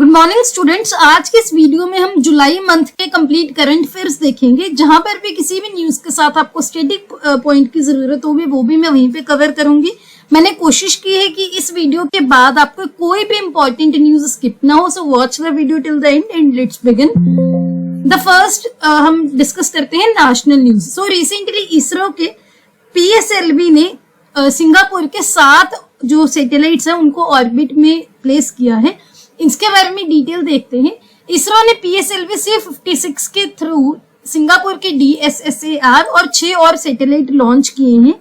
Good morning students. आज के इस वीडियो में हम जुलाई मंथ के कंप्लीट करंट अफेयर्स देखेंगे। जहां पर भी किसी भी न्यूज के साथ आपको स्टैटिक पॉइंट की जरूरत होगी वो भी मैं वहीं पे कवर करूंगी। मैंने कोशिश की है कि इस वीडियो के बाद आपको कोई भी इंपॉर्टेंट न्यूज स्किप ना हो। So watch the video till the end and let's begin. The first हम डिस्कस करते हैं national news. So recently ISRO के PSLV ने सिंगापुर के 7 जो सैटेलाइट्स हैं उनको ऑर्बिट में प्लेस किया है। इसके बारे में डिटेल देखते हैं। इसरो ने PSLV C56 के थ्रू सिंगापुर के DSSAR और 6 और सैटेलाइट लॉन्च किए हैं।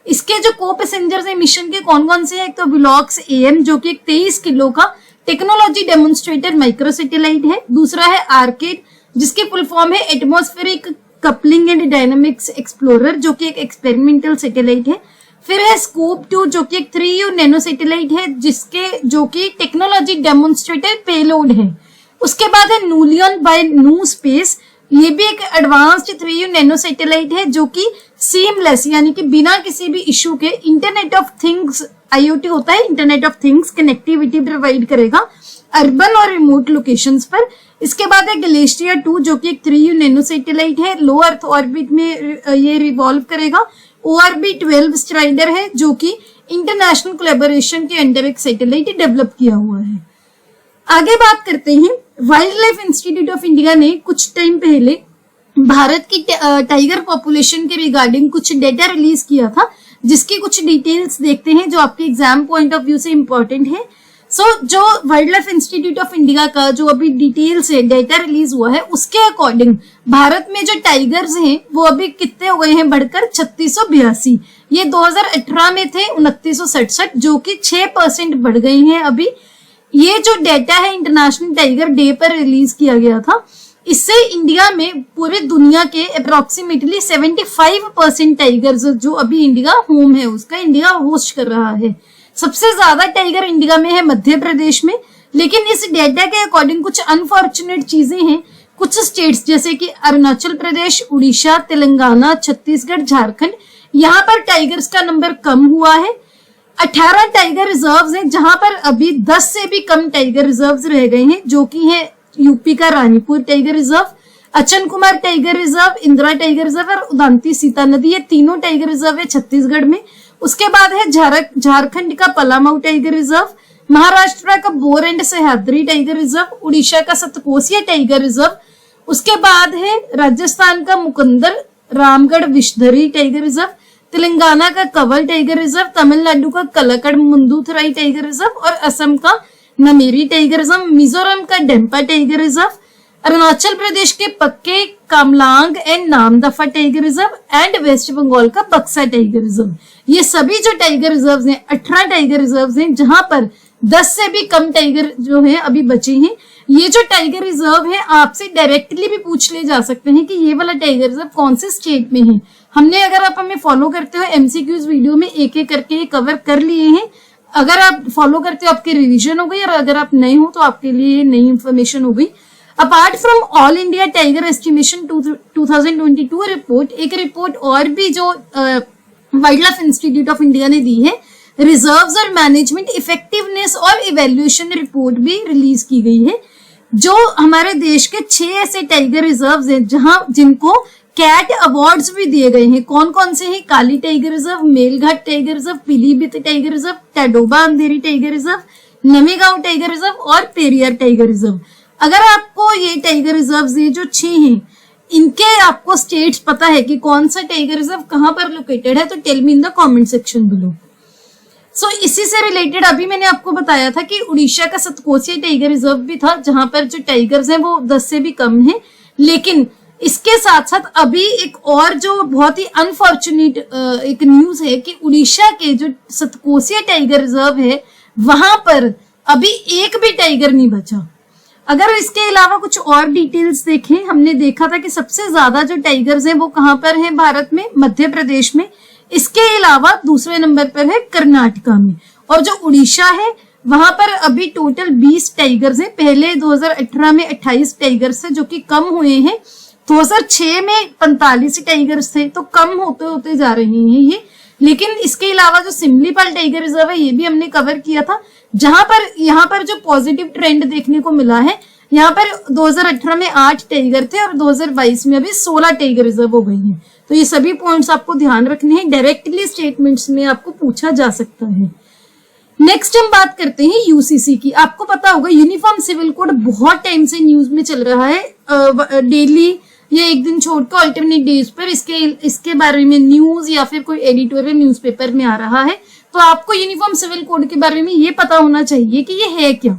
इसके जो को पैसेंजर्स हैं मिशन के कौन कौन से हैं, एक तो विलॉक्स AM जो कि एक 23 किलो का टेक्नोलॉजी डेमोन्स्ट्रेटर माइक्रो सैटेलाइट है। दूसरा है आर्केड जिसकी फुल फॉर्म है atmospheric coupling and dynamics explorer जो कि एक एक्सपेरिमेंटल सैटेलाइट है। फिर है स्कूप 2 जो कि एक 3U नैनो सैटेलाइट है जो कि टेक्नोलॉजी डेमोन्स्ट्रेटर पेलोड है। उसके बाद है नूलियन बाय नू स्पेस, ये भी एक एडवांस्ड 3U नैनो सैटेलाइट है जो कि सीमलेस यानी कि बिना किसी भी इश्यू के इंटरनेट ऑफ थिंग्स IoT होता है, internet of things connectivity provide करेगा अर्बन और रिमोट लोकेशंस पर। इसके बाद है ग्लेशियर 2 जो कि एक 3U नैनो सैटेलाइट है, लो अर्थ ऑर्बिट में ये रिवॉल्व करेगा। ORB-12 स्ट्राइडर है जो कि इंटरनेशनल कोलैबोरेशन के अंडर एक सैटेलाइट डेवलप किया हुआ है। आगे बात करते हैं। Wild life institute of India ने कुछ टाइम पहले भारत की टाइगर पॉपुलेशन के रिगार्डिंग कुछ डेटा रिलीज किया था, जिसकी कुछ डिटेल्स देखते हैं जो आपके एग्जाम पॉइंट ऑफ व्यू से इंपॉर्टेंट है। जो wild life institute of India का जो अभी डिटेल्स है डेटा रिलीज हुआ है उसके अकॉर्डिंग भारत में जो टाइगर्स हैं वो अभी कितने हो गए हैं बढ़कर 3682। ये 2018 में थे 2967 जो कि 6% बढ़ गए हैं अभी। ये जो डेटा है इंटरनेशनल टाइगर डे पर रिलीज किया गया था। इससे इंडिया में पूरे दुनिया के अप्रोक्सीमेटली 75% टाइगर्स जो अभी इंडिया होम है उसका इंडिया होस्ट कर रहा है। सबसे ज्यादा टाइगर इंडिया में है मध्य प्रदेश में। लेकिन इस डेटा के अकॉर्डिंग कुछ अनफॉर्चुनेट चीजें हैं। कुछ स्टेट्स जैसे कि अरुणाचल प्रदेश, उड़ीसा, तेलंगाना, छत्तीसगढ़, झारखंड, यहाँ पर टाइगर्स का नंबर कम हुआ है। 18 टाइगर रिजर्व्स हैं जहां पर अभी 10 से भी कम टाइगर रिजर्व्स रह गए हैं जो कि है यूपी का Ranipur tiger reserve, Achanakmar tiger reserve, Indira tiger reserve और उदांती सीता नदी, ये तीनों टाइगर रिजर्व है छत्तीसगढ़ में। उसके बाद है झारखंड का पलामऊ टाइगर रिजर्व, महाराष्ट्र का bore and Sahyadri tiger reserve, Orissa का सतकोसिया टाइगर रिजर्व। उसके बाद है राजस्थान का मुकुंदर रामगढ़ विषधरी टाइगर रिजर्व, तेलंगाना का कवल टाइगर रिजर्व, तमिलनाडु का कलकड़ मुंदूथराई टाइगर रिजर्व और असम का नमेरी टाइगर रिजर्व, मिजोरम का डेम्पा टाइगर रिजर्व, अरुणाचल प्रदेश के Pakke Kamlang and Namdapha tiger reserve and West Bengal का बक्सा टाइगर रिजर्व। ये सभी जो टाइगर रिजर्व्स हैं 18 टाइगर रिजर्व्स हैं जहां पर 10 से भी कम टाइगर जो है अभी बचे हैं। ये जो टाइगर रिजर्व है आपसे डायरेक्टली भी पूछ ले जा सकते हैं कि ये वाला टाइगर रिजर्व कौन से स्टेट में है। हमने अगर आप हमें फॉलो करते हो MCQs वीडियो में एक एक करके कवर कर लिए हैं। अगर आप फॉलो करते हो आपकी रिविजन हो गई और अगर आप नए हो तो आपके लिए नई इंफॉर्मेशन हो गई। Apart from all India tiger estimation 2022 report, एक रिपोर्ट और भी जो wild life institute of India ने दी है, रिजर्व्स और मैनेजमेंट इफेक्टिवनेस और इवेल्युएशन रिपोर्ट भी रिलीज की गई है। जो हमारे देश के 6 ऐसे टाइगर रिजर्व्स हैं जहां जिनको कैट अवार्ड्स भी दिए गए हैं। कौन कौन से हैं? Kali tiger reserve, Melghat tiger reserve, Pilibhit tiger reserve, Tadoba Andhari tiger reserve, नमेगांव टाइगर रिजर्व और पेरियार टाइगर रिजर्व। अगर आपको ये टाइगर रिजर्व्स ये जो 6 हैं इनके आपको स्टेट्स पता है कि कौन सा टाइगर रिजर्व कहां पर लोकेटेड है तो tell me in the comment section below. इसी से रिलेटेड अभी मैंने आपको बताया था कि उड़ीसा का सतकोसिया टाइगर रिजर्व भी था जहां पर जो टाइगर्स हैं वो 10 से भी कम हैं। लेकिन इसके साथ साथ अभी एक और जो बहुत ही अनफॉर्चुनेट एक न्यूज है कि उड़ीसा के जो सतकोसिया टाइगर रिजर्व है वहां पर अभी एक भी टाइगर नहीं बचा। अगर इसके अलावा कुछ और डिटेल्स देखें, हमने देखा था कि सबसे ज्यादा जो टाइगर्स हैं वो कहां पर हैं भारत में? मध्य प्रदेश में। इसके अलावा दूसरे नंबर पर है कर्नाटका में। और जो उड़ीसा है वहां पर अभी टोटल 20 टाइगर्स हैं। पहले 2018 में 28 टाइगर्स थे जो कि कम हुए हैं। 2006 में 45 टाइगर्स थे तो कम होते होते जा रहे हैं ये। लेकिन इसके अलावा जो सिमलीपाल टाइगर रिजर्व है ये भी हमने कवर किया था। जहां पर यहाँ पर जो पॉजिटिव ट्रेंड देखने को मिला है, यहाँ पर 2018 में 8 टाइगर थे और 2022 में अभी 16 टाइगर रिजर्व हो गई हैं। तो ये सभी पॉइंट्स आपको ध्यान रखने हैं, डायरेक्टली स्टेटमेंट्स में आपको पूछा जा सकता है। नेक्स्ट हम बात करते हैं यूसीसी की। आपको पता होगा यूनिफॉर्म सिविल कोड बहुत टाइम से न्यूज में चल रहा है, डेली या एक दिन छोड़ के अल्टरनेट डेज पर इसके बारे में न्यूज या फिर कोई एडिटोरियल न्यूज़पेपर में आ रहा है। तो आपको यूनिफॉर्म सिविल कोड के बारे में ये पता होना चाहिए कि ये है क्या।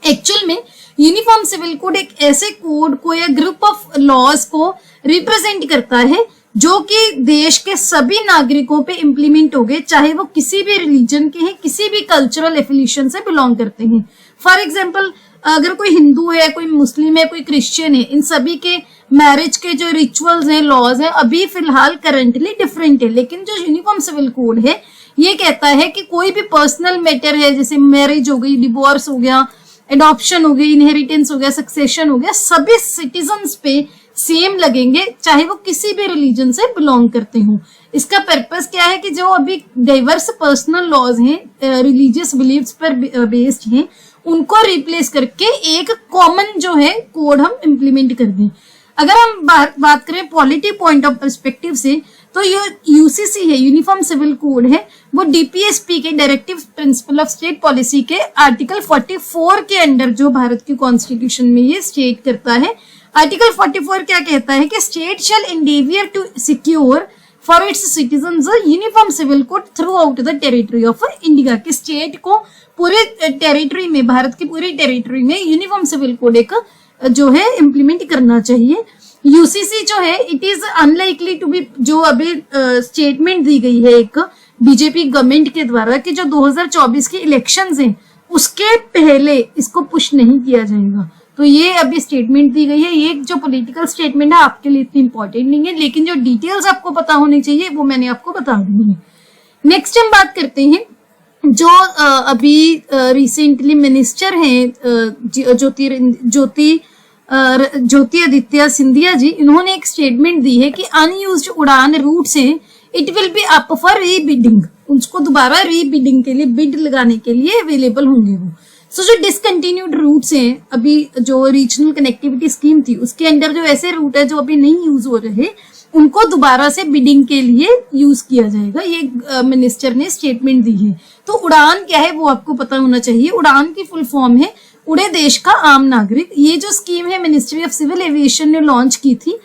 एक्चुअल में यूनिफॉर्म सिविल कोड एक ऐसे कोड को या ग्रुप ऑफ लॉज को रिप्रेजेंट करता है जो कि देश के सभी नागरिकों पे इम्प्लीमेंट हो गए, चाहे वो किसी भी रिलीजन के हैं, किसी भी कल्चरल एफिलिएशन से बिलोंग करते हैं। फॉर एग्जाम्पल, अगर कोई हिंदू है, कोई मुस्लिम है, कोई क्रिश्चियन है, इन सभी के मैरिज के जो रिचुअल्स हैं, लॉज हैं, अभी फिलहाल करंटली डिफरेंट है। लेकिन जो यूनिफॉर्म सिविल कोड है ये कहता है कि कोई भी पर्सनल मैटर है, जैसे मैरिज हो गई, डिवोर्स हो गया, एडॉप्शन हो गई, इनहेरिटेंस हो गया, सक्सेशन हो गया, सभी सिटीजन्स पे सेम लगेंगे, चाहे वो किसी भी रिलीजन से बिलोंग करते हो। इसका पर्पस क्या है कि जो अभी डाइवर्स पर्सनल लॉज हैं, रिलीजियस बिलीव्स पर बेस्ड हैं, उनको रिप्लेस करके एक कॉमन जो है कोड हम इम्प्लीमेंट कर दें। अगर हम बात करें पॉलिटी पॉइंट ऑफ पर्सपेक्टिव से, तो ये यूसीसी है, यूनिफॉर्म सिविल कोड है, वो डीपीएसपी के directive principle of state policy के आर्टिकल 44 के अंडर जो भारत की कॉन्स्टिट्यूशन में ये स्टेट करता है। आर्टिकल 44 क्या कहता है कि state shall endeavour to secure for its citizens uniform civil code throughout the territory of India. के स्टेट को पूरे टेरिटरी में, भारत की पूरी टेरिटरी में यूनिफॉर्म सिविल कोड एक जो है इम्प्लीमेंट करना चाहिए। यूसीसी जो है it is unlikely to be, जो अभी स्टेटमेंट दी गई है एक बीजेपी गवर्नमेंट के द्वारा कि जो 2024 के इलेक्शंस हैं उसके पहले इसको पुश नहीं किया जाएगा। तो ये अभी स्टेटमेंट दी गई है, ये एक जो पॉलिटिकल स्टेटमेंट है आपके लिए इतनी इंपॉर्टेंट नहीं है, लेकिन जो डिटेल्स आपको पता होनी चाहिए वो मैंने आपको बता दी है। नेक्स्ट हम बात करते हैं जो अभी रिसेंटली मिनिस्टर हैं ज्योति आदित्य सिंधिया जी, इन्होंने एक स्टेटमेंट दी है कि अनयूज्ड उड़ान रूट्स हैं, it will be up for rebidding, उसको दोबारा रीबिडिंग के लिए, बिड लगाने के लिए अवेलेबल होंगे वो। सो जो डिसकंटिन्यूड रूट्स हैं, अभी जो रीजनल कनेक्टिविटी स्कीम थी उसके अंदर जो ऐसे रूट है जो अभी नहीं यूज हो रहे, उनको दोबारा से बिडिंग के लिए यूज किया जाएगा, ये मिनिस्टर ने स्टेटमेंट दी है। तो उड़ान क्या है वो आपको पता होना चाहिए। उड़ान की फुल फॉर्म है उड़े देश का आम नागरिक। ये जो स्कीम है मिनिस्ट्री ऑफ सिविल एविएशन ने लॉन्च की थी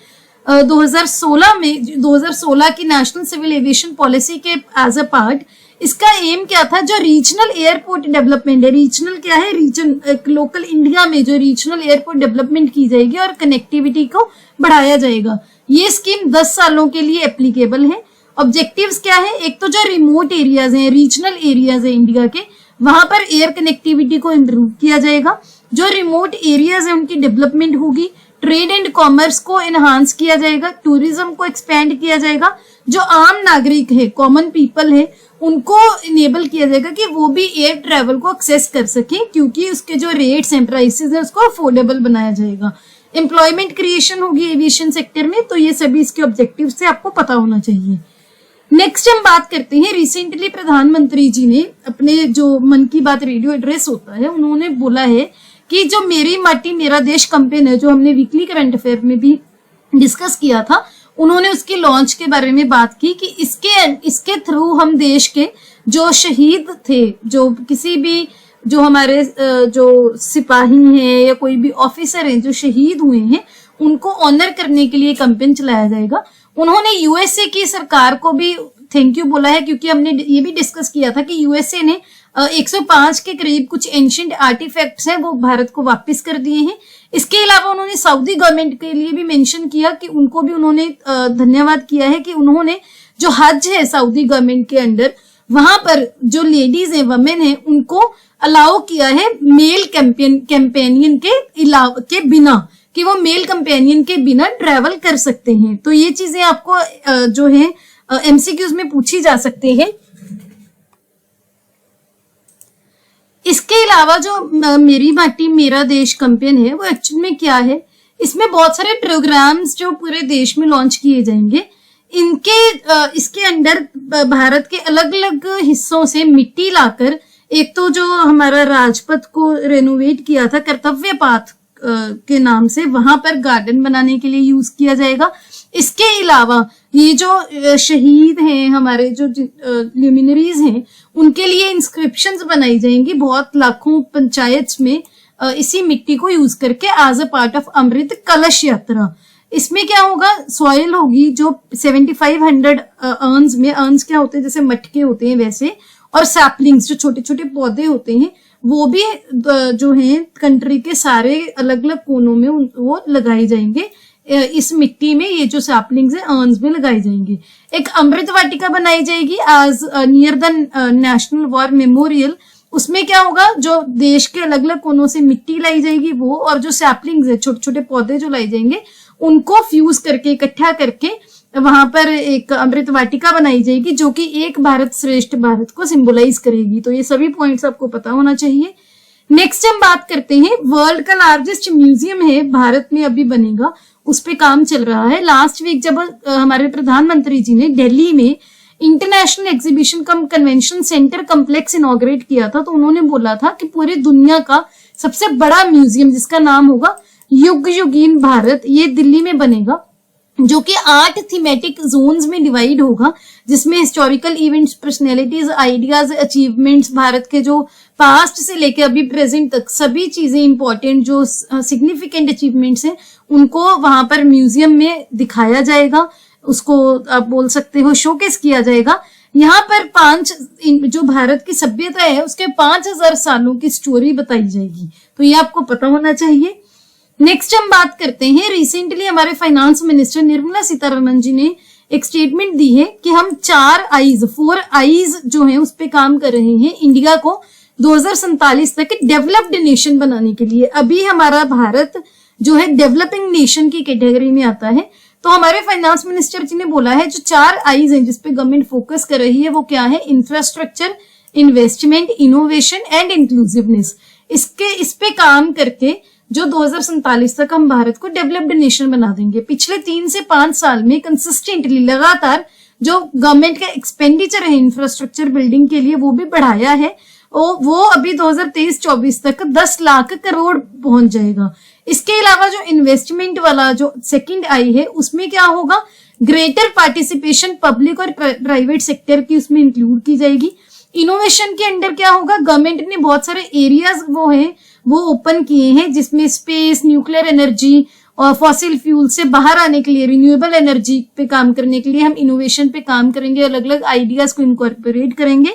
2016 में, 2016 की नेशनल सिविल एविएशन पॉलिसी के एज अ पार्ट। इसका एम क्या था, जो रीजनल एयरपोर्ट डेवलपमेंट है, रीजनल क्या है, रीजन लोकल इंडिया में जो रीजनल एयरपोर्ट डेवलपमेंट की जाएगी और कनेक्टिविटी को बढ़ाया जाएगा। ये स्कीम 10 सालों के लिए एप्लीकेबल है। ऑब्जेक्टिव्स क्या है, एक तो जो रिमोट एरियाज हैं, रीजनल एरियाज है इंडिया के, वहां पर एयर कनेक्टिविटी को इम्प्रूव किया जाएगा। जो रिमोट एरियाज है उनकी डेवलपमेंट होगी, ट्रेड एंड कॉमर्स को एनहांस किया जाएगा, टूरिज्म को एक्सपेंड किया जाएगा। जो आम नागरिक है, कॉमन पीपल है, उनको इनेबल किया जाएगा कि वो भी एयर ट्रेवल को एक्सेस कर सके, क्योंकि उसके जो रेट्स हैं, प्राइसेस हैं, उसको अफोर्डेबल बनाया जाएगा। एम्प्लॉयमेंट क्रिएशन होगी एविएशन सेक्टर में। तो ये सभी इसके ऑब्जेक्टिव से आपको पता होना चाहिए। नेक्स्ट हम बात करते हैं, रिसेंटली प्रधानमंत्री जी ने अपने जो मन की बात रेडियो एड्रेस होता है, उन्होंने बोला है कि जो मेरी माटी मेरा देश कैंपेन है, जो हमने वीकली करंट अफेयर में भी डिस्कस किया था, उन्होंने उसके लॉन्च के बारे में बात की कि इसके थ्रू हम देश के जो शहीद थे, जो किसी भी जो हमारे जो सिपाही हैं या कोई भी ऑफिसर हैं जो शहीद हुए हैं, उनको ऑनर करने के लिए कैंपेन चलाया जाएगा। उन्होंने यूएसए की सरकार को भी थैंक यू बोला है, क्योंकि हमने ये भी डिस्कस किया था कि यूएसए ने 105 के करीब कुछ एंशिएंट आर्टिफैक्ट्स हैं वो भारत को वापस कर दिए हैं। इसके अलावा उन्होंने सऊदी गवर्नमेंट के लिए भी मेंशन किया कि उनको भी उन्होंने धन्यवाद किया है कि उन्होंने जो हज है सऊदी गवर्नमेंट के अंडर, वहां पर जो लेडीज हैं, वमेन हैं, उनको अलाउ किया है मेल कैंपेनियन के बिना, कि वो मेल कंपेनियन के बिना ट्रेवल कर सकते हैं। तो ये चीजें आपको जो है एमसीक्यूज में पूछी जा सकती है। इसके अलावा जो मेरी माटी मेरा देश कैंपेन है वो एक्चुअल में क्या है, इसमें बहुत सारे प्रोग्राम्स जो पूरे देश में लॉन्च किए जाएंगे। इसके अंडर भारत के अलग अलग हिस्सों से मिट्टी लाकर एक तो जो हमारा राजपथ को रेनोवेट किया था कर्तव्य पाथ के नाम से, वहां पर गार्डन बनाने के लिए यूज किया जाएगा। इसके अलावा ये जो शहीद हैं हमारे, जो ल्यूमिनरीज हैं, उनके लिए इंस्क्रिप्शंस बनाई जाएंगी बहुत लाखों पंचायत में इसी मिट्टी को यूज करके एज अ पार्ट ऑफ अमृत कलश यात्रा। इसमें क्या होगा, सॉइल होगी जो 7500 अर्न्स में, अर्न्स क्या होते हैं जैसे मटके होते हैं वैसे, और सैपलिंग्स जो छोटे छोटे पौधे होते हैं वो भी जो हैं कंट्री के सारे अलग अलग कोनों में वो लगाए जाएंगे। इस मिट्टी में ये जो सैपलिंग्स है अर्न्स में लगाई जाएंगी। एक अमृत वाटिका बनाई जाएगी as near the national war memorial. उसमें क्या होगा, जो देश के अलग अलग कोनों से मिट्टी लाई जाएगी वो, और जो सैपलिंग्स है छोटे छोटे पौधे जो लाई जाएंगे उनको फ्यूज करके इकट्ठा करके वहां पर एक अमृत वाटिका बनाई जाएगी जो कि एक भारत श्रेष्ठ भारत को सिंबलाइज करेगी। तो ये सभी पॉइंट्स आपको पता होना चाहिए। नेक्स्ट हम बात करते हैं, वर्ल्ड का लार्जेस्ट म्यूजियम है भारत में अभी बनेगा, उस पे काम चल रहा है। लास्ट वीक जब हमारे प्रधानमंत्री जी ने दिल्ली में इंटरनेशनल एग्जीबिशन कम कन्वेंशन सेंटर कम्प्लेक्स इनॉग्रेट किया था, तो उन्होंने बोला था कि पूरी दुनिया का सबसे बड़ा म्यूजियम जिसका नाम होगा युग युगीन भारत, ये दिल्ली में बनेगा, जो कि 8 थीमेटिक जोन्स में डिवाइड होगा, जिसमें historical events, personalities, ideas, achievements, Bharat के जो पास्ट से लेके अभी प्रेजेंट तक सभी चीजें इंपॉर्टेंट जो सिग्निफिकेंट अचीवमेंट्स हैं उनको वहां पर म्यूजियम में दिखाया जाएगा। उसको आप बोल सकते हो शोकेस किया जाएगा। यहाँ पर जो भारत की सभ्यता है उसके 5000 सालों की स्टोरी बताई जाएगी, तो ये आपको पता होना चाहिए। नेक्स्ट हम बात करते हैं, रिसेंटली हमारे फाइनेंस मिनिस्टर निर्मला सीतारमण जी ने एक स्टेटमेंट दी है कि हम 4 आईज जो है उस पे काम कर रहे हैं इंडिया को 2047 तक डेवलप्ड नेशन बनाने के लिए। अभी हमारा भारत जो है डेवलपिंग नेशन की कैटेगरी में आता है। तो हमारे फाइनेंस मिनिस्टर जी ने बोला है जो 4 आईज हैं जिसपे गवर्नमेंट फोकस कर रही है वो क्या है, infrastructure, investment, innovation and inclusiveness. इस पे काम करके जो 2047 तक हम भारत को डेवलप्ड नेशन बना देंगे। पिछले 3 से 5 साल में कंसिस्टेंटली लगातार जो गवर्नमेंट का एक्सपेंडिचर है इंफ्रास्ट्रक्चर बिल्डिंग के लिए वो भी बढ़ाया है, वो अभी 2023-24 तक 10 लाख करोड़ पहुंच जाएगा। इसके अलावा जो इन्वेस्टमेंट वाला जो सेकंड आई है उसमें क्या होगा, ग्रेटर पार्टिसिपेशन पब्लिक और प्राइवेट सेक्टर की उसमें इंक्लूड की जाएगी। इनोवेशन के अंडर क्या होगा, गवर्नमेंट ने बहुत सारे एरियाज वो ओपन किए हैं जिसमें स्पेस, न्यूक्लियर एनर्जी और फॉसिल फ्यूल से बाहर आने के लिए रिन्यूएबल एनर्जी पे काम करने के लिए हम इनोवेशन पे काम करेंगे, अलग अलग आइडियाज को इनकॉर्पोरेट करेंगे।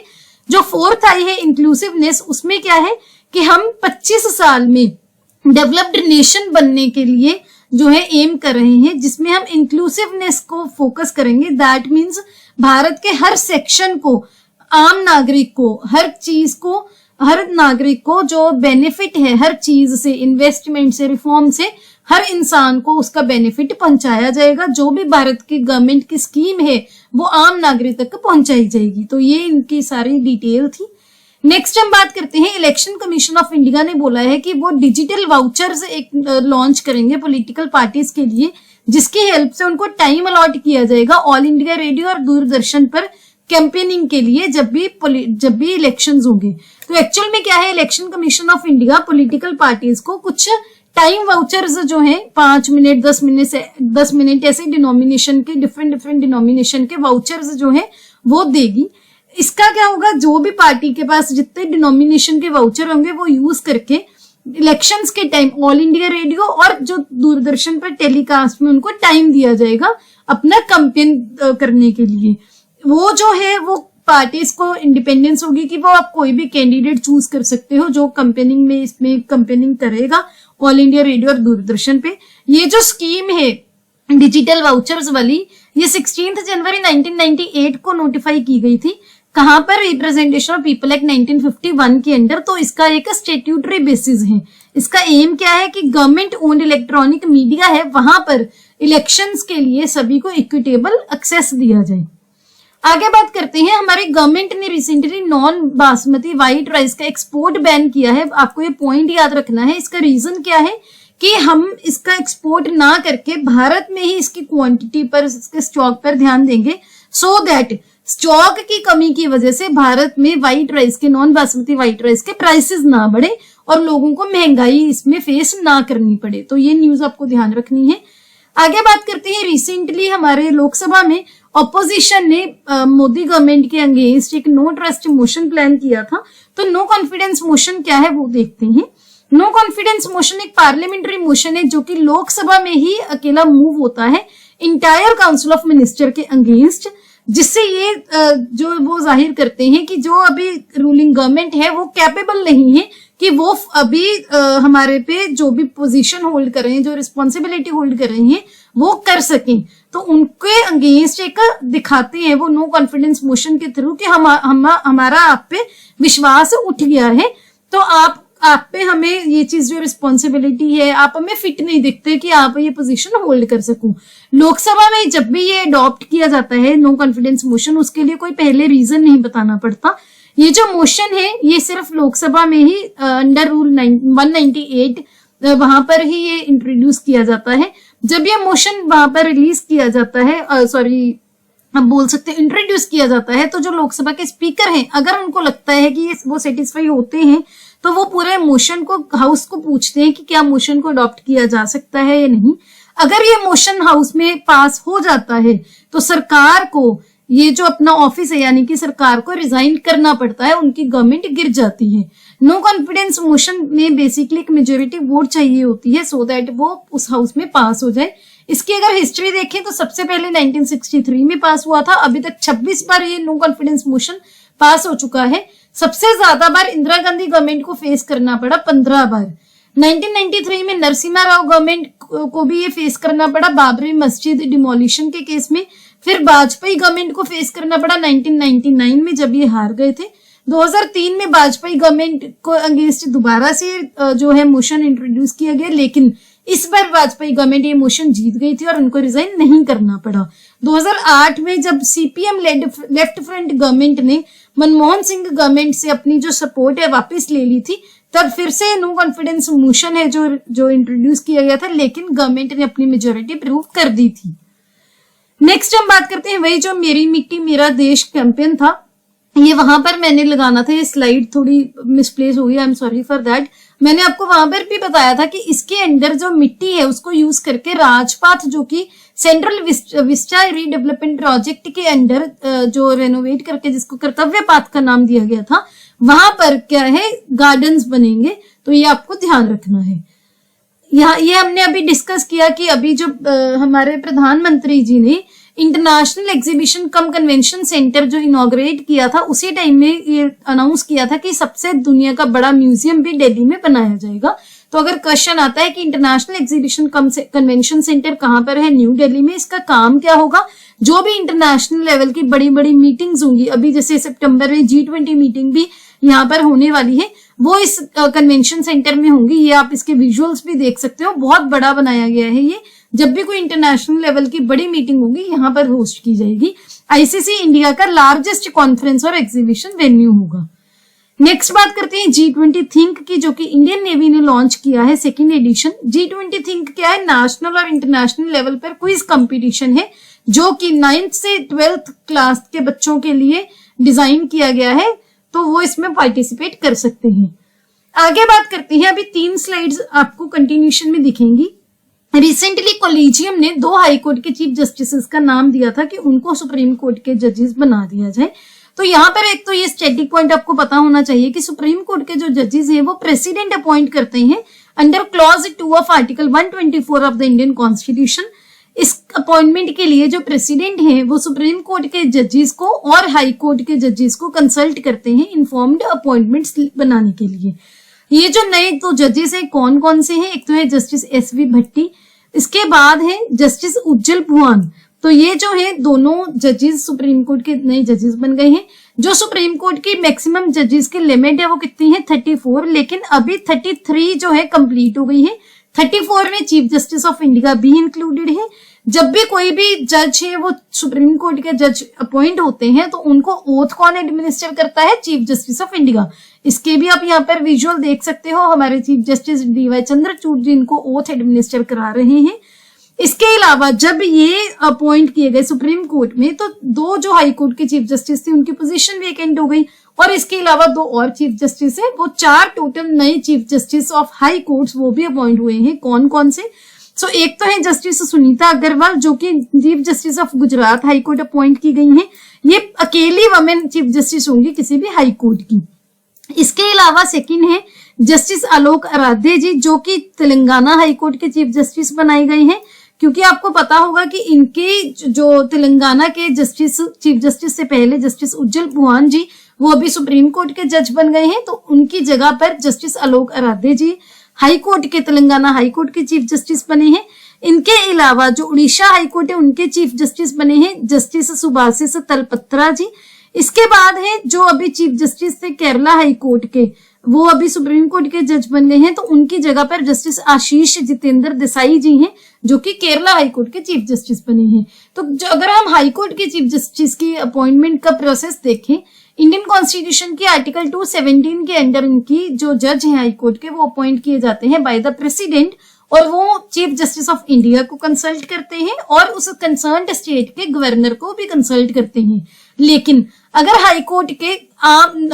जो 4th आई है इंक्लूसिवनेस, उसमें क्या है कि हम 25 साल में डेवलप्ड नेशन बनने के लिए जो है एम कर रहे हैं, जिसमें हम इंक्लूसिवनेस को फोकस करेंगे। दैट मीन्स भारत के हर सेक्शन को, आम नागरिक को, हर नागरिक को जो बेनिफिट है हर चीज से, इन्वेस्टमेंट से, रिफॉर्म से, हर इंसान को उसका बेनिफिट पहुंचाया जाएगा। जो भी भारत की गवर्नमेंट की स्कीम है वो आम नागरिक तक पहुंचाई जाएगी। तो ये इनकी सारी डिटेल थी। नेक्स्ट हम बात करते हैं, इलेक्शन कमीशन ऑफ इंडिया ने बोला है कि वो डिजिटल वाउचर्स एक लॉन्च करेंगे पॉलिटिकल पार्टीज के लिए, जिसकी हेल्प से उनको टाइम अलॉट किया जाएगा ऑल इंडिया रेडियो और दूरदर्शन पर कैंपेनिंग के लिए जब भी इलेक्शंस होंगे। तो एक्चुअल में क्या है, election commission of India political parties को कुछ टाइम वाउचर्स जो है 5 मिनट 10 मिनट ऐसे डिनोमिनेशन के डिफरेंट डिनोमिनेशन के वाउचर्स जो है वो देगी। इसका क्या होगा, जो भी पार्टी के पास जितने डिनोमिनेशन के वाउचर होंगे वो यूज करके इलेक्शंस के टाइम ऑल इंडिया रेडियो और जो दूरदर्शन पर टेलीकास्ट में उनको टाइम दिया जाएगा अपना कैंपेन करने के लिए। वो जो है वो पार्टीज को इंडिपेंडेंस होगी कि वो आप कोई भी कैंडिडेट चूज कर सकते हो जो कैंपेनिंग में इसमें कैंपेनिंग करेगा ऑल इंडिया रेडियो और दूरदर्शन पे। ये जो स्कीम है डिजिटल वाउचर्स वाली, ये 16 जनवरी 1998 को नोटिफाई की गई थी। कहां पर, रिप्रेजेंटेशन ऑफ पीपल एक्ट 1951 के अंडर। तो इसका एक स्टेट्यूटरी बेसिस है। इसका एम क्या है कि गवर्नमेंट ओन्ड इलेक्ट्रॉनिक मीडिया है वहां पर इलेक्शंस के लिए सभी को इक्विटेबल एक्सेस दिया जाए। आगे बात करते हैं, हमारी गवर्नमेंट ने recently non basmati white rice का एक्सपोर्ट बैन किया है। आपको ये पॉइंट याद रखना है। इसका रीजन क्या है कि हम इसका एक्सपोर्ट ना करके भारत में ही इसकी क्वांटिटी पर, इसके स्टॉक पर ध्यान देंगे, सो दैट स्टॉक की कमी की वजह से भारत में व्हाइट राइस के, नॉन बासमती व्हाइट राइस के प्राइसेस ना बढ़े और लोगों को महंगाई इसमें फेस ना करनी पड़े। तो ये न्यूज आपको ध्यान रखनी है। आगे बात करते हैं, रिसेंटली हमारे लोकसभा में ऑपोजिशन ने मोदी गवर्नमेंट के अगेंस्ट एक नो ट्रस्ट मोशन प्लान किया था। तो नो कॉन्फिडेंस मोशन क्या है वो देखते हैं। नो कॉन्फिडेंस मोशन एक पार्लियामेंट्री मोशन है जो कि लोकसभा में ही अकेला मूव होता है इंटायर काउंसिल ऑफ मिनिस्टर के अगेंस्ट, जिससे ये जो वो जाहिर करते हैं कि जो अभी रूलिंग गवर्नमेंट है वो कैपेबल नहीं है कि वो अभी हमारे पे जो भी पोजीशन होल्ड कर रहे हैं, जो रिस्पॉन्सिबिलिटी होल्ड कर रहे हैं वो कर सकें। तो उनके अगेंस्ट एक दिखाते हैं वो नो कॉन्फिडेंस मोशन के थ्रू कि हमारा आप पे विश्वास उठ गया है, तो आप पे हमें ये चीज जो रिस्पॉन्सिबिलिटी है, आप हमें फिट नहीं दिखते कि आप ये पोजीशन होल्ड कर सको। लोकसभा में जब भी ये अडॉप्ट किया जाता है नो कॉन्फिडेंस मोशन, उसके लिए कोई पहले रीजन नहीं बताना पड़ता। ये जो मोशन है ये सिर्फ लोकसभा में ही अंडर रूल 198 वहां पर ही ये इंट्रोड्यूस किया जाता है। जब ये मोशन वहां पर रिलीज किया जाता है, हम बोल सकते हैं इंट्रोड्यूस किया जाता है, तो जो लोकसभा के स्पीकर हैं अगर उनको लगता है कि वो सेटिस्फाई होते हैं तो वो पूरे मोशन को हाउस को पूछते हैं कि क्या मोशन को अडॉप्ट किया जा सकता है या नहीं। अगर ये मोशन हाउस में पास हो जाता है तो सरकार को ये जो अपना ऑफिस है यानी कि सरकार को रिजाइन करना पड़ता है, उनकी गवर्नमेंट गिर जाती है। नो कॉन्फिडेंस मोशन में बेसिकली एक मेजोरिटी वोट चाहिए होती है सो दैट वो उस हाउस में पास हो जाए। इसकी अगर हिस्ट्री देखें तो सबसे पहले 1963 में पास हुआ था, अभी तक 26 बार ये नो कॉन्फिडेंस मोशन पास हो चुका है। सबसे ज्यादा बार इंदिरा गांधी गवर्नमेंट को फेस करना पड़ा, 15 बार। 1993 में नरसिम्हा राव गवर्नमेंट को भी ये फेस करना पड़ा बाबरी मस्जिद डिमोलिशन के केस में। फिर वाजपेयी गवर्नमेंट को फेस करना पड़ा 1999 में जब ये हार गए थे। 2003 में वाजपेयी गवर्नमेंट को अगेंस्ट दोबारा से जो है मोशन इंट्रोड्यूस किया गया, लेकिन इस बार वाजपेयी गवर्नमेंट ये मोशन जीत गई थी और उनको रिजाइन नहीं करना पड़ा। 2008 में जब सीपीएम लेफ्ट फ्रंट गवर्नमेंट ने मनमोहन सिंह गवर्नमेंट से अपनी जो सपोर्ट है वापस ले ली थी, तब फिर से नो कॉन्फिडेंस मोशन है जो इंट्रोड्यूस किया गया था, लेकिन गवर्नमेंट ने अपनी मेजोरिटी प्रूव कर दी थी। नेक्स्ट हम बात करते हैं वही जो मेरी मिट्टी मेरा देश कैंपेन था, ये वहां पर मैंने लगाना था, ये स्लाइड थोड़ी मिसप्लेस हो गई, I am sorry for that. मैंने आपको वहां पर भी बताया था कि इसके अंदर जो मिट्टी है उसको यूज करके राजपाथ जो कि सेंट्रल विस्टा रीडेवलपमेंट प्रोजेक्ट के अंडर जो रेनोवेट करके जिसको कर्तव्य पाथ का नाम दिया गया था, वहां पर क्या है गार्डन्स बनेंगे। तो ये आपको ध्यान रखना है। यहाँ ये हमने अभी डिस्कस किया कि अभी जो हमारे प्रधानमंत्री जी ने इंटरनेशनल एग्जीबिशन कम कन्वेंशन सेंटर जो इनॉग्रेट किया था, उसी टाइम में ये अनाउंस किया था कि सबसे दुनिया का बड़ा म्यूजियम भी दिल्ली में बनाया जाएगा। तो अगर क्वेश्चन आता है कि इंटरनेशनल एग्जीबिशन कम कन्वेंशन सेंटर कहाँ पर है, न्यू दिल्ली में, इसका काम क्या होगा, जो भी इंटरनेशनल लेवल की बड़ी बड़ी मीटिंग्स होंगी, अभी जैसे सितंबर में G20 मीटिंग भी यहाँ पर होने वाली है, वो इस कन्वेंशन सेंटर में होंगी। ये आप इसके विजुअल्स भी देख सकते हो, बहुत बड़ा बनाया गया है ये। जब भी कोई इंटरनेशनल लेवल की बड़ी मीटिंग होगी यहाँ पर होस्ट की जाएगी। आईसीसी इंडिया का लार्जेस्ट कॉन्फ्रेंस और एग्जीबिशन वेन्यू होगा। नेक्स्ट बात करते हैं G20 थिंक की, जो कि इंडियन नेवी ने लॉन्च किया है 2nd एडिशन। G20 थिंक क्या है, नेशनल और इंटरनेशनल लेवल पर क्विज कंपटीशन है जो कि 9th से 12th क्लास के बच्चों के लिए डिजाइन किया गया है, तो वो इसमें पार्टिसिपेट कर सकते हैं। आगे बात करते हैं, अभी 3 स्लाइड्स आपको कंटिन्यूशन में दिखेंगी। रिसेंटली कॉलेजियम ने 2 हाई कोर्ट के चीफ जस्टिस का नाम दिया था कि उनको सुप्रीम कोर्ट के जजेस बना दिया जाए। तो यहाँ पर एक तो ये स्टैटिक पॉइंट आपको पता होना चाहिए कि सुप्रीम कोर्ट के जो जजेस हैं वो प्रेसिडेंट अपॉइंट करते हैं under clause 2 of article 124 of the Indian constitution. इस अपॉइंटमेंट के लिए जो प्रेसिडेंट हैं वो सुप्रीम कोर्ट के जजेस को और हाई कोर्ट के जजेस को कंसल्ट करते हैं इन्फॉर्म्ड अपॉइंटमेंट्स बनाने के लिए। ये जो नए 2 जजेस हैं कौन कौन से हैं, एक तो है जस्टिस SV भट्टी, इसके बाद है जस्टिस उज्जवल भुआन। तो ये जो है दोनों जजेस सुप्रीम कोर्ट के नए जजेस बन गए हैं। जो सुप्रीम कोर्ट की मैक्सिमम जजेस की लिमिट है वो कितनी है, 34, लेकिन अभी 33 जो है कंप्लीट हो गई है। 34 में चीफ जस्टिस ऑफ इंडिया भी इंक्लूडेड है। जब भी कोई भी जज है वो सुप्रीम कोर्ट के जज अपॉइंट होते हैं तो उनको ओथ कौन एडमिनिस्टर करता है, चीफ जस्टिस ऑफ इंडिया। इसके भी आप यहाँ पर विजुअल देख सकते हो, हमारे चीफ जस्टिस DY चंद्रचूड़ जी इनको ओथ एडमिनिस्टर करा रहे हैं। इसके अलावा जब ये अपॉइंट किए गए सुप्रीम कोर्ट में, तो 2 जो हाई कोर्ट के चीफ जस्टिस थे उनकी पोजीशन वेकेंट हो गई, और इसके अलावा 2 और चीफ जस्टिस है, वो 4 टोटल नए chief justice of high courts वो भी अपॉइंट हुए हैं। कौन कौन से? सो एक तो है जस्टिस सुनीता अग्रवाल, जो कि chief justice of Gujarat high court appoint की गई हैं। ये अकेली वमेन चीफ जस्टिस होंगी किसी भी हाई कोर्ट की। इसके अलावा सेकंड है जस्टिस आलोक आराध्य जी, जो कि तेलंगाना हाई कोर्ट के चीफ जस्टिस बनाए गए हैं, क्योंकि आपको पता होगा कि इनके जो तेलंगाना के जस्टिस चीफ जस्टिस से पहले जस्टिस उज्जवल पुहान जी वो अभी सुप्रीम कोर्ट के जज बन गए हैं, तो उनकी जगह पर जस्टिस आलोक आराध्य जी हाई कोर्ट के तेलंगाना हाई कोर्ट के चीफ जस्टिस बने हैं। इनके अलावा जो उड़ीसा हाई कोर्ट है उनके चीफ जस्टिस बने हैं जस्टिस सुभाषिष तलपत्रा जी। इसके बाद है जो अभी चीफ जस्टिस थे केरला हाई कोर्ट के, वो अभी सुप्रीम कोर्ट के जज बन गए हैं, तो उनकी जगह पर जस्टिस आशीष जितेंद्र देसाई जी हैं, जो कि केरला हाई कोर्ट के चीफ जस्टिस बने हैं। तो अगर हम हाई कोर्ट के चीफ जस्टिस की अपॉइंटमेंट का प्रोसेस देखें, इंडियन कॉन्स्टिट्यूशन की आर्टिकल 217 के अंडर इनकी जो जज हैं हाई कोर्ट के वो अपॉइंट किए जाते हैं बाय द प्रेसिडेंट, और वो चीफ जस्टिस ऑफ इंडिया को कंसल्ट करते हैं और उस कंसर्न्ड स्टेट के गवर्नर को भी कंसल्ट करते हैं। लेकिन अगर हाई कोर्ट के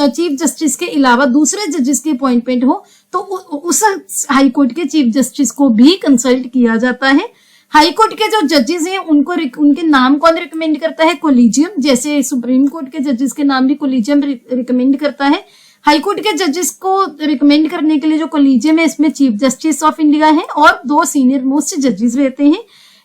चीफ जस्टिस के अलावा दूसरे जजेस की अपॉइंटमेंट हो तो उस हाई कोर्ट के चीफ जस्टिस को भी कंसल्ट किया जाता है। हाई कोर्ट के जो जजेस हैं उनको उनके नाम कौन रिकमेंड करता है? कोलिजियम। जैसे सुप्रीम कोर्ट के जजेस के नाम भी कोलिजियम रिकमेंड करता है। हाई कोर्ट के जजेस को रिकमेंड करने के लिए जो कोलिजियम है इसमें चीफ जस्टिस ऑफ इंडिया है और 2 सीनियर मोस्ट जजेस रहते हैं।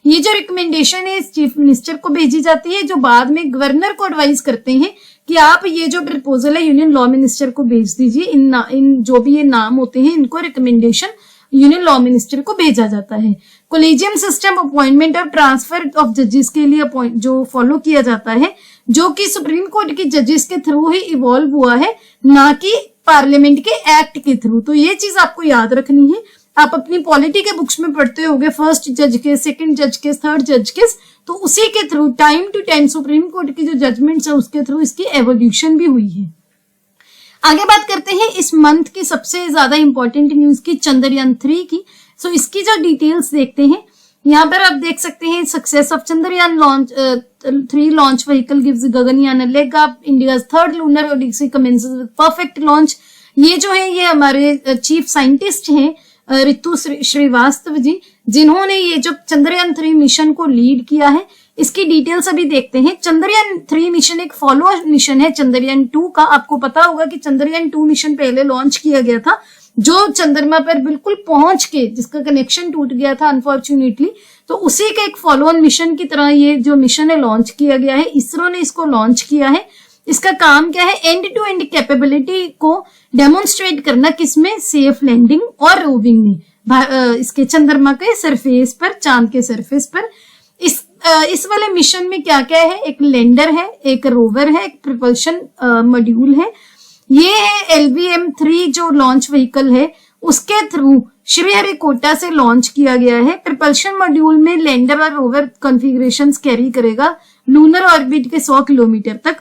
ये जो रिकमेंडेशन है चीफ मिनिस्टर को भेजी जाती है, जो बाद में गवर्नर को एडवाइस करते हैं कि आप ये जो प्रपोजल है यूनियन लॉ मिनिस्टर को भेज दीजिए। इन जो भी ये नाम होते हैं इनको रिकमेंडेशन यूनियन लॉ मिनिस्टर को भेजा जाता है। कोलिजियम सिस्टम अपॉइंटमेंट और ट्रांसफर ऑफ जजेस के लिए जो फॉलो किया जाता है, जो कि सुप्रीम कोर्ट के जजेस के थ्रू ही इवॉल्व हुआ है, ना कि पार्लियामेंट के एक्ट के थ्रू। तो ये चीज आपको याद रखनी है। आप अपनी पॉलिटी के बुक्स में पढ़ते होगे फर्स्ट जज केस, सेकंड जज केस, थर्ड जज केस, तो उसी के through time to time supreme court की जो जजमेंट्स है उसके थ्रू इसकी एवोल्यूशन भी हुई है। आगे बात करते हैं इस मंथ की सबसे ज्यादा इंपॉर्टेंट न्यूज की, चंद्रयान 3 की। सो इसकी जो डिटेल्स देखते हैं, यहाँ पर आप देख सकते हैं success of Chandrayaan 3 launch vehicle gives Gaganyaan a leg up, India's third lunar odyssey commences with perfect launch. ये जो है ये हमारे चीफ साइंटिस्ट हैं ऋतु श्रीवास्तव जी, जिन्होंने ये जो चंद्रयान 3 मिशन को लीड किया है। इसकी डिटेल्स अभी देखते हैं। चंद्रयान 3 मिशन एक फॉलो मिशन है चंद्रयान 2 का। आपको पता होगा कि चंद्रयान 2 मिशन पहले लॉन्च किया गया था, जो चंद्रमा पर बिल्कुल पहुंच के जिसका कनेक्शन टूट गया था अनफॉर्चुनेटली, तो उसी के एक फॉलो ऑन मिशन की तरह ये जो मिशन है लॉन्च किया गया है। इसरो ने इसको लॉन्च किया है। इसका काम क्या है? एंड टू एंड कैपेबिलिटी को डेमोन्स्ट्रेट करना, किसमें? सेफ लैंडिंग और रोविंग में, इसके चंद्रमा के सरफेस पर, चांद के सरफेस पर। इस वाले मिशन में क्या क्या है? एक लैंडर है, एक रोवर है, एक प्रोपल्शन मॉड्यूल है। ये है LVM-3 जो लॉन्च व्हीकल है, उसके थ्रू श्रीहरिकोटा से लॉन्च किया गया है। प्रोपल्शन मॉड्यूल में लैंडर और रोवर कॉन्फ़िगरेशंस कैरी करेगा लूनर ऑर्बिट के 100 किलोमीटर तक।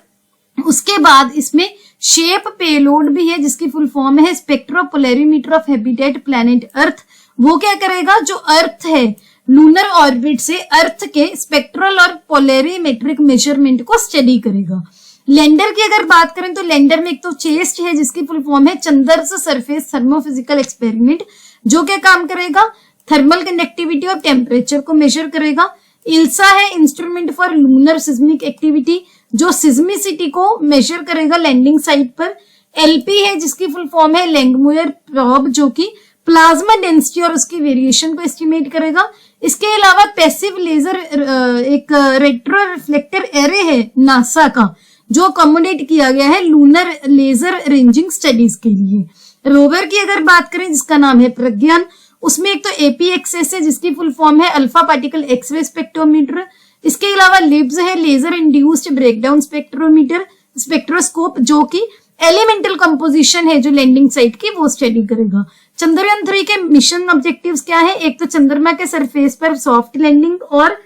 उसके बाद इसमें शेप पेलोड भी है, जिसकी फुल फॉर्म है स्पेक्ट्रोपोलैरिमीटर ऑफ हैबिटेट प्लैनेट अर्थ। वो क्या करेगा? जो अर्थ है लूनर ऑर्बिट से अर्थ के स्पेक्ट्रल और पोलैरिमेट्रिक मेजरमेंट को स्टडी करेगा। लैंडर की अगर बात करें तो लैंडर में एक तो चेस्ट है, जिसकी फुल फॉर्म है चंद्रस सरफेस थर्मोफिजिकल एक्सपेरिमेंट, जो क्या काम करेगा? थर्मल कंडक्टिविटी और टेम्परेचर को मेजर करेगा। इल्सा है instrument for lunar seismic activity, जो सिज्मिसिटी को मेजर करेगा लैंडिंग साइट पर। LP है जिसकी फुल फॉर्म है लैंगमुयर प्रोब, जो कि प्लाज्मा डेंसिटी और उसकी वेरिएशन को एस्टिमेट करेगा। इसके अलावा पैसिव लेजर एक रेट्रो रिफ्लेक्टर एरे है नासा का, जो अकोमोडेट किया गया है लूनर लेजर रेंजिंग स्टडीज के लिए। रोवर की अगर बात करें जिसका नाम है प्रज्ञान, उसमें एक तो APXS है जिसकी फुल फॉर्म है अल्फा पार्टिकल एक्सरे स्पेक्ट्रोमीटर। इसके अलावा लिब्स है laser induced breakdown spectrometer spectroscope, जो कि एलिमेंटल कंपोजिशन है जो लैंडिंग साइट की वो स्टडी करेगा। चंद्रयान 3 के मिशन ऑब्जेक्टिव्स क्या है? एक तो चंद्रमा के सरफेस पर सॉफ्ट लैंडिंग और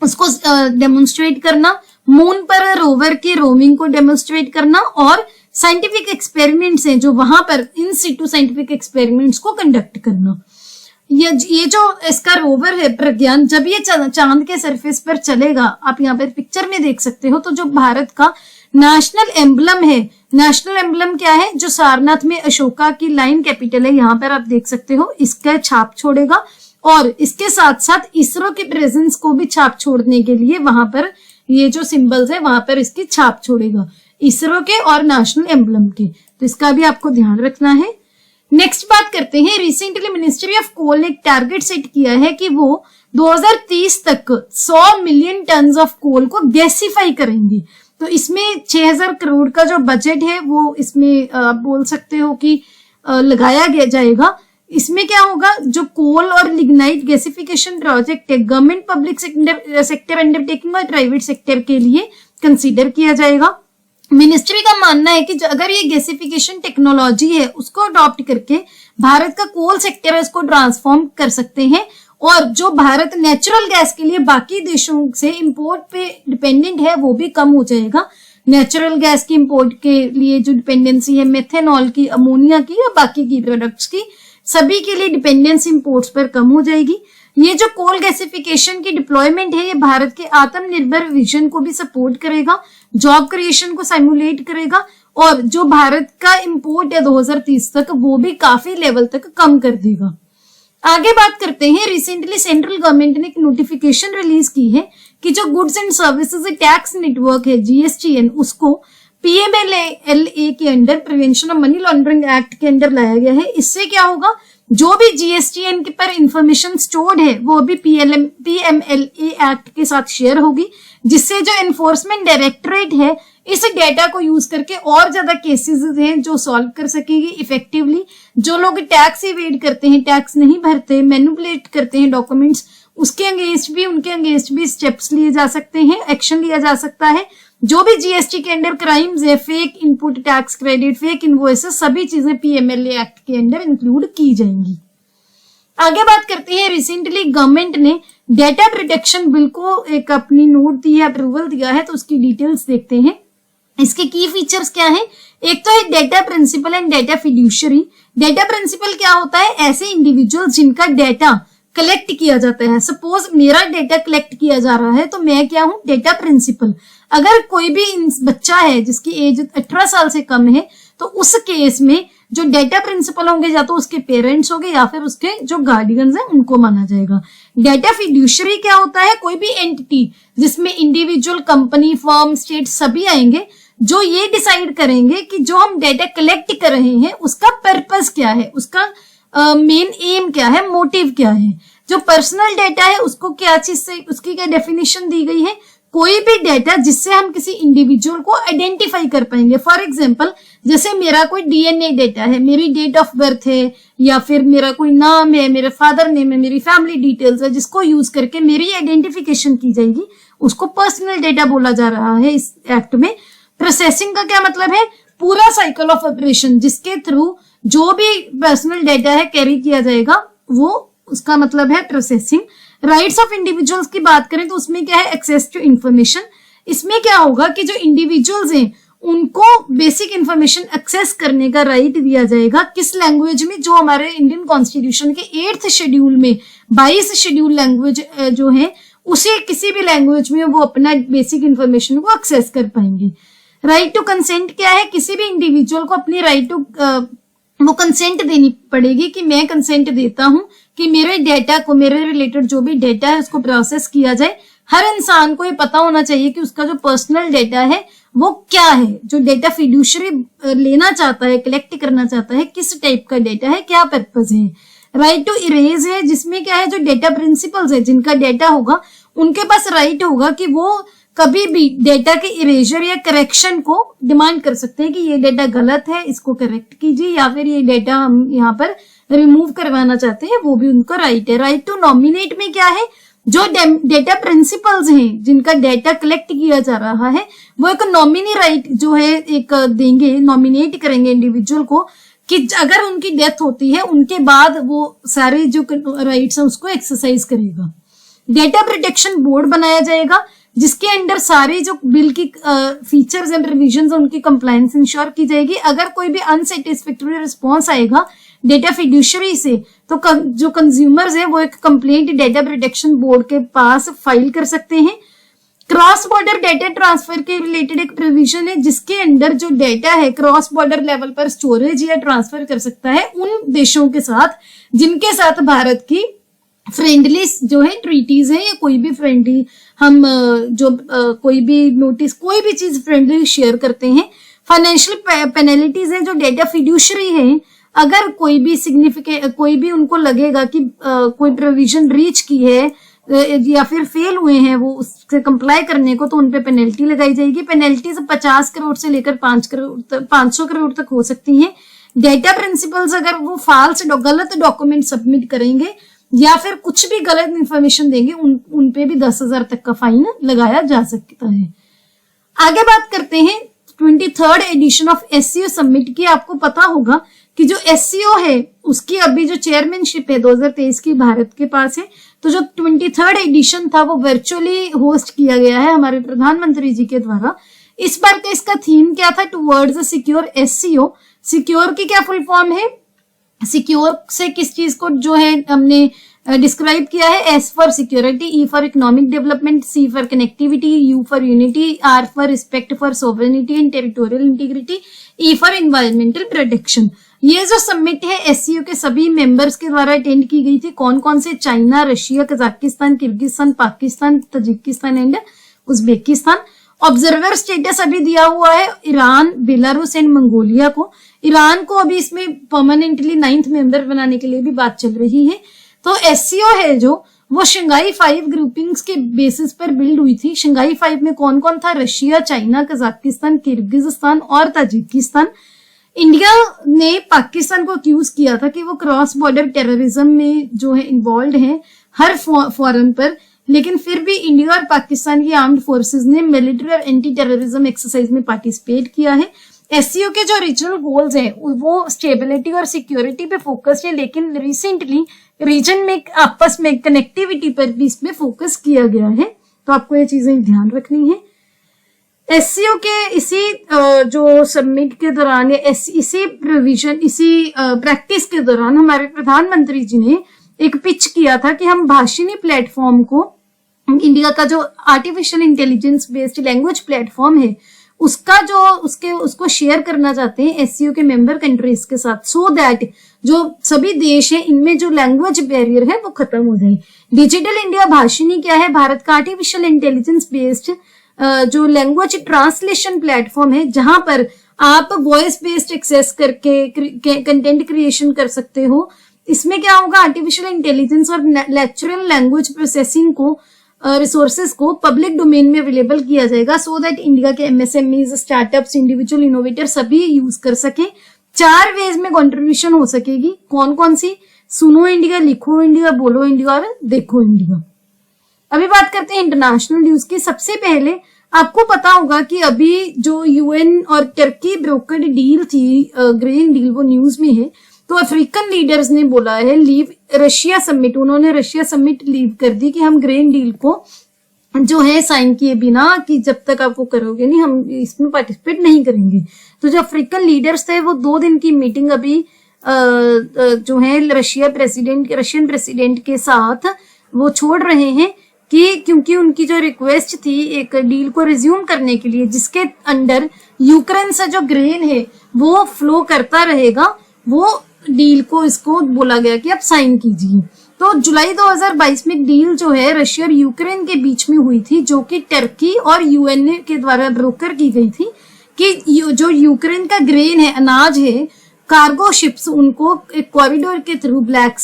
उसको डेमोन्स्ट्रेट करना, मून पर रोवर की रोमिंग को डेमोन्स्ट्रेट करना, और साइंटिफिक एक्सपेरिमेंट्स हैं जो वहां पर इन सिटू साइंटिफिक एक्सपेरिमेंट्स को कंडक्ट करना। ये जो इसका रोवर है प्रज्ञान, जब ये चांद के सरफेस पर चलेगा, आप यहाँ पर पिक्चर में देख सकते हो, तो जो भारत का नेशनल एम्बलम है, नेशनल एम्बलम क्या है, जो सारनाथ में अशोका की लाइन कैपिटल है, यहाँ पर आप देख सकते हो, इसका छाप छोड़ेगा। और इसके साथ साथ इसरो की प्रेजेंस को भी छाप छोड़ने के लिए वहां पर ये जो सिंबल्स है वहां पर इसकी छाप छोड़ेगा, इसरो के और नेशनल एम्बलम के। तो इसका भी आपको ध्यान रखना है। नेक्स्ट बात करते हैं, रिसेंटली मिनिस्ट्री ऑफ कोल ने एक टारगेट सेट किया है कि वो 2030 तक 100 मिलियन टन ऑफ कोल को गैसिफाई करेंगे। तो इसमें 6000 करोड़ का जो बजट है वो इसमें आप बोल सकते हो कि लगाया गया जाएगा। इसमें क्या होगा, जो कोल और लिग्नाइट गैसिफिकेशन प्रोजेक्ट है, गवर्नमेंट पब्लिक सेक्टर अंडरटेकिंग और प्राइवेट सेक्टर के लिए कंसीडर किया जाएगा। मिनिस्ट्री का मानना है कि अगर ये गैसिफिकेशन टेक्नोलॉजी है उसको अडॉप्ट करके भारत का कोल सेक्टर है उसको ट्रांसफॉर्म कर सकते हैं, और जो भारत नेचुरल गैस के लिए बाकी देशों से इंपोर्ट पे डिपेंडेंट है वो भी कम हो जाएगा। नेचुरल गैस की इंपोर्ट के लिए जो डिपेंडेंसी है मेथेनॉल की, अमोनिया की या बाकी की प्रोडक्ट्स की, सभी के लिए डिपेंडेंस इंपोर्ट्स पर कम हो जाएगी। ये जो कोल गैसिफिकेशन की डिप्लॉयमेंट है ये भारत के आत्मनिर्भर विजन को भी सपोर्ट करेगा, जॉब क्रिएशन को सिमुलेट करेगा, और जो भारत का इंपोर्ट है 2030 तक वो भी काफी लेवल तक कम कर देगा। आगे बात करते हैं, रिसेंटली सेंट्रल गवर्नमेंट ने एक नोटिफिकेशन रिलीज की है कि जो goods and services tax network है जीएसटीएन, उसको पीएमएलए के under, prevention of money laundering act के अंडर लाया गया है। इससे क्या होगा, जो भी जीएसटीएन के पर इंफॉर्मेशन स्टोर्ड है वो भी पीएमएलए एक्ट के साथ शेयर होगी, जिससे जो एनफोर्समेंट डायरेक्टरेट है इस डेटा को यूज करके और ज्यादा केसेस हैं जो सॉल्व कर सकेगी इफेक्टिवली। जो लोग टैक्स इवेड करते हैं, टैक्स नहीं भरते, मैनिपुलेट करते हैं डॉक्यूमेंट्स, उसके अगेंस्ट भी, उनके अगेंस्ट भी स्टेप्स लिए जा सकते हैं, एक्शन लिया जा सकता है। जो भी जीएसटी के अंडर क्राइम्स है, fake input tax credit, fake invoices, सभी चीजें पीएमएलए एक्ट के अंडर इंक्लूड की जाएंगी। आगे बात करते हैं, रिसेंटली गवर्नमेंट ने डेटा प्रोटेक्शन बिल को एक अपनी नोट दी है, अप्रूवल दिया है, तो उसकी डिटेल्स देखते हैं। इसके की फीचर्स क्या है, एक तो है data principal and data fiduciary. डेटा प्रिंसिपल क्या होता है, ऐसे इंडिविजुअल जिनका डेटा कलेक्ट किया जाता है। सपोज मेरा डेटा कलेक्ट किया जा रहा है तो मैं क्या हूं, डेटा प्रिंसिपल। अगर कोई भी बच्चा है जिसकी एज 18 साल से कम है तो उस केस में जो डेटा प्रिंसिपल होंगे या तो उसके पेरेंट्स होंगे या फिर उसके जो गार्डियंस हैं उनको माना जाएगा। डेटा फिड्यूशरी क्या होता है, कोई भी एंटिटी जिसमें इंडिविजुअल, कंपनी, फर्म, स्टेट सभी आएंगे जो ये डिसाइड करेंगे कि जो हम डेटा कलेक्ट कर रहे हैं उसका पर्पस क्या है, उसका मेन एम क्या है, मोटिव क्या है। जो पर्सनल डेटा है उसको क्या चीज से, उसकी क्या डेफिनेशन दी गई है, कोई भी डेटा जिससे हम किसी इंडिविजुअल को आइडेंटिफाई कर पाएंगे। फॉर एग्जांपल, जैसे मेरा कोई डीएनए डेटा है, मेरी डेट ऑफ बर्थ है, या फिर मेरा कोई नाम है, मेरे फादर नेम है, मेरी फैमिली डिटेल्स है, जिसको यूज करके मेरी आइडेंटिफिकेशन की जाएगी, उसको पर्सनल डेटा बोला जा रहा है इस एक्ट में। प्रोसेसिंग का क्या मतलब है, पूरा साइकिल ऑफ ऑपरेशन जिसके थ्रू जो भी पर्सनल डेटा है कैरी किया जाएगा, वो उसका मतलब है प्रोसेसिंग। राइट्स ऑफ इंडिविजुअल्स की बात करें तो उसमें क्या है, एक्सेस टू इंफॉर्मेशन। इसमें क्या होगा कि जो इंडिविजुअल्स हैं उनको बेसिक इंफॉर्मेशन एक्सेस करने का राइट दिया जाएगा। किस लैंग्वेज में, जो हमारे इंडियन कॉन्स्टिट्यूशन के 8th शेड्यूल में 22 शेड्यूल लैंग्वेज जो है उसे किसी भी लैंग्वेज में वो अपना बेसिक इंफॉर्मेशन को एक्सेस कर पाएंगे। राइट टू कंसेंट क्या है, किसी भी इंडिविजुअल को अपनी राइट टू वो कंसेंट देनी पड़ेगी कि मैं कंसेंट देता हूं कि मेरे डेटा को, मेरे रिलेटेड जो भी डेटा है उसको प्रोसेस किया जाए। हर इंसान को ये पता होना चाहिए कि उसका जो पर्सनल डेटा है वो क्या है, जो डेटा फिड्यूशरी लेना चाहता है, कलेक्ट करना चाहता है, किस टाइप का डेटा है, क्या पर्पज है। राइट टू इरेज है, जिसमें क्या है, जो डेटा प्रिंसिपल्स है जिनका डेटा होगा उनके पास राइट होगा कि वो कभी भी डेटा के इरेजर या करेक्शन को डिमांड कर सकते हैं कि ये डेटा गलत है, इसको करेक्ट कीजिए, या फिर ये डेटा हम यहाँ पर रिमूव करवाना चाहते हैं, वो भी उनका राइट है। राइट टू नॉमिनेट में क्या है, जो डेटा प्रिंसिपल्स हैं जिनका डेटा कलेक्ट किया जा रहा है वो एक नॉमिनी राइट जो है एक देंगे, नॉमिनेट करेंगे इंडिविजुअल को कि अगर उनकी डेथ होती है उनके बाद वो सारे जो राइट्स हैं उसको एक्सरसाइज करेगा। डेटा प्रोटेक्शन बोर्ड बनाया जाएगा जिसके अंडर सारे जो बिल की फीचर्स एंड प्रोविजंस उनकी कंप्लायंस इंश्योर की जाएगी। अगर कोई भी अनसेटिस्फैक्टरी रिस्पॉन्स आएगा डेटा फिड्यूशरी से तो जो कंज्यूमर्स है वो एक कंप्लेंट डेटा प्रोटेक्शन बोर्ड के पास फाइल कर सकते हैं। क्रॉस बॉर्डर डेटा ट्रांसफर के रिलेटेड एक प्रोविजन है जिसके अंडर जो डेटा है क्रॉस बॉर्डर लेवल पर स्टोरेज या ट्रांसफर कर सकता है उन देशों के साथ जिनके साथ भारत की फ्रेंडली जो है ट्रीटीज है या कोई भी फ्रेंडली हम कोई भी नोटिस कोई भी चीज फ्रेंडली शेयर करते हैं। फाइनेंशियल पेनल्टीज है जो डेटा फिड्यूशरी है अगर कोई भी सिग्निफिकेंट कोई भी उनको लगेगा कि कोई प्रोविजन रीच की है या फिर फेल हुए हैं वो उससे कंप्लाई करने को तो उनपे पेनल्टी लगाई जाएगी। पेनल्टीज 50 करोड़ से लेकर 500 करोड़ तक हो सकती हैं। डेटा प्रिंसिपल्स अगर वो फाल्स गलत डॉक्यूमेंट सबमिट करेंगे या फिर कुछ भी गलत इंफॉर्मेशन देंगे उनपे भी 10,000 तक का फाइन लगाया जा सकता है। आगे बात करते हैं 23rd addition of SCO summit की। आपको पता होगा कि जो SCO है उसकी अभी जो चेयरमैनशिप है 2023 की भारत के पास है। तो जो 23rd एडिशन था वो वर्चुअली होस्ट किया गया है हमारे प्रधानमंत्री जी के द्वारा। इस बार का इसका थीम क्या था? Towards a secure SCO। Secure की क्या फुल फॉर्म है? सिक्योर से किस चीज को जो है हमने डिस्क्राइब किया है? S for security, E for economic development, C for connectivity, U for unity, R for respect for sovereignty and territorial integrity, E for environmental protection. ये जो समिट है SCO के सभी मेंबर्स के द्वारा अटेंड की गई थी। कौन कौन से? China, Russia, Kazakhstan, Kyrgyzstan, Pakistan, Tajikistan and Uzbekistan. Observer status अभी दिया हुआ है ईरान, बेलारूस एंड मंगोलिया को। ईरान को अभी इसमें परमानेंटली 9th मेंबर बनाने के लिए भी बात चल रही है। तो SCO है जो वो शंघाई 5 ग्रुपिंग्स के बेसिस पर बिल्ड हुई थी। शंघाई 5 में कौन कौन था? रशिया, चाइना, कजाकिस्तान, किर्गिस्तान और ताजिकिस्तान। इंडिया ने पाकिस्तान को अक्यूज किया था कि वो क्रॉस बॉर्डर टेररिज्म में जो है इन्वॉल्व है हर फोरम पर, लेकिन फिर भी इंडिया और पाकिस्तान की आर्म्ड फोर्सेस ने मिलिट्री और एंटी टेररिज्म एक्सरसाइज में पार्टिसिपेट किया है। SCO के जो रीजनल गोल्स हैं वो स्टेबिलिटी और सिक्योरिटी पे फोकस्ड है, लेकिन रिसेंटली रीजन में आपस में कनेक्टिविटी पर भी इसमें फोकस किया गया है। तो आपको ये चीजें ध्यान रखनी है। SCO के इसी जो समिट के दौरान या इसी प्रोविजन इसी प्रैक्टिस के दौरान हमारे प्रधानमंत्री जी ने एक पिच किया था कि हम भाषिणी प्लेटफॉर्म को इंडिया का जो artificial intelligence based language platform है उसका जो उसको शेयर करना चाहते हैं SCO के मेंबर कंट्रीज के साथ, सो दैट जो सभी देश है इनमें जो लैंग्वेज बैरियर है वो खत्म हो जाए। डिजिटल इंडिया भाषिणी क्या है? भारत का आर्टिफिशियल इंटेलिजेंस बेस्ड जो लैंग्वेज ट्रांसलेशन प्लेटफॉर्म है जहां पर आप वॉइस बेस्ड एक्सेस करके कंटेंट क्रिएशन कर सकते हो। इसमें क्या होगा? आर्टिफिशियल इंटेलिजेंस और नेचुरल लैंग्वेज प्रोसेसिंग को रिसोर्सेज को पब्लिक डोमेन में अवेलेबल किया जाएगा सो दैट इंडिया के MSMEs, स्टार्टअप्स, इंडिविजुअल इनोवेटर सभी यूज कर सके। 4 वेज में कंट्रीब्यूशन हो सकेगी। कौन कौन सी? सुनो इंडिया, लिखो इंडिया, बोलो इंडिया और देखो इंडिया। अभी बात करते हैं इंटरनेशनल न्यूज की। सबसे पहले आपको पता होगा कि अभी जो UN और टर्की ब्रोकर्ड डील थी, ग्रीन डील, वो न्यूज में है। तो अफ्रीकन लीडर्स ने बोला है लीव रशिया समिट। उन्होंने रशिया समिट लीव कर दी कि हम ग्रीन डील को जो है साइन किए बिना कि जब तक आप वो करोगे नहीं हम इसमें पार्टिसिपेट नहीं करेंगे। तो जो अफ्रीकन लीडर्स थे वो 2 दिन की मीटिंग अभी जो है रशियन प्रेसिडेंट के साथ वो छोड़ रहे हैं कि क्योंकि उनकी जो रिक्वेस्ट थी एक डील को रिज्यूम करने के लिए जिसके अंडर यूक्रेन से जो ग्रेन है वो फ्लो करता रहेगा, वो डील को इसको बोला गया कि आप साइन कीजिए। तो जुलाई 2022 में डील जो है रशिया और यूक्रेन के बीच में हुई थी जो कि टर्की और UN के द्वारा ब्रोकर की गई थी कि जो यूक्रेन का ग्रेन है, अनाज है, कार्गो शिप्स उनको एक कॉरिडोर के थ्रू ब्लैक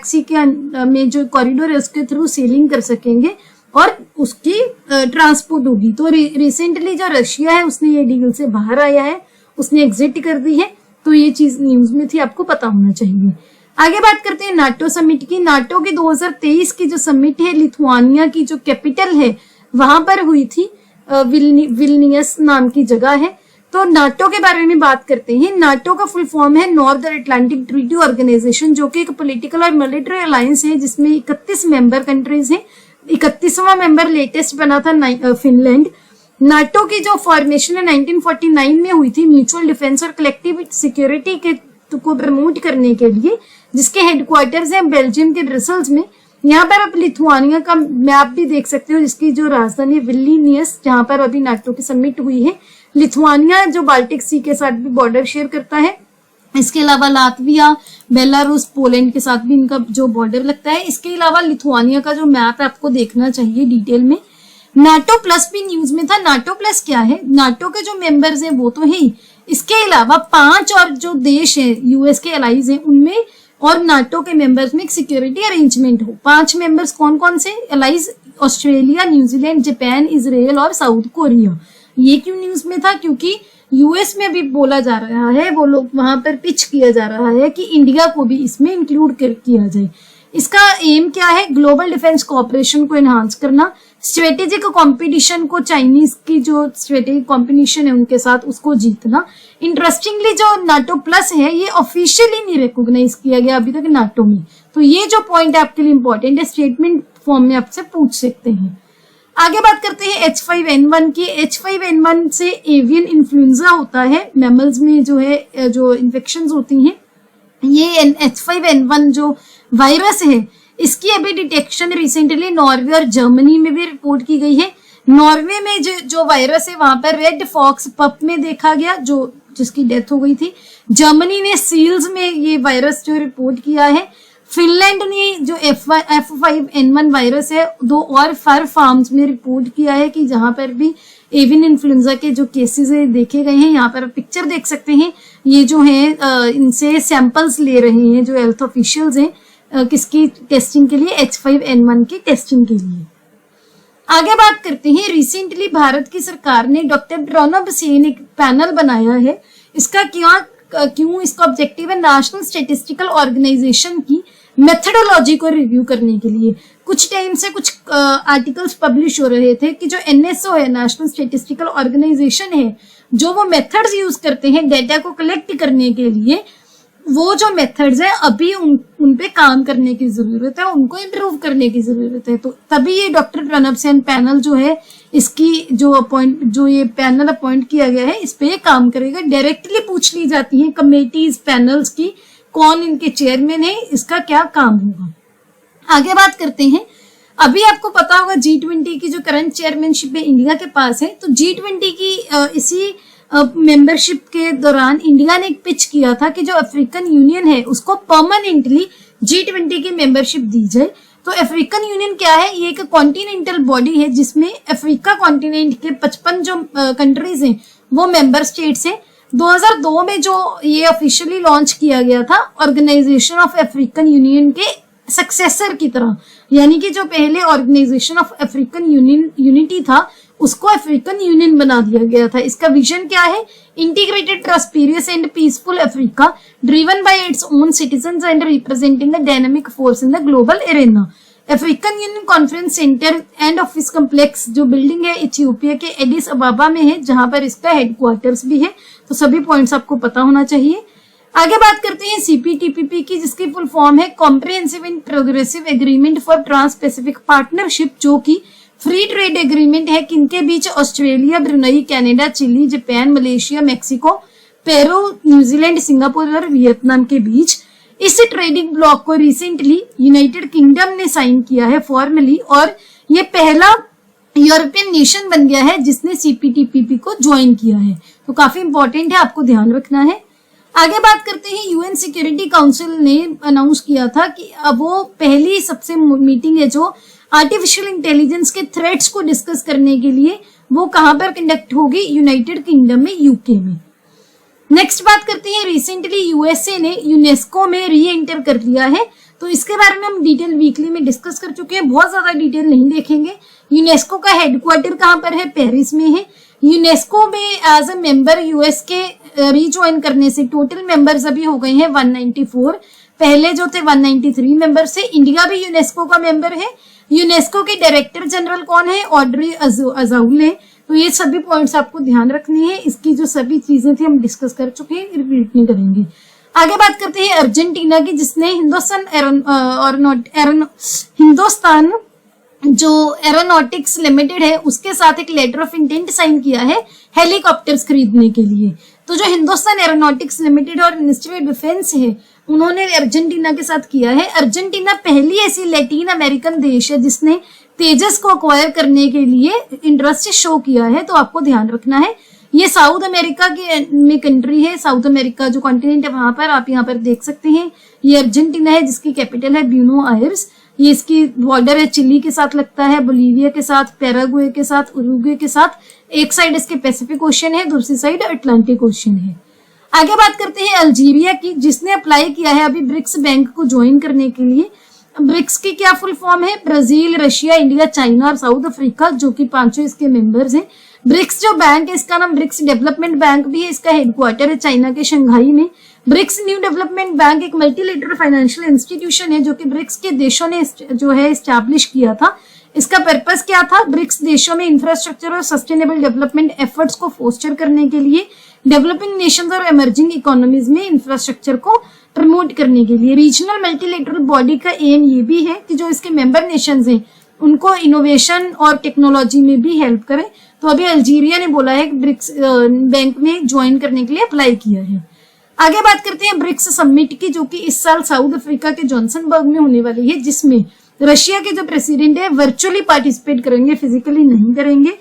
सी के में जो कॉरिडोर है उसके थ्रू सेलिंग कर सकेंगे और उसकी ट्रांसपोर्ट होगी। तो रिसेंटली जो रशिया है उसने ये डील से बाहर आया है, उसने एग्जिट कर दी है। तो ये चीज न्यूज में थी, आपको पता होना चाहिए। आगे बात करते हैं नाटो समिट की। नाटो की 2023 की जो समिट है लिथुआनिया की जो कैपिटल है वहां पर हुई थी, विल्नियस नाम की जगह है। तो नाटो के बारे में बात करते हैं। नाटो का फुल फॉर्म है नॉर्थ अटलांटिक ट्रीटी ऑर्गेनाइजेशन, जो कि एक पॉलिटिकल और मिलिट्री अलायंस है जिसमें 31 मेंबर कंट्रीज हैं। 31वां मेंबर लेटेस्ट बना था फिनलैंड। नाटो की जो फॉर्मेशन है 1949 में हुई थी म्यूचुअल डिफेंस और कलेक्टिव सिक्योरिटी के को प्रमोट करने के लिए, जिसके हेडक्वार्टर्स हैं बेल्जियम के ब्रसल्स में। यहाँ पर आप लिथुआनिया का मैप भी देख सकते हो, जिसकी जो राजधानी है विल्नियस, जहां पर अभी नाटो की समिट हुई है। लिथुआनिया जो बाल्टिक सी के साथ भी बॉर्डर शेयर करता है। इसके अलावा लातविया, बेलारूस, पोलैंड के साथ भी इनका जो बॉर्डर लगता है। इसके अलावा लिथुआनिया का जो मैप है आपको देखना चाहिए डिटेल में। नाटो प्लस भी न्यूज में था। नाटो प्लस क्या है? नाटो के जो मेंबर्स हैं वो तो है, इसके अलावा 5 और जो देश है यूएस के एलाइज हैं उनमें और नाटो के मेंबर्स में एक सिक्योरिटी अरेंजमेंट हो। 5 मेंबर्स कौन कौन से allies? Australia, New Zealand, Japan, Israel और साउथ कोरिया। ये क्यों न्यूज में था? क्योंकि यूएस में भी बोला जा रहा है, वो लोग वहां पर पिच किया जा रहा है कि इंडिया को भी इसमें इंक्लूड किया जाए। इसका एम क्या है? ग्लोबल डिफेंस कोऑपरेशन को एनहांस करना, स्ट्रेटेजिक कंपटीशन को, चाइनीज की जो स्ट्रेटेजिक कंपटीशन है उनके साथ, उसको जीतना। इंटरेस्टिंगली जो नाटो प्लस है ये ऑफिशियली नहीं रिकॉग्नाइज किया गया अभी तक नाटो में, तो ये जो पॉइंट आपके लिए इंपॉर्टेंट है, स्टेटमेंट फॉर्म में आपसे पूछ सकते हैं। आगे बात करते हैं H5N1 की। H5N1 से एवियन इन्फ्लुएंजा होता है, मैमल्स में जो है जो इन्फेक्शंस होती हैं। ये H5N1 जो वायरस है इसकी अभी डिटेक्शन रिसेंटली नॉर्वे और जर्मनी में भी रिपोर्ट की गई है। नॉर्वे में जो वायरस है वहां पर रेड फॉक्स पप में देखा गया, जिसकी डेथ हो गई थी। जर्मनी ने सील्स में ये वायरस जो रिपोर्ट किया है। फिनलैंड ने जो F5N1 वायरस है 2 और फर फार्म्स में रिपोर्ट किया है कि जहां पर भी एवियन इन्फ्लुएंजा के जो केसेस है देखे गए हैं। यहाँ पर पिक्चर देख सकते हैं, ये जो है इनसे सैंपल्स ले रहे हैं जो हेल्थ ऑफिशियल्स हैं, किसकी टेस्टिंग के लिए? H5N1 की टेस्टिंग के लिए। आगे बात करते हैं, रिसेंटली भारत की सरकार ने डॉक्टर प्रणब सेन एक पैनल बनाया है। इसका क्यों इसका ऑब्जेक्टिव है नेशनल स्टैटिस्टिकल ऑर्गेनाइजेशन की मेथडोलॉजी को रिव्यू करने के लिए। कुछ टाइम से कुछ आर्टिकल्स पब्लिश हो रहे थे कि जो NSO है, नेशनल स्टैटिस्टिकल ऑर्गेनाइजेशन है, जो वो मेथड्स यूज करते हैं डेटा को कलेक्ट करने के लिए, वो जो मेथड्स है अभी उन पे काम करने की जरूरत है, उनको इम्प्रूव करने की जरूरत है। तो तभी ये डॉक्टर प्रणब सेन पैनल जो है, इसकी जो ये पैनल अपॉइंट किया गया है, इस पे काम करेगा। डायरेक्टली पूछ ली जाती है कमेटीज, पैनल्स की, कौन इनके चेयरमैन है, इसका क्या काम होगा। आगे बात करते हैं, अभी आपको पता होगा G20 की जो करंट चेयरमैनशिप है इंडिया के पास है। तो G20 की इसी मेंबरशिप के दौरान इंडिया ने एक पिच किया था कि जो अफ्रीकन यूनियन है उसको परमानेंटली G20 की मेंबरशिप दी जाए। तो अफ्रीकन यूनियन क्या है? ये एक कॉन्टिनेंटल बॉडी है जिसमें अफ्रीका कॉन्टिनेंट के 55 जो कंट्रीज हैं वो मेंबर स्टेट्स हैं। 2002 में जो ये ऑफिशियली लॉन्च किया गया था ऑर्गेनाइजेशन ऑफ अफ्रीकन यूनियन के सक्सेसर की तरह, यानी कि जो पहले ऑर्गेनाइजेशन ऑफ अफ्रीकन यूनिटी था उसको अफ्रीकन यूनियन बना दिया गया था। इसका विजन क्या है? Integrated, prosperous and peaceful Africa driven by its own citizens and representing the dynamic force in the global arena. African union conference centre and office complex जो बिल्डिंग है इथियोपिया के एडिस अबाबा में है, जहां पर इसका हेडक्वार्टर्स भी है। तो सभी पॉइंट्स आपको पता होना चाहिए। आगे बात करते हैं CPTPP की, जिसकी फुल फॉर्म है comprehensive and progressive agreement for trans pacific partnership, जो कि फ्री ट्रेड एग्रीमेंट है किनके बीच? Australia, Brunei, Canada, Chile, Japan, Malaysia, Mexico, Peru, New Zealand, Singapore और वियतनाम के बीच। इस ट्रेडिंग ब्लॉक को रिसेंटली यूनाइटेड किंगडम ने साइन किया है फॉर्मली, और ये पहला यूरोपियन नेशन बन गया है जिसने CPTPP को ज्वाइन किया है। तो काफी इंपॉर्टेंट है, आपको ध्यान रखना है। आगे बात करते हैं, UN सिक्योरिटी काउंसिल ने अनाउंस किया था कि अब वो पहली सबसे मीटिंग है जो आर्टिफिशियल इंटेलिजेंस के थ्रेट्स को डिस्कस करने के लिए, वो कहां पर कंडक्ट होगी? यूनाइटेड किंगडम में, UK में। नेक्स्ट बात करते हैं, रिसेंटली USA ने यूनेस्को में री एंटर कर लिया है। तो इसके बारे में हम डिटेल वीकली में डिस्कस कर चुके हैं, बहुत ज्यादा डिटेल नहीं देखेंगे। यूनेस्को का हेडक्वार्टर कहां पर है? पेरिस में है। यूनेस्को में एज ए मेंबर US के रीज्वाइन करने से टोटल मेंबर्स अभी हो गए हैं 194। पहले जो थे 193 मेंबर से। इंडिया भी यूनेस्को का मेंबर है। यूनेस्को के डायरेक्टर जनरल कौन है? Audrey Azoulay. तो ये सभी पॉइंट्स आपको ध्यान रखने हैं। इसकी जो सभी चीजें थी हम डिस्कस कर चुके हैं, रिपीट नहीं करेंगे। आगे बात करते हैं अर्जेंटीना की, जिसने हिंदुस्तान जो एरोनॉटिक्स लिमिटेड है उसके साथ एक लेटर ऑफ इंटेंट साइन किया है हेलीकॉप्टर्स खरीदने के लिए। तो जो हिंदुस्तान एरोनॉटिक्स लिमिटेड और मिनिस्ट्री ऑफ डिफेंस है उन्होंने अर्जेंटीना के साथ किया है। अर्जेंटीना पहली ऐसी लैटिन अमेरिकन देश है जिसने तेजस को अक्वायर करने के लिए इंटरेस्ट शो किया है, तो आपको ध्यान रखना है। ये साउथ अमेरिका में कंट्री है, साउथ अमेरिका जो कॉन्टिनेंट है वहां पर आप यहाँ पर देख सकते हैं। ये अर्जेंटीना है जिसकी कैपिटल है ब्यूनो आयर्स। ये इसकी बॉर्डर है चिली के साथ लगता है, बोलीविया के साथ, पैराग्वे के साथ, उरुग्वे के साथ। एक साइड इसके पैसिफिक ओशन है, दूसरी साइड अटलांटिक ओशन है। आगे बात करते हैं अल्जीरिया की, जिसने अप्लाई किया है अभी ब्रिक्स बैंक को ज्वाइन करने के लिए। ब्रिक्स की क्या फुल फॉर्म है? ब्राजील, रशिया, इंडिया, चाइना और साउथ अफ्रीका, जो कि पांचों इसके मेंबर्स हैं। ब्रिक्स जो बैंक है इसका नाम ब्रिक्स डेवलपमेंट बैंक भी है। इसका हेडक्वार्टर है चाइना के शंघाई में। ब्रिक्स न्यू डेवलपमेंट बैंक एक मल्टीलेटरल फाइनेंशियल इंस्टीट्यूशन है जो कि ब्रिक्स के देशों ने जो है एस्टैब्लिश किया था। इसका पर्पस क्या था? ब्रिक्स देशों में इंफ्रास्ट्रक्चर और सस्टेनेबल डेवलपमेंट एफर्ट्स को फोस्टर करने के लिए, डेवलपिंग नेशंस और इमर्जिंग इकोनॉमीज में इंफ्रास्ट्रक्चर को प्रमोट करने के लिए। रीजनल मल्टीलेटरल बॉडी का एम ये भी है कि जो इसके मेंबर नेशंस हैं उनको इनोवेशन और टेक्नोलॉजी में भी हेल्प करें। तो अभी अल्जीरिया ने बोला है कि ब्रिक्स बैंक में ज्वाइन करने के लिए अप्लाई किया है। आगे बात करते हैं ब्रिक्स समिट की, जो कि इस साल साउथ अफ्रीका के जॉनसनबर्ग में होने वाली है, जिसमें रशिया के जो प्रेसिडेंट है वर्चुअली पार्टिसिपेट करेंगे, फिजिकली नहीं करेंगे।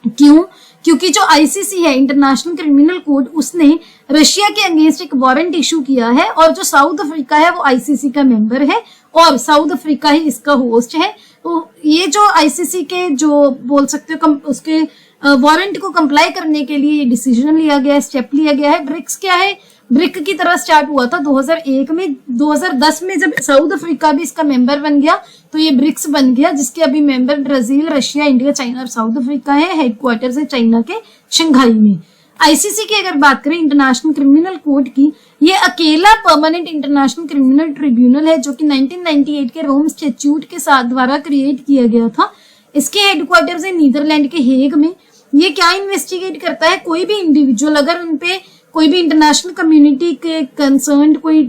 क्यों? क्योंकि जो आईसीसी है, इंटरनेशनल क्रिमिनल कोर्ट, उसने रशिया के अगेंस्ट एक वारंट इशू किया है और जो साउथ अफ्रीका है वो आईसीसी का मेंबर है और साउथ अफ्रीका ही इसका होस्ट है। तो ये जो आईसीसी के जो बोल सकते हो उसके वारंट को कंप्लाई करने के लिए ये डिसीजन लिया गया है, स्टेप लिया गया है। ब्रिक्स क्या है? ब्रिक की तरह स्टार्ट हुआ था 2001 में। 2010 में जब साउथ अफ्रीका भी इसका मेंबर बन गया तो ये ब्रिक्स बन गया, जिसके अभी member Brazil, Russia, India, China और साउथ अफ्रीका है। हेडक्वार्टर है चाइना के शंघाई में। आईसीसी की अगर बात करें, इंटरनेशनल क्रिमिनल कोर्ट की, ये अकेला परमानेंट इंटरनेशनल क्रिमिनल ट्रिब्यूनल है जो कि 1998 के रोम स्टैट्यूट के साथ द्वारा क्रिएट किया गया था। इसके हेडक्वार्टर है नीदरलैंड के हेग में। ये क्या इन्वेस्टिगेट करता है? कोई भी इंडिविजुअल अगर उनपे कोई भी इंटरनेशनल कम्युनिटी के कंसर्न कोई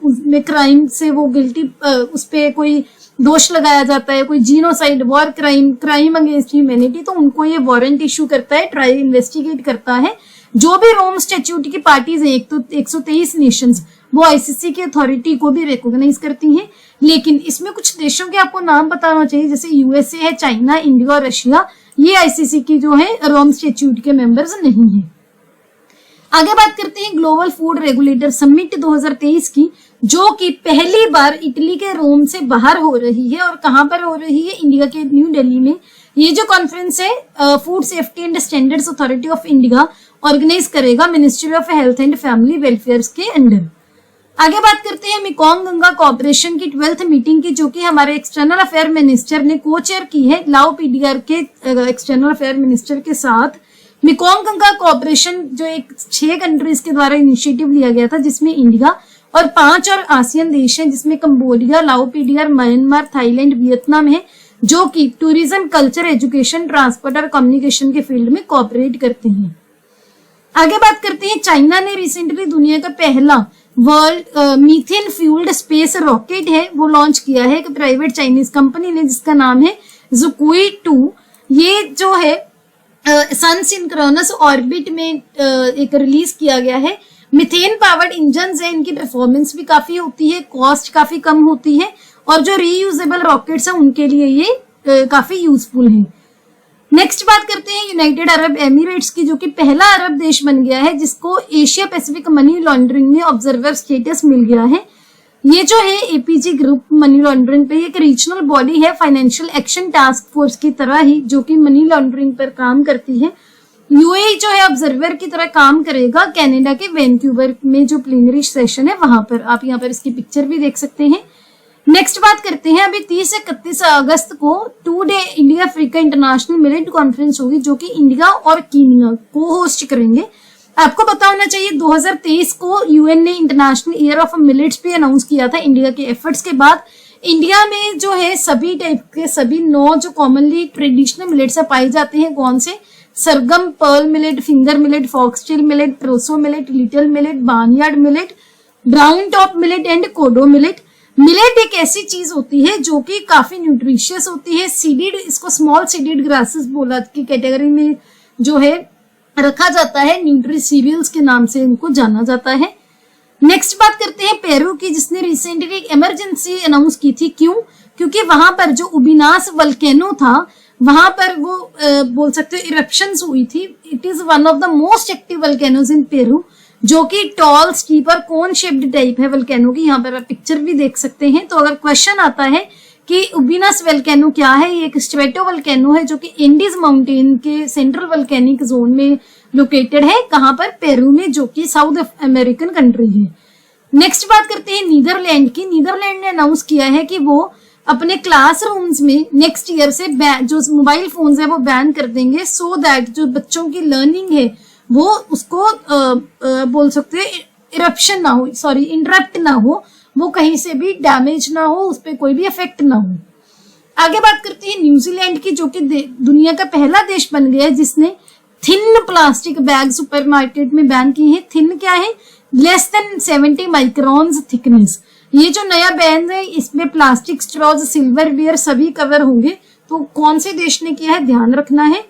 उसमें क्राइम से वो गिल्टी, उस पे कोई दोष लगाया जाता है, कोई genocide, war crime, crime against humanity, तो उनको ये वारंट इशू करता है, ट्राई इन्वेस्टिगेट करता है। जो भी रोम स्टैट्यूट की पार्टीज है, एक तो 123 नेशंस, वो आईसीसी की अथॉरिटी को भी रिकॉग्नाइज करती हैं। लेकिन इसमें कुछ देशों के आपको नाम बताना चाहिए, जैसे यूएसए है, चाइना, इंडिया और रशिया। ये आईसीसी की जो है रोम स्टैट्यूट के मेंबर्स नहीं है। आगे बात करते हैं ग्लोबल फूड रेगुलेटर समिट 2023 की, जो कि पहली बार इटली के रोम से बाहर हो रही है। और कहां पर हो रही है? इंडिया के न्यू दिल्ली में। ये जो कॉन्फ्रेंस है food safety and standards authority of India organise करेगा, ministry of health and family welfare के अंडर। आगे बात करते हैं मेकोंग गंगा कॉर्पोरेशन की 12th मीटिंग की, जो कि हमारे एक्सटर्नल अफेयर मिनिस्टर ने को चेयर की है, लाओ पीडीआर के एक्सटर्नल अफेयर मिनिस्टर के साथ। मेकोंग गंगा कॉर्पोरेशन जो एक 6 कंट्रीज के द्वारा इनिशिएटिव लिया गया था, जिसमें इंडिया और 5 और आसियान देश हैं, जिसमें कंबोडिया, लाओपीडिया, म्यांमार, थाईलैंड, वियतनाम है, जो कि टूरिज्म, कल्चर, एजुकेशन, ट्रांसपोर्ट और कम्युनिकेशन के फील्ड में कोऑपरेट करते हैं। आगे बात करते हैं, चाइना ने रिसेंटली दुनिया का पहला world methane fuelled space rocket है वो लॉन्च किया है एक प्राइवेट चाइनीज कंपनी ने, जिसका नाम है जुकुई 2। ये जो है सन सिंक्रोनस ऑर्बिट में एक रिलीज किया गया है। मिथेन पावर्ड इंजन है, इनकी परफॉर्मेंस भी काफी होती है, कॉस्ट काफी कम होती है और जो रीयूजेबल रॉकेट्स हैं उनके लिए ये काफी यूजफुल है। नेक्स्ट बात करते हैं यूनाइटेड अरब एमिरेट्स की, जो कि पहला अरब देश बन गया है जिसको एशिया पैसिफिक मनी लॉन्ड्रिंग में ऑब्जर्वर स्टेटस मिल गया है। ये जो है एपीजी ग्रुप मनी लॉन्ड्रिंग पे एक रीजनल बॉडी है, फाइनेंशियल एक्शन टास्क फोर्स की तरह ही, जो कि मनी लॉन्ड्रिंग पर काम करती है। यूएई जो है ऑब्जर्वर की तरह काम करेगा कनाडा के वैंकूवर में जो प्लीनरी सेशन है वहां पर। आप यहाँ पर इसकी पिक्चर भी देख सकते हैं। नेक्स्ट बात करते हैं, अभी 30 से 31 अगस्त को 2 day India Africa international millet conference होगी, जो कि इंडिया और कीनिया को होस्ट करेंगे। आपको पता होना चाहिए 2023 को यूएन ने इंटरनेशनल ईयर ऑफ मिलेट्स भी अनाउंस किया था इंडिया के एफर्ट्स के बाद। इंडिया में जो है सभी टाइप के 9 जो कॉमनली ट्रेडिशनल मिलेट्स पाए जाते हैं, कौन से? सरगम, pearl millet, finger millet, foxtail millet, proso millet, little millet, barnyard millet, brown top millet and kodo millet. Millet एक ऐसी चीज होती है जो कि काफी न्यूट्रिशियस होती है। सीडेड, इसको स्मॉल सीडेड ग्रासेस बोला की कैटेगरी में जो है रखा जाता है, न्यूट्री सीरियल्स के नाम से इनको जाना जाता है। नेक्स्ट बात करते हैं पेरू की, जिसने रिसेंटली एक इमरजेंसी अनाउंस की थी। क्यों? क्योंकि वहां पर जो उबिनास वल्केनो था, वहां पर वो बोल सकते हो इरप्शंस हुई थी। It is one of the most active वल्केनोज in Peru, जो कि टॉल, स्टीप और कोन शेप्ड टाइप है वल्केनो की। यहाँ पर आप पिक्चर भी देख सकते हैं। तो अगर क्वेश्चन आता है कि उबिनास वल्केनो क्या है, ये एक स्ट्रेटो वल्केनो है जो कि एंडीज माउंटेन के सेंट्रल वल्केनिक जोन में लोकेटेड है। कहां पर? पेरू में, जो कि साउथ अमेरिकन कंट्री है। नेक्स्ट बात करते हैं नीदरलैंड की। नीदरलैंड ने अनाउंस किया है कि वो अपने क्लासरूम्स में नेक्स्ट ईयर से जो मोबाइल फोन्स है वो बैन कर देंगे, सो दैट जो बच्चों की लर्निंग है वो उसको बोल सकते हैं इरप्शन ना हो, सॉरी इंटरप्ट ना हो, वो कहीं से भी डैमेज ना हो, उस पर कोई भी इफेक्ट ना हो। आगे बात करते हैं न्यूजीलैंड की, जो कि दुनिया का पहला देश बन गया है जिसने थिन प्लास्टिक बैग सुपरमार्केट में बैन किए हैं। थिन क्या है? Less than 70 microns thickness. ये जो नया बैन है इसमें प्लास्टिक स्ट्रॉज, सिल्वरवेयर सभी कवर होंगे। तो कौन से देश ने किया है, ध्यान रखना है।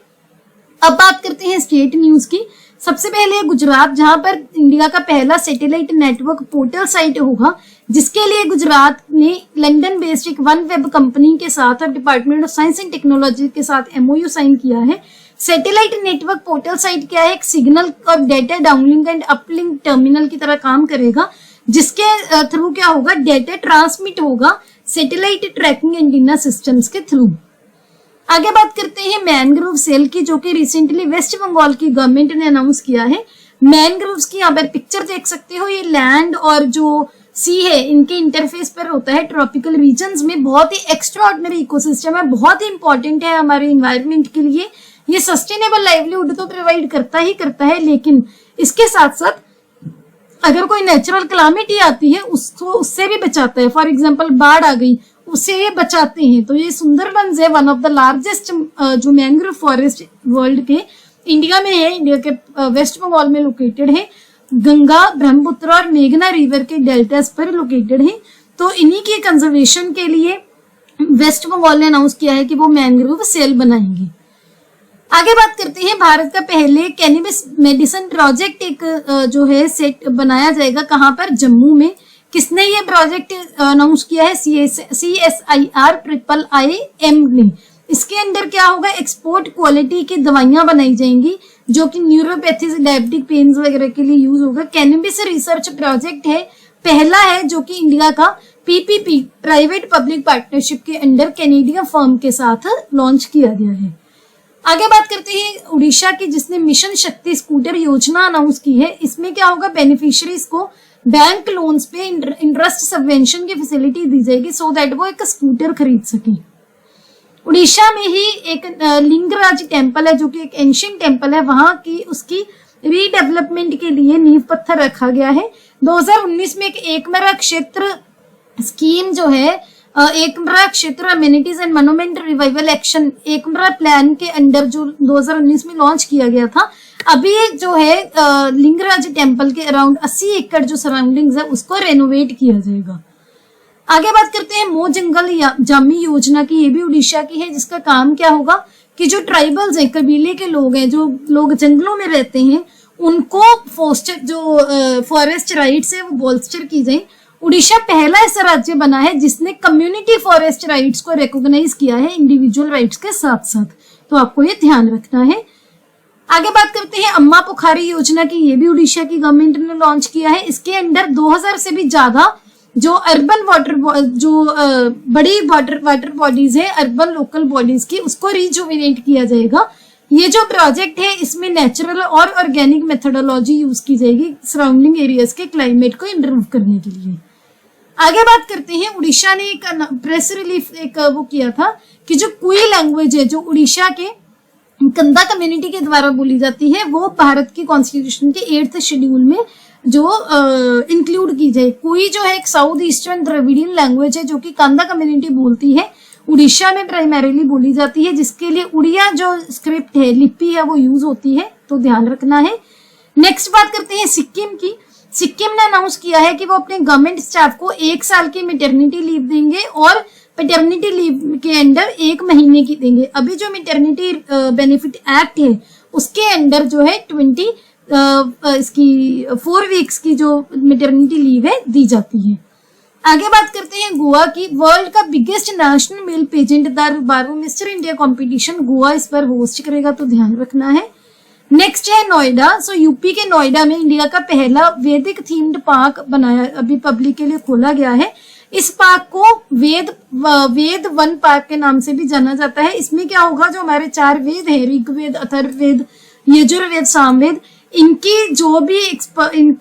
अब बात करते हैं स्टेट न्यूज की। सबसे पहले गुजरात, जहां पर इंडिया का पहला सैटेलाइट नेटवर्क पोर्टल साइट होगा, जिसके लिए गुजरात ने लंदन बेस्ड एक वन वेब कंपनी के साथ और department of science and technology के साथ MOU साइन किया है। सैटेलाइट नेटवर्क पोर्टल साइट क्या है? एक सिग्नल और data downlink and uplink terminal की तरह काम करेगा, जिसके थ्रू क्या होगा, डेटा ट्रांसमिट होगा सैटेलाइट ट्रैकिंग एंटीना सिस्टम्स के थ्रू। आगे बात करते हैं मैनग्रोव सेल की, जो कि रिसेंटली वेस्ट बंगाल की गवर्नमेंट ने अनाउंस किया है। मैनग्रोव्स की यहाँ पर पिक्चर देख सकते हो। ये लैंड और जो सी है इनके इंटरफेस पर होता है। ट्रॉपिकल रीजन्स में बहुत ही एक्स्ट्राऑर्डिनरी इकोसिस्टम है, बहुत ही इंपॉर्टेंट है हमारे इन्वायरमेंट के लिए। ये सस्टेनेबल लाइवलीहुड तो प्रोवाइड करता है, लेकिन इसके साथ साथ अगर कोई नेचुरल क्लामिटी आती है उसको उससे भी बचाता है। फॉर एग्जाम्पल बाढ़ आ गई, उससे ये बचाते हैं। तो ये सुंदरबंस है, वन ऑफ द लार्जेस्ट जो मैंग्रोव फॉरेस्ट वर्ल्ड के इंडिया में है, इंडिया के वेस्ट बंगाल में लोकेटेड है। गंगा, ब्रह्मपुत्र और मेघना रिवर के डेल्टास पर लोकेटेड है। तो इन्हीं की कंजर्वेशन के लिए वेस्ट बंगाल ने अनाउंस किया है कि वो मैंग्रोव सेल बनाएंगे। आगे बात करते हैं भारत का पहले कैनबिस मेडिसिन प्रोजेक्ट एक जो है सेट बनाया जाएगा। कहां पर? जम्मू में। किसने ये प्रोजेक्ट अनाउंस किया है? CSIR-IIM ने। इसके अंदर क्या होगा, एक्सपोर्ट क्वालिटी की दवाइयां बनाई जाएंगी जो कि न्यूरोपैथी, डायबिटिक पेन्स वगैरह के लिए यूज होगा। कैनबिस रिसर्च प्रोजेक्ट है, पहला है जो कि इंडिया का PPP प्राइवेट पब्लिक पार्टनरशिप के अंडर कैनेडियन फर्म के साथ लॉन्च किया गया है। आगे बात करते हैं उड़ीसा की, जिसने मिशन शक्ति स्कूटर योजना अनाउंस की है। इसमें क्या होगा, बेनिफिशियरीज को बैंक लोन्स पे इंटरेस्ट सबवेंशन की फैसिलिटी दी जाएगी सो दैट वो एक स्कूटर खरीद सके। उड़ीसा में ही एक लिंगराज टेम्पल है जो कि एक एंशियंट टेम्पल है, वहां की उसकी रीडेवलपमेंट के लिए नींव पत्थर रखा गया है। 2019 में एक एकमरा क्षेत्र स्कीम जो है, एकमरा क्षेत्र amenities and monument revival action Ekamra plan के अंडर जो 2019 में लॉन्च किया गया था। अभी जो है लिंगराज टेम्पल के अराउंड 80 एकड़ जो सराउंडिंग्स है उसको रेनोवेट किया जाएगा। आगे बात करते हैं मो जंगल जामी योजना की। ये भी उड़ीसा की है, जिसका काम क्या होगा कि जो ट्राइबल्स हैं, कबीले के लोग हैं, जो लोग जंगलों में रहते हैं, उनको फॉरेस्ट राइट्स है वो बोल्स्टर की जाए। उड़ीसा पहला ऐसा राज्य बना है जिसने कम्युनिटी फॉरेस्ट राइट्स को रिकॉग्नाइज किया है इंडिविजुअल राइट्स के साथ साथ। तो आपको ये ध्यान रखना है। आगे बात करते हैं अम्मा पुखारी योजना की। ये भी उड़ीसा की गवर्नमेंट ने लॉन्च किया है। इसके अंडर 2000 से भी ज्यादा जो अर्बन बड़ी वाटर बॉडीज है, अर्बन लोकल बॉडीज की, उसको रिजुविनेट किया जाएगा। ये जो प्रोजेक्ट है इसमें नेचुरल और ऑर्गेनिक मेथोडोलॉजी यूज की जाएगी सराउंडिंग एरियाज के क्लाइमेट को इम्प्रूव करने के लिए। आगे बात करते हैं उड़ीसा ने एक प्रेस रिलीफ वो किया था कि जो कुई लैंग्वेज है जो उड़ीसा के कंदा कम्युनिटी के द्वारा बोली जाती है वो भारत की कॉन्स्टिट्यूशन के 8th शेड्यूल में जो इंक्लूड की जाए। कुई जो है एक साउथ ईस्टर्न द्रविडियन लैंग्वेज है जो कि कंदा कम्युनिटी बोलती है। उड़ीसा में प्राइमरीली बोली जाती है, जिसके लिए उड़िया जो स्क्रिप्ट है, लिपि है, वो यूज होती है, तो ध्यान रखना है। नेक्स्ट बात करते हैं सिक्किम की। सिक्किम ने अनाउंस किया है कि वो अपने गवर्नमेंट स्टाफ को 1 साल की मैटरनिटी लीव देंगे और पैटर्निटी लीव के अंडर 1 महीने की देंगे। अभी जो मैटरनिटी बेनिफिट एक्ट है उसके अंडर जो है 4 वीक्स की जो मैटरनिटी लीव है दी जाती है। आगे बात करते हैं गोवा की। वर्ल्ड का biggest national male pageant the 12वां मिस्टर इंडिया कंपटीशन गोवा इस पर होस्ट करेगा, तो ध्यान रखना है। नेक्स्ट है नोएडा। सो यूपी के नोएडा में इंडिया का पहला वैदिक थीम्ड पार्क बनाया, अभी पब्लिक के लिए खोला गया है। इस पार्क को वेद वन पार्क के नाम से भी जाना जाता है। इसमें क्या होगा, जो हमारे 4 वेद हैं, ऋग्वेद, अथर्ववेद, यजुर्वेद, सामवेद, इनकी जो भी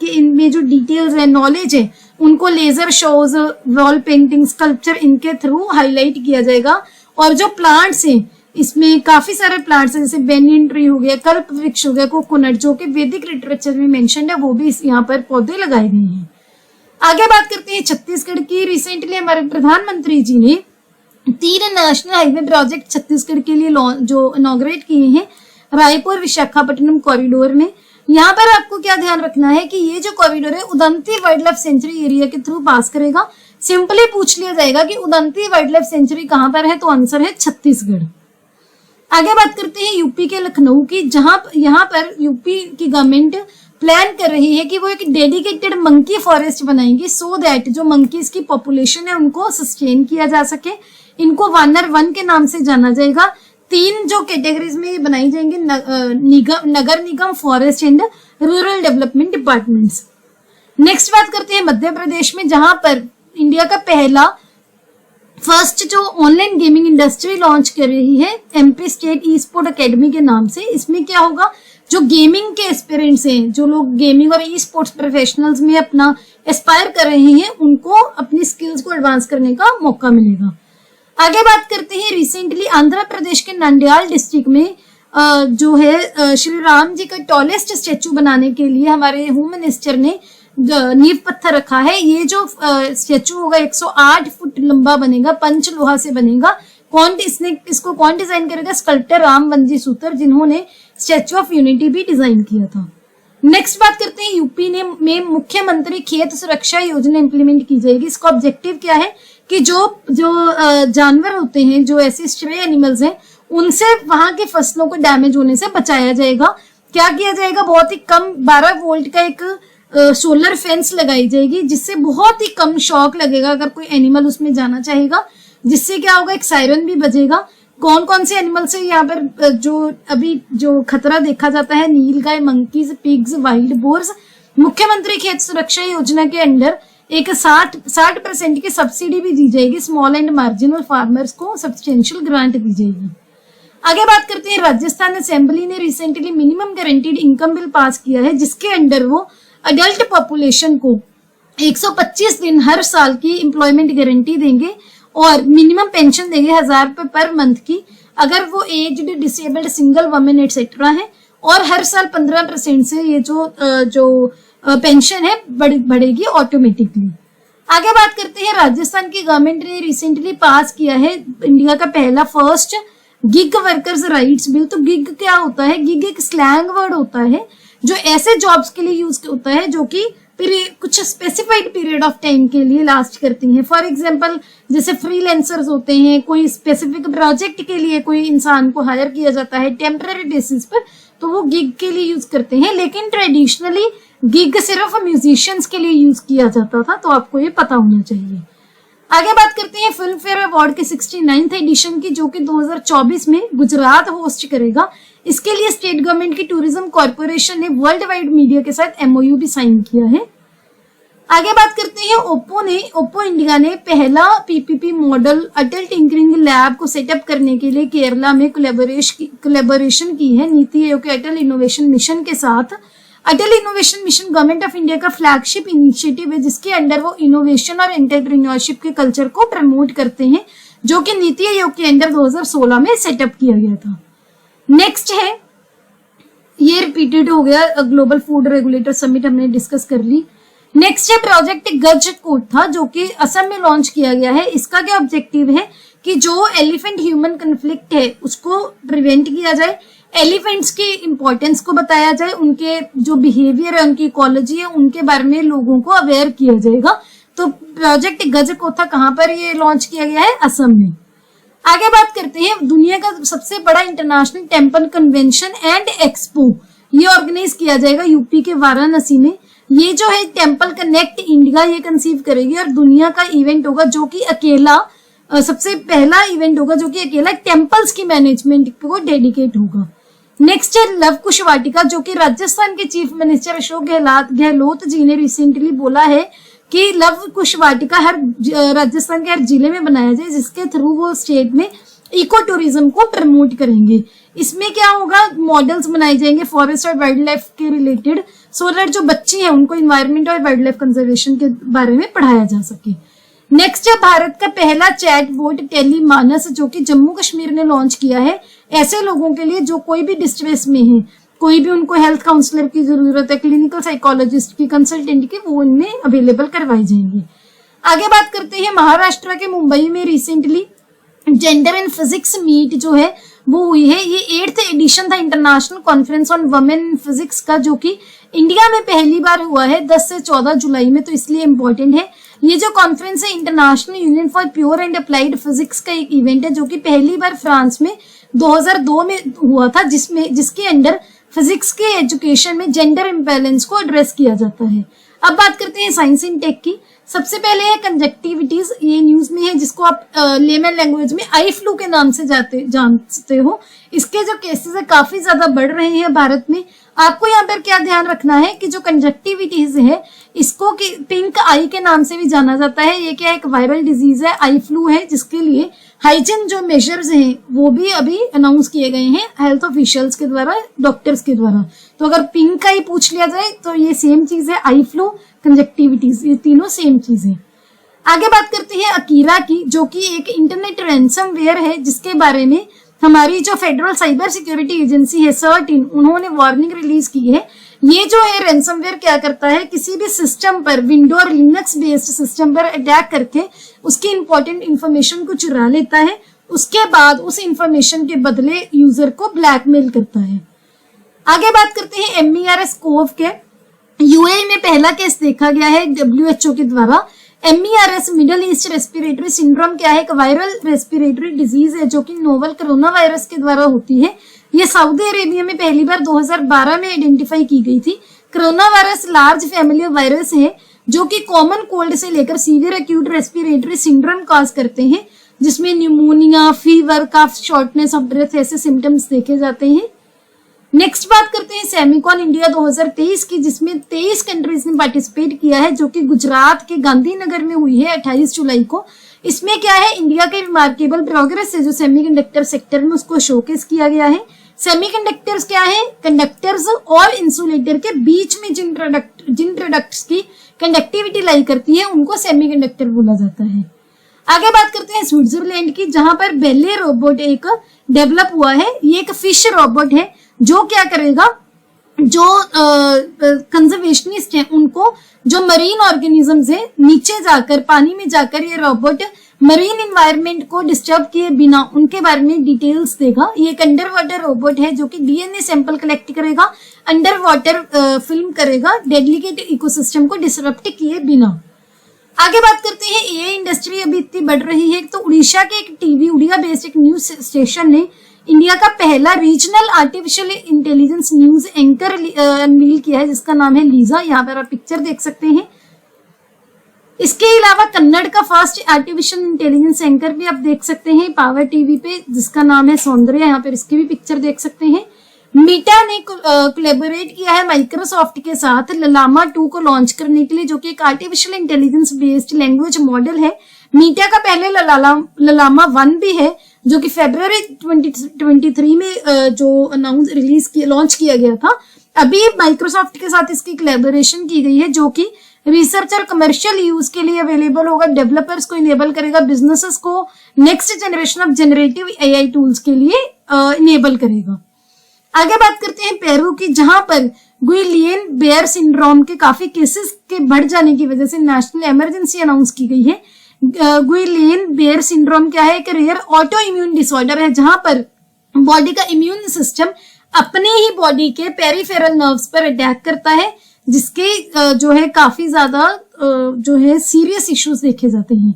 इनमें जो डिटेल्स है, नॉलेज है, उनको laser shows, wall painting, sculpture, इनके थ्रू हाईलाइट किया जाएगा। और जो प्लांट्स हैं, इसमें काफी सारे प्लांट्स हैं, जैसे बेनियन ट्री हो गया, कल्प वृक्ष हो गया, कोकोनट, जो कि वैदिक लिटरेचर में मेंशन्ड है, वो भी यहाँ पर पौधे लगाए गए हैं। आगे बात करते हैं छत्तीसगढ़ की। रिसेंटली हमारे प्रधानमंत्री जी ने 3 नेशनल हाईवे प्रोजेक्ट छत्तीसगढ़ के लिए जो इनॉग्रेट किए हैं, रायपुर विशाखापट्टनम कॉरिडोर में। यहाँ पर आपको क्या ध्यान रखना है कि ये जो कॉरिडोर है Udanti wild life sanctuary area के थ्रू पास करेगा। सिंपली पूछ लिया जाएगा कि उदंती वाइल्ड लाइफ सेंचुरी कहाँ पर है, तो आंसर है छत्तीसगढ़। आगे बात करते हैं यूपी के लखनऊ की, जहां यहाँ पर यूपी की गवर्नमेंट प्लान कर रही है कि वो एक डेडिकेटेड मंकी फॉरेस्ट बनाएंगे, सो दैट जो मंकीज की पॉपुलेशन है उनको सस्टेन किया जा सके। इनको वानर 1 के नाम से जाना जाएगा। 3 जो कैटेगरीज में ये बनाई जाएंगे, नगर निगम, forest and rural development departments. Next बात करते हैं मध्य प्रदेश में, जहां पर इंडिया का पहला फर्स्ट जो ऑनलाइन गेमिंग इंडस्ट्री लॉन्च कर रही है, एमपी स्टेट ई स्पोर्ट अकेडमी के नाम से। इसमें क्या होगा, जो गेमिंग के एस्पिरेंट्स हैं, जो लोग गेमिंग और ई स्पोर्ट्स प्रोफेशनल्स में अपना एस्पायर कर रहे हैं, उनको अपनी स्किल्स को एडवांस करने का मौका मिलेगा। आगे बात करते हैं, रिसेंटली आंध्र प्रदेश के नंदयाल डिस्ट्रिक्ट में जो है श्री राम जी का टॉलेस्ट स्टेचू बनाने के लिए हमारे होम मिनिस्टर ने नींव पत्थर रखा है। ये जो स्टेचू होगा 108 फुट लंबा बनेगा, पंच लोहा से बनेगा। इसको कौन डिजाइन करेगा, स्कल्प्टर राम वंजी सूतर, जिन्होंने स्टेचू ऑफ यूनिटी भी डिजाइन किया था। नेक्स्ट बात करते हैं, यूपी में मुख्यमंत्री खेत सुरक्षा योजना इंप्लीमेंट की जाएगी। इसका ऑब्जेक्टिव क्या है कि जो जानवर होते हैं, जो ऐसे स्ट्रे एनिमल्स हैं, उनसे वहां की फसलों को डैमेज होने से बचाया जाएगा। क्या किया जाएगा, बहुत ही कम 12 वोल्ट का एक सोलर फेंस लगाई जाएगी, जिससे बहुत ही कम शॉक लगेगा अगर कोई एनिमल उसमें जाना चाहेगा। जिससे क्या होगा, एक सायरन भी बजेगा। कौन कौन से एनिमल से यहाँ पर जो अभी जो खतरा देखा जाता है, नीलगाय, मंकीज, पिग्स, वाइल्ड बोर्स। मुख्यमंत्री खेत सुरक्षा योजना के अंडर एक 60% की सब्सिडी भी दी जाएगी। स्मॉल एंड मार्जिनल फार्मर्स को सब्सटेंशियल ग्रांट दी जाएगी। आगे बात करते हैं, राजस्थान असेंबली ने recently minimum guaranteed income bill pass किया है, जिसके अंडर वो अडल्ट पॉपुलेशन को 125 दिन हर साल की एम्प्लॉयमेंट गारंटी देंगे और मिनिमम पेंशन देंगे 1000 रुपए पर मंथ की, अगर वो aged, disabled, single women etcetera है। और हर साल 15% से ये जो पेंशन है बढ़ेगी ऑटोमेटिकली। आगे बात करते हैं, राजस्थान की गवर्नमेंट ने रिसेंटली पास किया है इंडिया का पहला first gig workers rights bill. तो गिग क्या होता है, गिग एक स्लैंग वर्ड होता है जो ऐसे जॉब्स के लिए यूज होता है जो कि कुछ स्पेसिफाइड पीरियड ऑफ टाइम के लिए लास्ट करती हैं। फॉर एग्जांपल, जैसे फ्रीलांसर्स होते हैं, कोई स्पेसिफिक प्रोजेक्ट के लिए कोई इंसान को हायर किया जाता है टेम्पररी बेसिस पर, तो वो गिग के लिए यूज करते हैं। लेकिन ट्रेडिशनली गिग सिर्फ म्यूजिशियंस के लिए यूज किया जाता था, तो आपको ये पता होना चाहिए। आगे बात करते हैं फिल्म फेयर अवार्ड के 69th एडिशन की, जो कि 2024 में गुजरात होस्ट करेगा। इसके लिए स्टेट गवर्नमेंट की टूरिज्म कॉर्पोरेशन ने वर्ल्ड वाइड मीडिया के साथ MOU भी साइन किया है। आगे बात करते हैं, ओप्पो इंडिया ने पहला PPP मॉडल अटल टिंकरिंग लैब को सेटअप करने के लिए केरला में कोलैबोरेशन की है नीति आयोग के अटल इनोवेशन मिशन के साथ। Atal innovation mission government of India का फ्लैगशिप इनिशिएटिव है, जिसके अंडर वो इनोवेशन और एंटरप्रेन्योरशिप के कल्चर को प्रमोट करते हैं, जो कि नीति आयोग के अंडर 2016 में सेटअप किया गया था। नेक्स्ट है, ये रिपीटेड हो गया, ग्लोबल फूड रेगुलेटर समिट हमने डिस्कस कर ली। नेक्स्ट है प्रोजेक्ट गज कोथा, जो कि असम में लॉन्च किया गया है। इसका क्या ऑब्जेक्टिव है कि जो एलिफेंट ह्यूमन कन्फ्लिक्ट है उसको प्रिवेंट किया जाए, एलिफेंट्स की इंपॉर्टेंस को बताया जाए, उनके जो बिहेवियर है, उनकी इकोलॉजी है, उनके बारे में लोगों को अवेयर किया जाएगा। तो प्रोजेक्ट गज कोथा कहाँ पर ये लॉन्च किया गया है? असम में। आगे बात करते हैं दुनिया का सबसे बड़ा international temple convention and expo, ये ऑर्गेनाइज किया जाएगा यूपी के वाराणसी में। ये जो है टेम्पल कनेक्ट इंडिया ये कंसीव करेगी और दुनिया का इवेंट होगा जो कि अकेला सबसे पहला इवेंट होगा जो कि अकेला टेम्पल्स की मैनेजमेंट को डेडिकेट होगा। नेक्स्ट है लव कुश वाटिका, जो कि राजस्थान के चीफ मिनिस्टर अशोक गहलोत जी ने रिसेंटली बोला है कि लव कुश वाटिका हर राजस्थान के हर जिले में बनाया जाए, जिसके थ्रू वो स्टेट में इको टूरिज्म को प्रमोट करेंगे। इसमें क्या होगा, मॉडल्स बनाए जाएंगे फॉरेस्ट और वाइल्ड लाइफ के रिलेटेड, सो दैट जो बच्चे हैं उनको इन्वायरमेंट और वाइल्ड लाइफ कंजर्वेशन के बारे में पढ़ाया जा सके। नेक्स्ट है भारत का पहला चैट बोट टेलीमानस, जो कि जम्मू कश्मीर ने लॉन्च किया है ऐसे लोगों के लिए जो कोई भी डिस्ट्रेस में है, कोई भी उनको हेल्थ काउंसलर की जरूरत है, क्लिनिकल साइकोलॉजिस्ट की, कंसल्टेंट की, वो इनमें अवेलेबल करवाई जाएंगे। आगे बात करते हैं महाराष्ट्र के मुंबई में recently gender and physics meet जो है वो हुई है। ये 8th एडिशन था international conference on women in physics का, जो कि इंडिया में पहली बार हुआ है 10 से 14 जुलाई में, तो इसलिए इम्पोर्टेंट है। ये जो कॉन्फ्रेंस है international union for pure and applied physics का एक इवेंट है जो कि पहली बार फ्रांस में 2002 में हुआ था, जिसके अंडर फिजिक्स के एजुकेशन में जेंडर इम्बैलेंस को एड्रेस किया जाता है। अब बात करते हैं साइंस इन टेक की। सबसे पहले है कंजक्टिविटीज, ये न्यूज में है, जिसको आप लेमन लैंग्वेज में आई फ्लू के नाम से जानते हो। इसके जो केसेस है काफी ज्यादा बढ़ रहे हैं भारत में। आपको यहाँ पर क्या ध्यान रखना है कि जो कंजक्टिविटीज है इसको पिंक आई के नाम से भी जाना जाता है। ये क्या एक वायरल डिजीज है, आई फ्लू है, जिसके लिए हाइजीन जो मेजर्स हैं वो भी अभी अनाउंस किए गए हैं हेल्थ ऑफिशियल्स के द्वारा, डॉक्टर्स के द्वारा। तो अगर पिंक आई पूछ लिया जाए तो ये सेम चीज है, आई फ्लू, कंजक्टिविटीज, ये तीनों सेम चीज है। आगे बात करते हैं अकीरा की, जो कि एक इंटरनेट रैंसमवेयर है, जिसके बारे में हमारी जो फेडरल साइबर सिक्योरिटी एजेंसी है सर्टिन, उन्होंने वार्निंग रिलीज की है। ये जो है रैंसमवेयर क्या करता है, किसी भी सिस्टम पर, विंडो और लिनक्स बेस्ड सिस्टम पर अटैक करके उसकी इंपॉर्टेंट इंफॉर्मेशन को चुरा लेता है, उसके बाद उस इंफॉर्मेशन के बदले यूजर को ब्लैकमेल करता है। आगे बात करते हैं MERS कोव के। यूएई में पहला केस देखा गया है WHO के द्वारा। MERS middle east respiratory syndrome क्या है, एक वायरल रेस्पिरेटरी डिजीज है जो कि नोवल कोरोना वायरस के द्वारा होती है। ये सऊदी अरेबिया में पहली बार 2012 में आइडेंटिफाई की गई थी। Corona virus large family virus है जो कि कॉमन कोल्ड से लेकर severe acute respiratory syndrome cause करते हैं, जिसमें pneumonia, fever, cough, shortness of breath ऐसे सिम्टम्स देखे जाते हैं। नेक्स्ट बात करते हैं सेमिकॉन इंडिया 2023 की, जिसमें 23 कंट्रीज ने पार्टिसिपेट किया है, जो कि गुजरात के गांधीनगर में हुई है 28 जुलाई को। इसमें क्या है, इंडिया के रिमार्केबल प्रोग्रेस है जो सेमीकंडक्टर सेक्टर में, उसको शोकेस किया गया है। सेमीकंडक्टर्स क्या है, कंडक्टर्स और इंसुलेटर के बीच में जिन प्रोडक्ट्स की कंडक्टिविटी लाई करती है उनको सेमीकंडक्टर बोला जाता है। आगे बात करते हैं स्विट्जरलैंड की, जहां पर बेले रोबोट एक डेवलप हुआ है। ये एक फिश रोबोट है जो क्या करेगा, जो कंजर्वेशनिस्ट हैं उनको, जो मरीन ऑर्गेनिजम्स है, नीचे जाकर पानी में जाकर ये रोबोट मरीन एनवायरनमेंट को डिस्टर्ब किए बिना उनके बारे में डिटेल्स देगा। ये एक अंडर वाटर रोबोट है जो कि DNA सैंपल कलेक्ट करेगा, अंडर वाटर फिल्म करेगा, डेलिकेट इकोसिस्टम को डिसरप्ट किए बिना। आगे बात करते हैं AI इंडस्ट्री अभी इतनी बढ़ रही है, तो उड़ीसा के एक टीवी उड़िया बेस्ड एक न्यूज स्टेशन ने इंडिया का पहला regional artificial intelligence news anchor unveil किया है, जिसका नाम है लीजा। यहाँ पर आप पिक्चर देख सकते हैं। इसके अलावा कन्नड़ का फर्स्ट आर्टिफिशियल इंटेलिजेंस एंकर भी आप देख सकते हैं पावर टीवी पे, जिसका नाम है सौंदर्य। यहाँ पर इसकी भी पिक्चर देख सकते हैं। मीटा ने कोलैबोरेट किया है माइक्रोसॉफ्ट के साथ ललामा 2 को लॉन्च करने के लिए, जो कि एक artificial intelligence based language model है। मीटा का पहले ललामा 1 भी है, जो कि फरवरी 2023 में जो लॉन्च किया गया था। अभी माइक्रोसॉफ्ट के साथ इसकी कोलैबोरेशन की गई है, जो कि रिसर्च और कमर्शियल यूज के लिए अवेलेबल होगा, डेवलपर्स को इनेबल करेगा, बिजनेसेस को next generation of generative AI tools के लिए इनेबल करेगा। आगे बात करते हैं पेरू की, जहां पर गुइलियन बेयर सिंड्रोम के काफी केसेस के बढ़ जाने की वजह से नेशनल इमरजेंसी अनाउंस की गई है। गुइलियन बेयर सिंड्रोम क्या है? एक रेयर ऑटो इम्यून डिसऑर्डर है जहां पर बॉडी का इम्यून सिस्टम अपने ही बॉडी के पेरिफेरल नर्व्स पर अटैक करता है, जिसके जो है काफी ज्यादा जो है सीरियस इश्यूज देखे जाते हैं।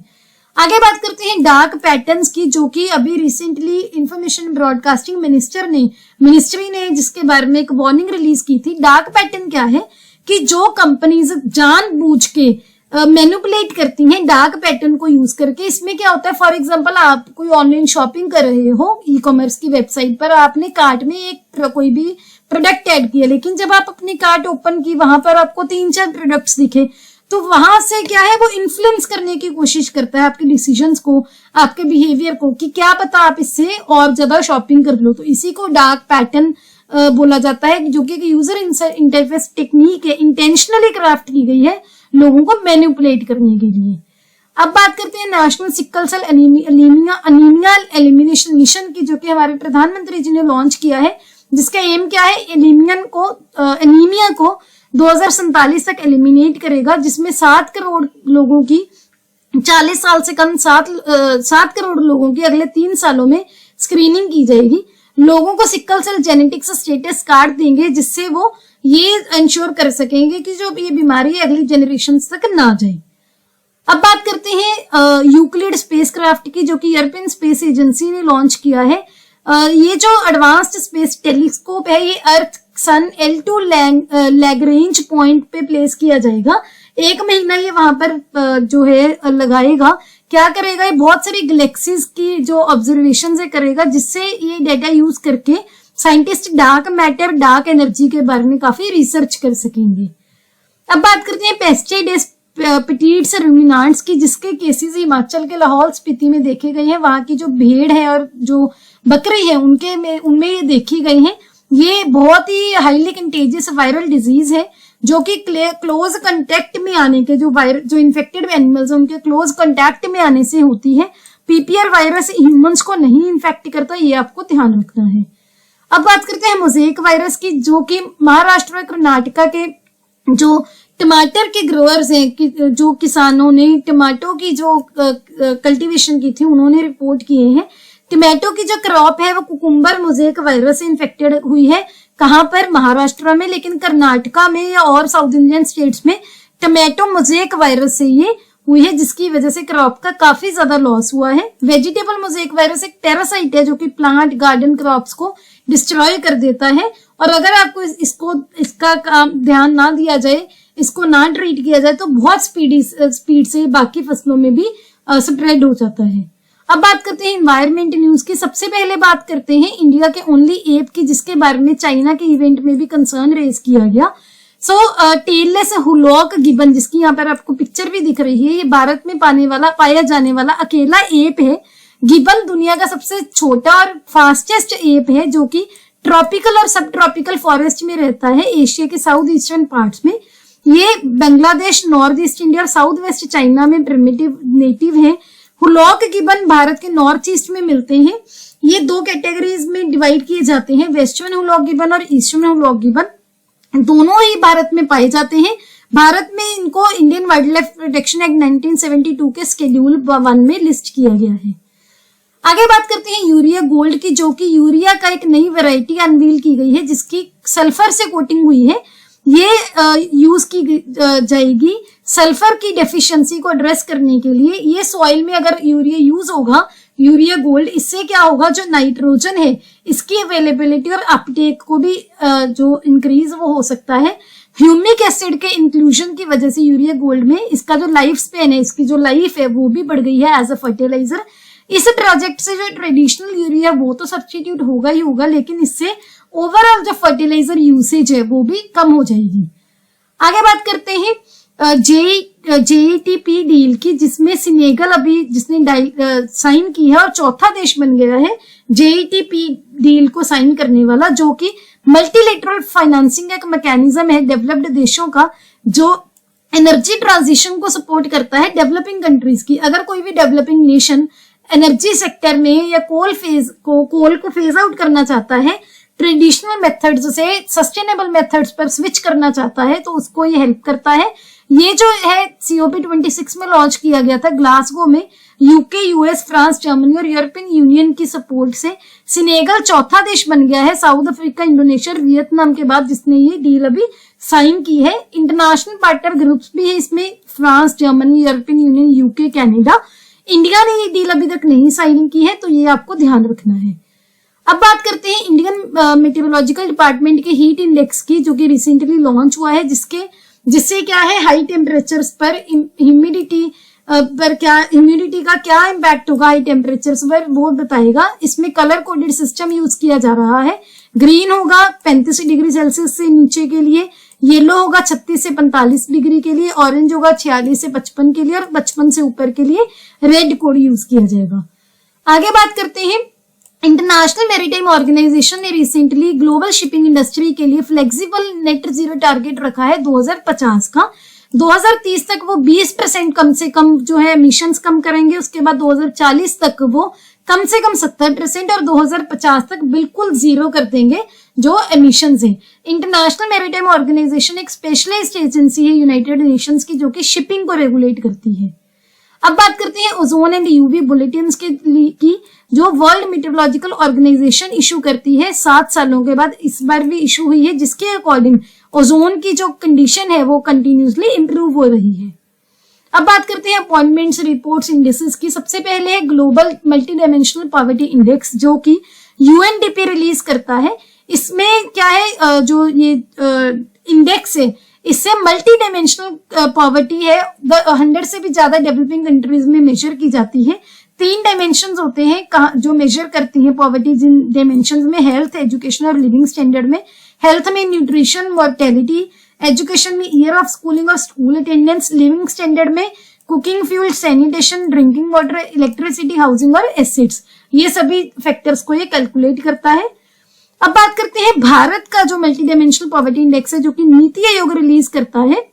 आगे बात करते हैं डार्क पैटर्न्स की, जो कि अभी रिसेंटली इंफॉर्मेशन ब्रॉडकास्टिंग मिनिस्ट्री ने जिसके बारे में एक वार्निंग रिलीज की थी। डार्क पैटर्न क्या है कि जो कंपनीज जानबूझ के मैनिपुलेट करती हैं डार्क पैटर्न को यूज करके। इसमें क्या होता है, फॉर एग्जांपल आप कोई ऑनलाइन शॉपिंग कर रहे हो ई कॉमर्स की वेबसाइट पर, आपने कार्ट में एक कोई भी प्रोडक्ट ऐड किया, लेकिन जब आप अपनी कार्ट ओपन की वहां पर आपको 3-4 प्रोडक्ट्स दिखे, तो वहां से क्या है वो इन्फ्लुएंस करने की कोशिश करता है आपके डिसीजंस को, आपके बिहेवियर को, कि क्या पता आप इससे और ज्यादा शॉपिंग कर लो। तो इसी को डार्क पैटर्न बोला जाता है, जो कि यूजर इंटरफेस टेक्निक है, इंटेंशनली क्राफ्ट की गई है लोगों को मैनिपुलेट करने के लिए। अब बात करते हैं national sickle cell anaemia elimination mission की, जो कि हमारे प्रधानमंत्री जी ने लॉन्च किया है, जिसका एम क्या है, एनीमिया को 2047 तक एलिमिनेट करेगा, जिसमें 7 करोड़ लोगों की 40 साल से कम 7 करोड़ लोगों की अगले 3 सालों में स्क्रीनिंग की जाएगी। लोगों को sickle cell genetics status card देंगे, जिससे वो ये इंश्योर कर सकेंगे कि जो ये बीमारी है अगली जनरेशन तक ना जाए। अब बात करते हैं यूक्लिड स्पेसक्राफ्ट की, जो कि यूरोपियन स्पेस एजेंसी ने लॉन्च किया है। ये जो एडवांस्ड स्पेस टेलीस्कोप है, ये अर्थ सन L2 लैग्रेंज पॉइंट पे प्लेस किया जाएगा। 1 महीना ये वहां पर जो है लगाएगा। क्या करेगा, ये बहुत सारी गैलेक्सीज की जो ऑब्जर्वेशन है करेगा, जिससे ये डेटा यूज करके scientist dark matter, dark energy के बारे में काफी रिसर्च कर सकेंगे। अब बात करते हैं पेस्टिसाइड्स पिटीट्स रुमिनांट्स की, जिसके केसेस हिमाचल के लाहौल स्पीति में देखे गए हैं। वहां की जो भेड़ है और जो बकरी है उनमें ये देखी गई है। ये बहुत ही हाईली कंटेजियस वायरल डिजीज है, जो कि क्लोज कांटेक्ट में आने के जो इन्फेक्टेड एनिमल्स उनके क्लोज कांटेक्ट में आने से होती है। पीपीआर वायरस ह्यूमंस को नहीं इन्फेक्ट करता, ये आपको ध्यान रखना है। अब बात करते हैं मोज़ेक वायरस की, जो कि महाराष्ट्र और कर्नाटका के जो टमाटर के ग्रोअर्स हैं, जो किसानों ने टमाटो की जो कल्टीवेशन की थी, उन्होंने रिपोर्ट किए हैं टमाटो की जो क्रॉप है वो कुकुम्बर मोज़ेक वायरस से इन्फेक्टेड हुई है। कहां पर? महाराष्ट्र में, लेकिन कर्नाटका में या और साउथ इंडियन स्टेट्स में टमाटो मोज़ेक वायरस से ये हुई है, जिसकी वजह से क्रॉप का काफी ज्यादा लॉस हुआ है। वेजिटेबल मोज़ेक वायरस एक पैरासाइट है, जो कि प्लांट गार्डन क्रॉप्स को डिस्ट्रॉय कर देता है, और अगर आपको इसका ध्यान ना दिया जाए, इसको ना ट्रीट किया जाए, तो बहुत स्पीड से बाकी फसलों में भी स्प्रेड हो जाता है। अब बात करते हैं एनवायरमेंट न्यूज की। सबसे पहले बात करते हैं इंडिया के ओनली एप की, जिसके बारे में चाइना के इवेंट में भी कंसर्न रेज किया गया। टेललेस हुलॉक गिबन, जिसकी यहाँ पर आपको पिक्चर भी दिख रही है, ये भारत में पाया जाने वाला अकेला एप है। गिबन दुनिया का सबसे छोटा और फास्टेस्ट एप है, जो कि ट्रॉपिकल और सब ट्रॉपिकल फॉरेस्ट में रहता है, एशिया के साउथ ईस्टर्न पार्ट्स में। ये बांग्लादेश, नॉर्थ ईस्ट इंडिया और साउथ वेस्ट चाइना में प्रिमिटिव नेटिव है। हुलॉक गिबन भारत के नॉर्थ ईस्ट में मिलते हैं। ये 2 कैटेगरीज में डिवाइड किए जाते हैं, वेस्टर्न हुलॉक गिबन और ईस्टर्न हुलॉक गिबन। दोनों ही भारत में पाए जाते हैं। भारत में इनको Indian wild life protection act 1972 के शेड्यूल 1 में लिस्ट किया गया है। आगे बात करते हैं यूरिया गोल्ड की, जो कि यूरिया का एक नई वैरायटी अनवील की गई है, जिसकी सल्फर से कोटिंग हुई है। ये यूज की जाएगी सल्फर की डेफिशिएंसी को एड्रेस करने के लिए। ये सॉइल में अगर यूरिया यूज होगा, यूरिया गोल्ड, इससे क्या होगा, जो नाइट्रोजन है इसकी अवेलेबिलिटी और अपटेक को भी जो इंक्रीज वो हो सकता है। ह्यूमिक एसिड के इंक्लूजन की वजह से यूरिया गोल्ड में इसका जो लाइफ स्पेन है, इसकी जो लाइफ है वो भी बढ़ गई है एज अ फर्टिलाइजर। इस प्रोजेक्ट से जो ट्रेडिशनल यूरिया वो तो सब्स्टिट्यूट होगा ही होगा, लेकिन इससे ओवरऑल जो फर्टिलाइजर यूसेज है वो भी कम हो जाएगी। आगे बात करते हैं जेईटीपी डील की, जिसमें सेनेगल अभी जिसने साइन की है और चौथा देश बन गया है जेईटीपी डील को साइन करने वाला, जो कि मल्टीलेटरल फाइनेंसिंग एक मैकेनिज्म है डेवलप्ड देशों का, जो एनर्जी ट्रांजिशन को सपोर्ट करता है डेवलपिंग कंट्रीज की। अगर कोई भी डेवलपिंग नेशन एनर्जी सेक्टर में या कोल को फेज आउट करना चाहता है, ट्रेडिशनल मेथड्स से सस्टेनेबल मेथड्स पर स्विच करना चाहता है तो उसको ये हेल्प करता है। ये जो है COP26 में लॉन्च किया गया था ग्लासगो में, यूके, यूएस, फ्रांस, जर्मनी और यूरोपियन यूनियन की सपोर्ट से। सेनेगल चौथा देश बन गया है साउथ अफ्रीका, इंडोनेशिया और वियतनाम के बाद जिसने ये डील अभी साइन की है। इंटरनेशनल पार्टनर ग्रुप्स भी है इसमें, France, Germany, European union, UK, Canada. India ने ये डील अभी तक नहीं साइन की है, तो ये आपको ध्यान रखना है। अब बात करते हैं इंडियन मेट्रोलॉजिकल डिपार्टमेंट के हीट इंडेक्स की, जो कि रिसेंटली लॉन्च हुआ है, जिससे क्या है हाई टेम्परेचर्स पर ह्यूमिडिटी का क्या इम्पैक्ट होगा हाई टेम्परेचर्स पर, वो बताएगा। इसमें कलर कोडेड सिस्टम यूज किया जा रहा है। ग्रीन होगा 35 डिग्री सेल्सियस से नीचे के लिए, येलो होगा 36 से 45 डिग्री के लिए, ऑरेंज होगा 46 से 55 के लिए और 55 से ऊपर के लिए रेड कोड यूज किया जाएगा। आगे बात करते हैं, इंटरनेशनल मैरीटाइम ऑर्गेनाइजेशन ने रिसेंटली ग्लोबल शिपिंग इंडस्ट्री के लिए फ्लेक्सिबल नेट जीरो टारगेट रखा है 2050 का। 2030 तक वो 20% कम से कम जो है एमिशंस कम करेंगे, उसके बाद 2040 तक वो कम से कम 70% और 2050 तक बिल्कुल जीरो कर देंगे जो एमिशंस हैं। इंटरनेशनल मैरीटाइम ऑर्गेनाइजेशन एक स्पेशलाइज्ड एजेंसी है यूनाइटेड नेशंस की, जो कि शिपिंग को रेगुलेट करती है। अब बात करते हैं ओजोन एंड यूवी बुलेटिन्स की, जो वर्ल्ड मेट्रोलॉजिकल ऑर्गेनाइजेशन इशू करती है 7 सालों के बाद इस बार भी इशू हुई है, जिसके अकॉर्डिंग ओजोन की जो कंडीशन है वो कंटिन्यूसली इंप्रूव हो रही है। अब बात करते हैं अपॉइंटमेंट्स, रिपोर्ट्स, इंडेक्सेस की। सबसे पहले है global multi dimensional poverty index, जो कि UNDP रिलीज करता है। इसमें क्या है, जो ये इंडेक्स है, इससे मल्टी डायमेंशनल पॉवर्टी है 100 से भी ज्यादा डेवलपिंग कंट्रीज में मेजर की जाती है। 3 डायमेंशंस होते हैं जो मेजर करती हैं पॉवर्टी, जिन डायमेंशंस में हेल्थ, एजुकेशन और लिविंग स्टैंडर्ड में। हेल्थ में न्यूट्रिशन, मॉर्टेलिटी, एजुकेशन में ईयर ऑफ स्कूलिंग और स्कूल अटेंडेंस, लिविंग स्टैंडर्ड में cooking fuel, sanitation, drinking water, electricity, housing और एसेट्स। ये सभी फैक्टर्स को ये कैलकुलेट करता है। अब बात करते हैं भारत का जो मल्टी डायमेंशनल पॉवर्टी इंडेक्स है, जो कि नीति आयोग रिलीज करता है।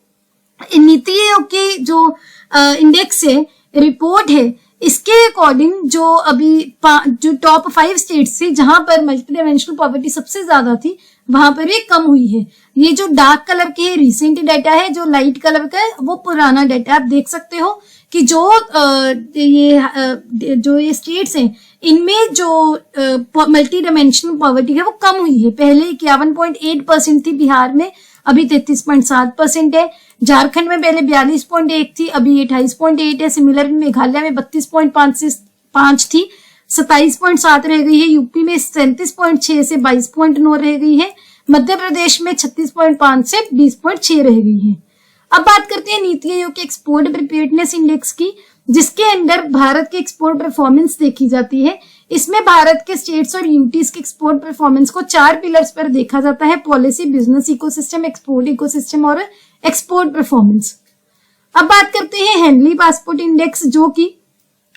नीति आयोग की जो इंडेक्स है, रिपोर्ट है, इसके अकॉर्डिंग जो अभी जो टॉप 5 स्टेट्स थी जहां पर मल्टी डायमेंशनल पॉवर्टी सबसे ज्यादा थी, वहां पर ये कम हुई है। ये जो डार्क कलर के रिसेंट डाटा है, जो लाइट कलर का है वो पुराना डाटा। आप देख सकते हो कि जो ये स्टेट्स हैं, इनमें जो मल्टी डायमेंशनल पॉवर्टी है वो कम हुई है। पहले 51.8% थी बिहार में, अभी 33.7% है। झारखंड में पहले 42.1 थी, अभी 28.8 है। सिमिलर मेघालय में 32.5 थी, 27.7 रह गई है। यूपी में 37.6 से 22.9 रह गई है। मध्य प्रदेश में 36.5 से 20.6 रह गई है। अब बात करते हैं नीति आयोग के एक्सपोर्ट प्रिपेयर्डनेस इंडेक्स की, जिसके अंदर भारत की एक्सपोर्ट परफॉर्मेंस देखी जाती है। इसमें भारत के स्टेट्स और यूटीज के एक्सपोर्ट परफॉर्मेंस को 4 पिलर्स पर देखा जाता है: policy, business ecosystem, export ecosystem और एक्सपोर्ट परफॉर्मेंस। अब बात करते हैं हेनली पासपोर्ट इंडेक्स, जो कि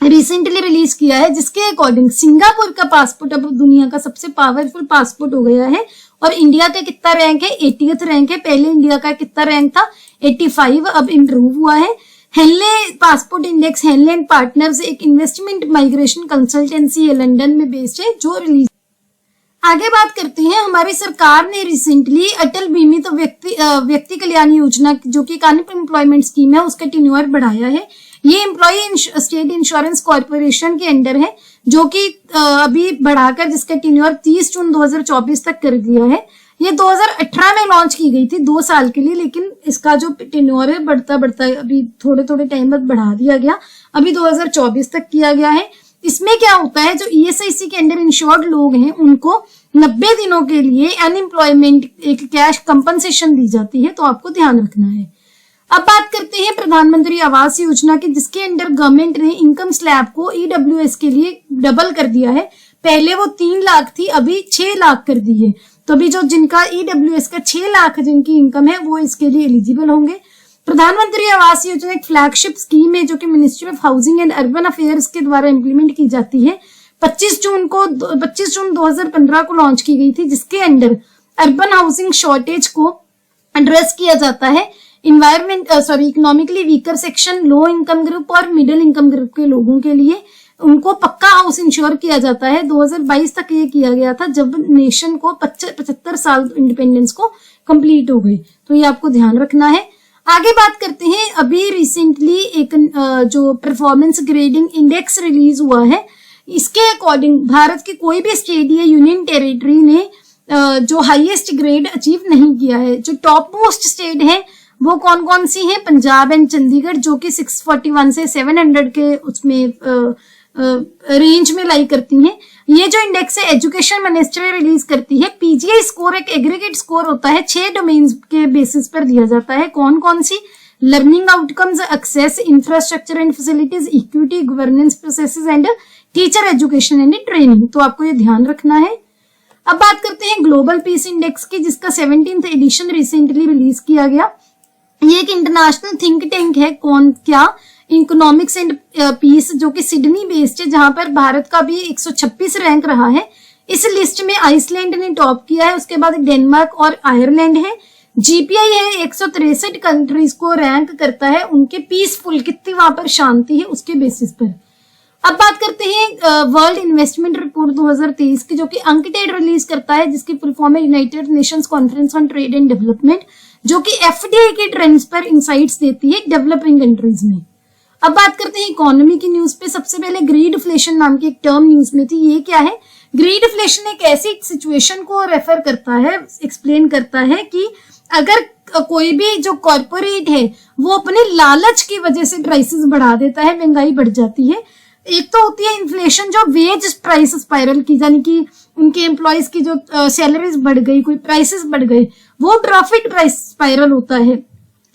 रिसेंटली रिलीज किया है, जिसके अकॉर्डिंग सिंगापुर का पासपोर्ट अब दुनिया का सबसे पावरफुल पासपोर्ट हो गया है। और इंडिया का कितना रैंक है? 80th रैंक है। पहले इंडिया का कितना रैंक था? 85, अब इंप्रूव हुआ है। Henley passport index, Henley and partners एक इन्वेस्टमेंट माइग्रेशन कंसल्टेंसी है, लंदन में बेस्ड है, जो रिलीज। आगे बात करते हैं, हमारी सरकार ने रिसेंटली अटल बीमित व्यक्ति कल्याण योजना, जो कि अनएम्प्लॉयमेंट स्कीम है, उसका टेन्योर बढ़ाया है। ये एम्प्लॉय स्टेट इंश्योरेंस कॉर्पोरेशन के अंडर है, जो कि अभी बढ़ाकर जिसका टेन्योर 30 जून 2024 तक कर दिया है। ये 2018 में लॉन्च की गई थी 2 साल के लिए, लेकिन इसका जो टेन्योर है बढ़ता अभी थोड़े टाइम बाद बढ़ा दिया गया, अभी 2024 तक किया गया है। इसमें क्या होता है, जो ईएसआईसी के अंडर इंश्योर्ड लोग हैं उनको 90 दिनों के लिए अनएम्प्लॉयमेंट एक कैश कंपनसेशन दी जाती है, तो आपको ध्यान रखना है। अब बात करते हैं प्रधानमंत्री आवास योजना की, जिसके अंडर गवर्नमेंट ने इनकम स्लैब को ईडब्ल्यूएस के लिए डबल कर दिया है। पहले वो 3 लाख थी, अभी 6 लाख कर दी है। तो अभी जो जिनका ईडब्ल्यूएस का 6 लाख जिनकी इनकम है, वो इसके लिए एलिजिबल होंगे। प्रधानमंत्री आवास योजना एक फ्लैगशिप स्कीम है, जो कि ministry of housing and urban affairs के द्वारा इंप्लीमेंट की जाती है। 25 जून 2015 को लॉन्च की गई थी, जिसके अंडर अर्बन हाउसिंग शॉर्टेज को एड्रेस किया जाता है। Economically weaker section, low income group और मिडिल इनकम ग्रुप के लोगों के लिए उनको पक्का हाउस इंश्योर किया जाता है। 2022 तक ये किया गया था जब नेशन को 75 साल इंडिपेंडेंस को कंप्लीट हो गए, तो ये आपको ध्यान रखना है। आगे बात करते हैं, अभी रिसेंटली एक जो परफॉर्मेंस ग्रेडिंग इंडेक्स रिलीज हुआ है, इसके अकॉर्डिंग भारत की कोई भी स्टेट या यूनियन टेरिटरी ने जो हाईएस्ट ग्रेड अचीव नहीं किया है। जो टॉप मोस्ट स्टेट है वो कौन कौन सी हैं? पंजाब एंड चंडीगढ़, जो कि 641 से 700 के उसमें रेंज में लाई करती हैं। ये जो इंडेक्स है एजुकेशन मिनिस्ट्री रिलीज करती है। पीजीआई स्कोर एक एग्रीगेट स्कोर होता है, 6 डोमेन्स के बेसिस पर दिया जाता है। कौन कौन सी? Learning outcomes, access, infrastructure and facilities, equity, governance processes and teacher education and training. तो आपको ये ध्यान रखना है। अब बात करते हैं ग्लोबल पीस इंडेक्स की, जिसका 17th एडिशन रिसेंटली रिलीज किया गया। ये एक इंटरनेशनल थिंक टैंक है, कौन क्या, इकोनॉमिक्स एंड पीस, जो कि सिडनी बेस्ड है, जहां पर भारत का भी 126 रैंक रहा है। इस लिस्ट में आइसलैंड ने टॉप किया है, उसके बाद डेनमार्क और आयरलैंड है। जीपीआई है 163 कंट्रीज को रैंक करता है उनके पीसफुल, कितनी वहां पर शांति है उसके बेसिस पर। अब बात करते हैं वर्ल्ड इन्वेस्टमेंट रिपोर्ट 2023 की, जो कि अंकटेड रिलीज करता है, जिसकी फुल फॉर्म है United Nations conference on trade and development, जो कि एफडीआई के ट्रेंड्स पर इंसाइट्स देती है डेवलपिंग कंट्रीज में। अब बात करते हैं इकोनॉमी की न्यूज पे। सबसे पहले ग्रीडफ्लेशन नाम की एक टर्म न्यूज में थी। ये क्या है? ग्रीडफ्लेशन एक ऐसी सिचुएशन को रेफर करता है, एक्सप्लेन करता है कि अगर कोई भी जो कॉर्पोरेट है वो अपने लालच की वजह से प्राइसेस बढ़ा देता है, महंगाई बढ़ जाती है। एक तो होती है इन्फ्लेशन, जो वेज प्राइस स्पाइरल की, यानी कि उनके एम्प्लॉयज की जो सैलरीज बढ़ गई, कोई प्राइसेस बढ़ गए, वो प्रॉफिट प्राइस स्पाइरल होता है।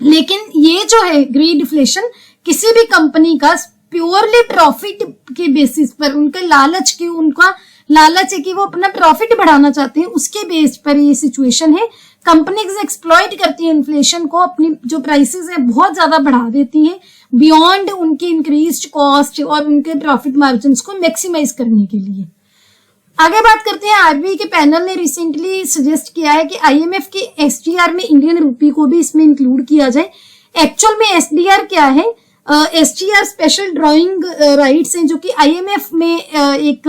लेकिन ये जो है ग्रीडफ्लेशन, किसी भी कंपनी का प्योरली प्रॉफिट के बेसिस पर, उनके लालच की, उनका लालच है कि वो अपना प्रॉफिट बढ़ाना चाहते हैं, उसके बेस पर ये सिचुएशन है। कंपनीज एक्सप्लॉइट करती है इन्फ्लेशन को, अपनी जो प्राइसेस है बहुत ज्यादा बढ़ा देती हैं बियॉन्ड उनकी इंक्रीज्ड कॉस्ट और उनके प्रॉफिट मार्जिन को मैक्सिमाइज करने के लिए। आगे बात करते हैं, आरबीआई के पैनल ने रिसेंटली सजेस्ट किया है कि आईएमएफ के एसडीआर में इंडियन रूपी को भी इसमें इंक्लूड किया जाए। एक्चुअल में एसडीआर क्या है? एसडीआर स्पेशल ड्राइंग राइट्स हैं, जो कि आईएमएफ में एक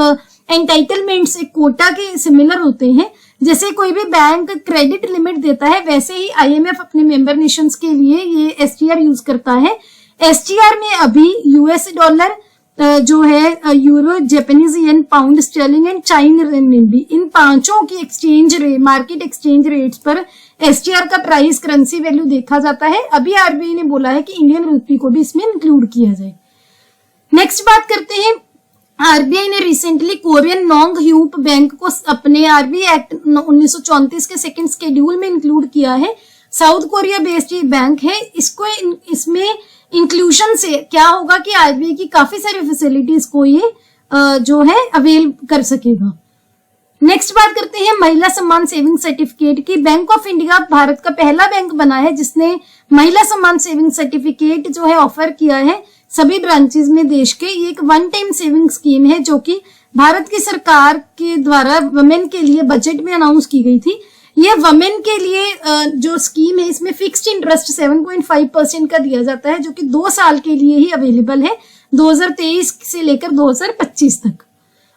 एंटाइटलमेंट्स, एक कोटा के सिमिलर होते हैं। जैसे कोई भी बैंक क्रेडिट लिमिट देता है, वैसे ही आईएमएफ अपने मेंबर नेशंस के लिए ये एसडीआर यूज करता है। एसडीआर में अभी यूएस डॉलर जो है, euro, Japanese yen, pound sterling and China renminbi, इन पांचों की exchange rate, market exchange rates पर एसडीआर का प्राइस, करेंसी वैल्यू देखा जाता है। अभी आरबीआई ने बोला है कि इंडियन रूपी को भी इसमें इंक्लूड किया जाए। नेक्स्ट बात करते हैं, आरबीआई ने रिसेंटली कोरियन नोंग ह्यूप बैंक को अपने आरबीआई एक्ट 1934 के सेकंड शेड्यूल में इंक्लूड किया है। साउथ कोरिया बेस्ड ये बैंक है। इसको इसमें इंक्लूजन से क्या होगा कि आरबीआई की काफी सारी फैसिलिटीज को ये जो है अवेल कर सकेगा। नेक्स्ट बात करते हैं महिला सम्मान सेविंग सर्टिफिकेट की। बैंक ऑफ इंडिया भारत का पहला बैंक बना है जिसने महिला सम्मान सेविंग सर्टिफिकेट जो है ऑफर किया है सभी ब्रांचेस में देश के। ये एक वन टाइम सेविंग स्कीम है जो कि भारत की सरकार के द्वारा वुमेन के लिए बजट में अनाउंस की गई थी। ये वुमेन के लिए जो स्कीम है इसमें फिक्स्ड इंटरेस्ट 7.5% का दिया जाता है जो कि 2 साल के लिए ही अवेलेबल है, 2023 से लेकर 2025 तक।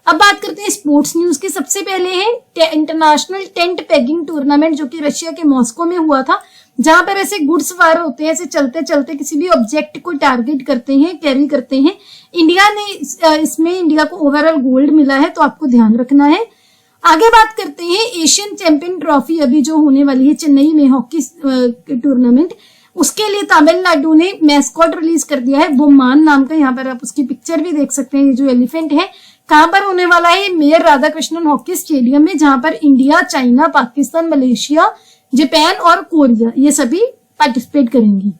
अब बात करते हैं स्पोर्ट्स न्यूज की। सबसे पहले है इंटरनेशनल टेंट पेगिंग टूर्नामेंट जो कि रशिया के मॉस्को में हुआ था, जहां पर ऐसे गुड्स वार होते हैं, ऐसे चलते चलते किसी भी ऑब्जेक्ट को टारगेट करते हैं, कैरी करते हैं। इंडिया ने इसमें इंडिया को ओवरऑल गोल्ड मिला है, तो आपको ध्यान रखना है। आगे बात करते हैं एशियन चैंपियन ट्रॉफी अभी जो होने वाली है चेन्नई में हॉकी टूर्नामेंट, उसके लिए तमिलनाडु ने मैस्कॉट रिलीज कर दिया है बोमान नाम का। यहाँ पर आप उसकी पिक्चर भी देख सकते हैं। ये जो एलिफेंट है कहां पर होने वाला है? मेयर राधाकृष्णन हॉकी स्टेडियम में, जहां पर India, China, Pakistan, Malaysia, Japan और कोरिया ये सभी पार्टिसिपेट करेंगी।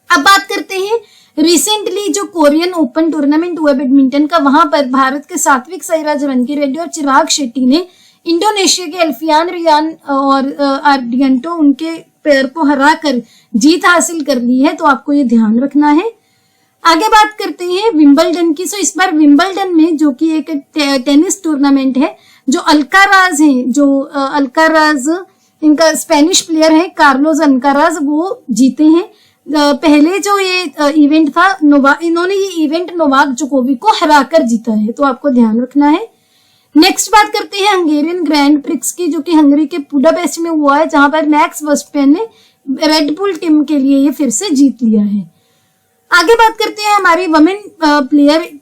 अब बात करते हैं रिसेंटली जो कोरियन ओपन टूर्नामेंट हुआ बैडमिंटन का, वहां पर भारत के सात्विक साईराज रंकीरेड्डी और चिराग शेट्टी ने इंडोनेशिया के अल्फियान रियान और आर्डियंटो उनके पैर को हराकर जीत हासिल कर ली है, तो आपको ये ध्यान रखना है। आगे बात करते हैं विंबलडन की। सो इस बार विंबलडन में जो कि एक टेनिस टूर्नामेंट है, जो अल्काराज है, जो अल्काराज इनका स्पेनिश प्लेयर है कार्लोस अल्काराज, वो जीते हैं। पहले जो ये इवेंट था इन्होंने ये इवेंट नोवाक जोकोविक को हराकर जीता है, तो आपको ध्यान रखना है। नेक्स्ट बात करते हैं हंगेरियन ग्रैंड प्रिक्स की, जो कि हंगरी के बुडापेस्ट में हुआ है, जहां पर मैक्स वर्स्टपेन ने रेड बुल टीम के लिए ये फिर से जीत लिया है। आगे बात करते हैं हमारी women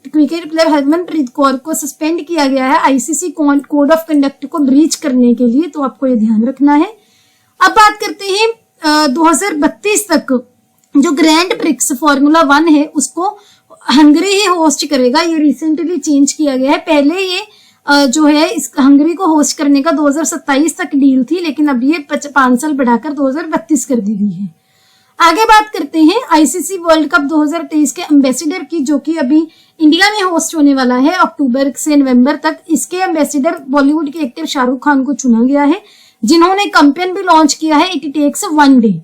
cricket player Harmanpreet Kaur को सस्पेंड किया गया है आईसीसी कोड ऑफ कंडक्ट को ब्रीच करने के लिए, तो आपको ये ध्यान रखना है। अब बात करते हैं 2032 तक जो ग्रैंड प्रिक्स फॉर्मूला 1 है उसको हंगरी ही होस्ट करेगा। ये रिसेंटली चेंज किया गया है। पहले ये जो है इस हंगरी को होस्ट करने का 2027 तक डील थी, लेकिन अब ये 5 साल बढ़ाकर 2032 कर दी गई है। आगे बात करते हैं आईसीसी वर्ल्ड कप 2023 के एम्बेसडर की, जो कि अभी इंडिया में होस्ट होने वाला है अक्टूबर से नवंबर तक। इसके एम्बेसडर बॉलीवुड के एक्टर शाहरुख खान को चुना गया है, जिन्होंने कैंपेन भी लॉन्च किया है इट टेक्स 1 डे।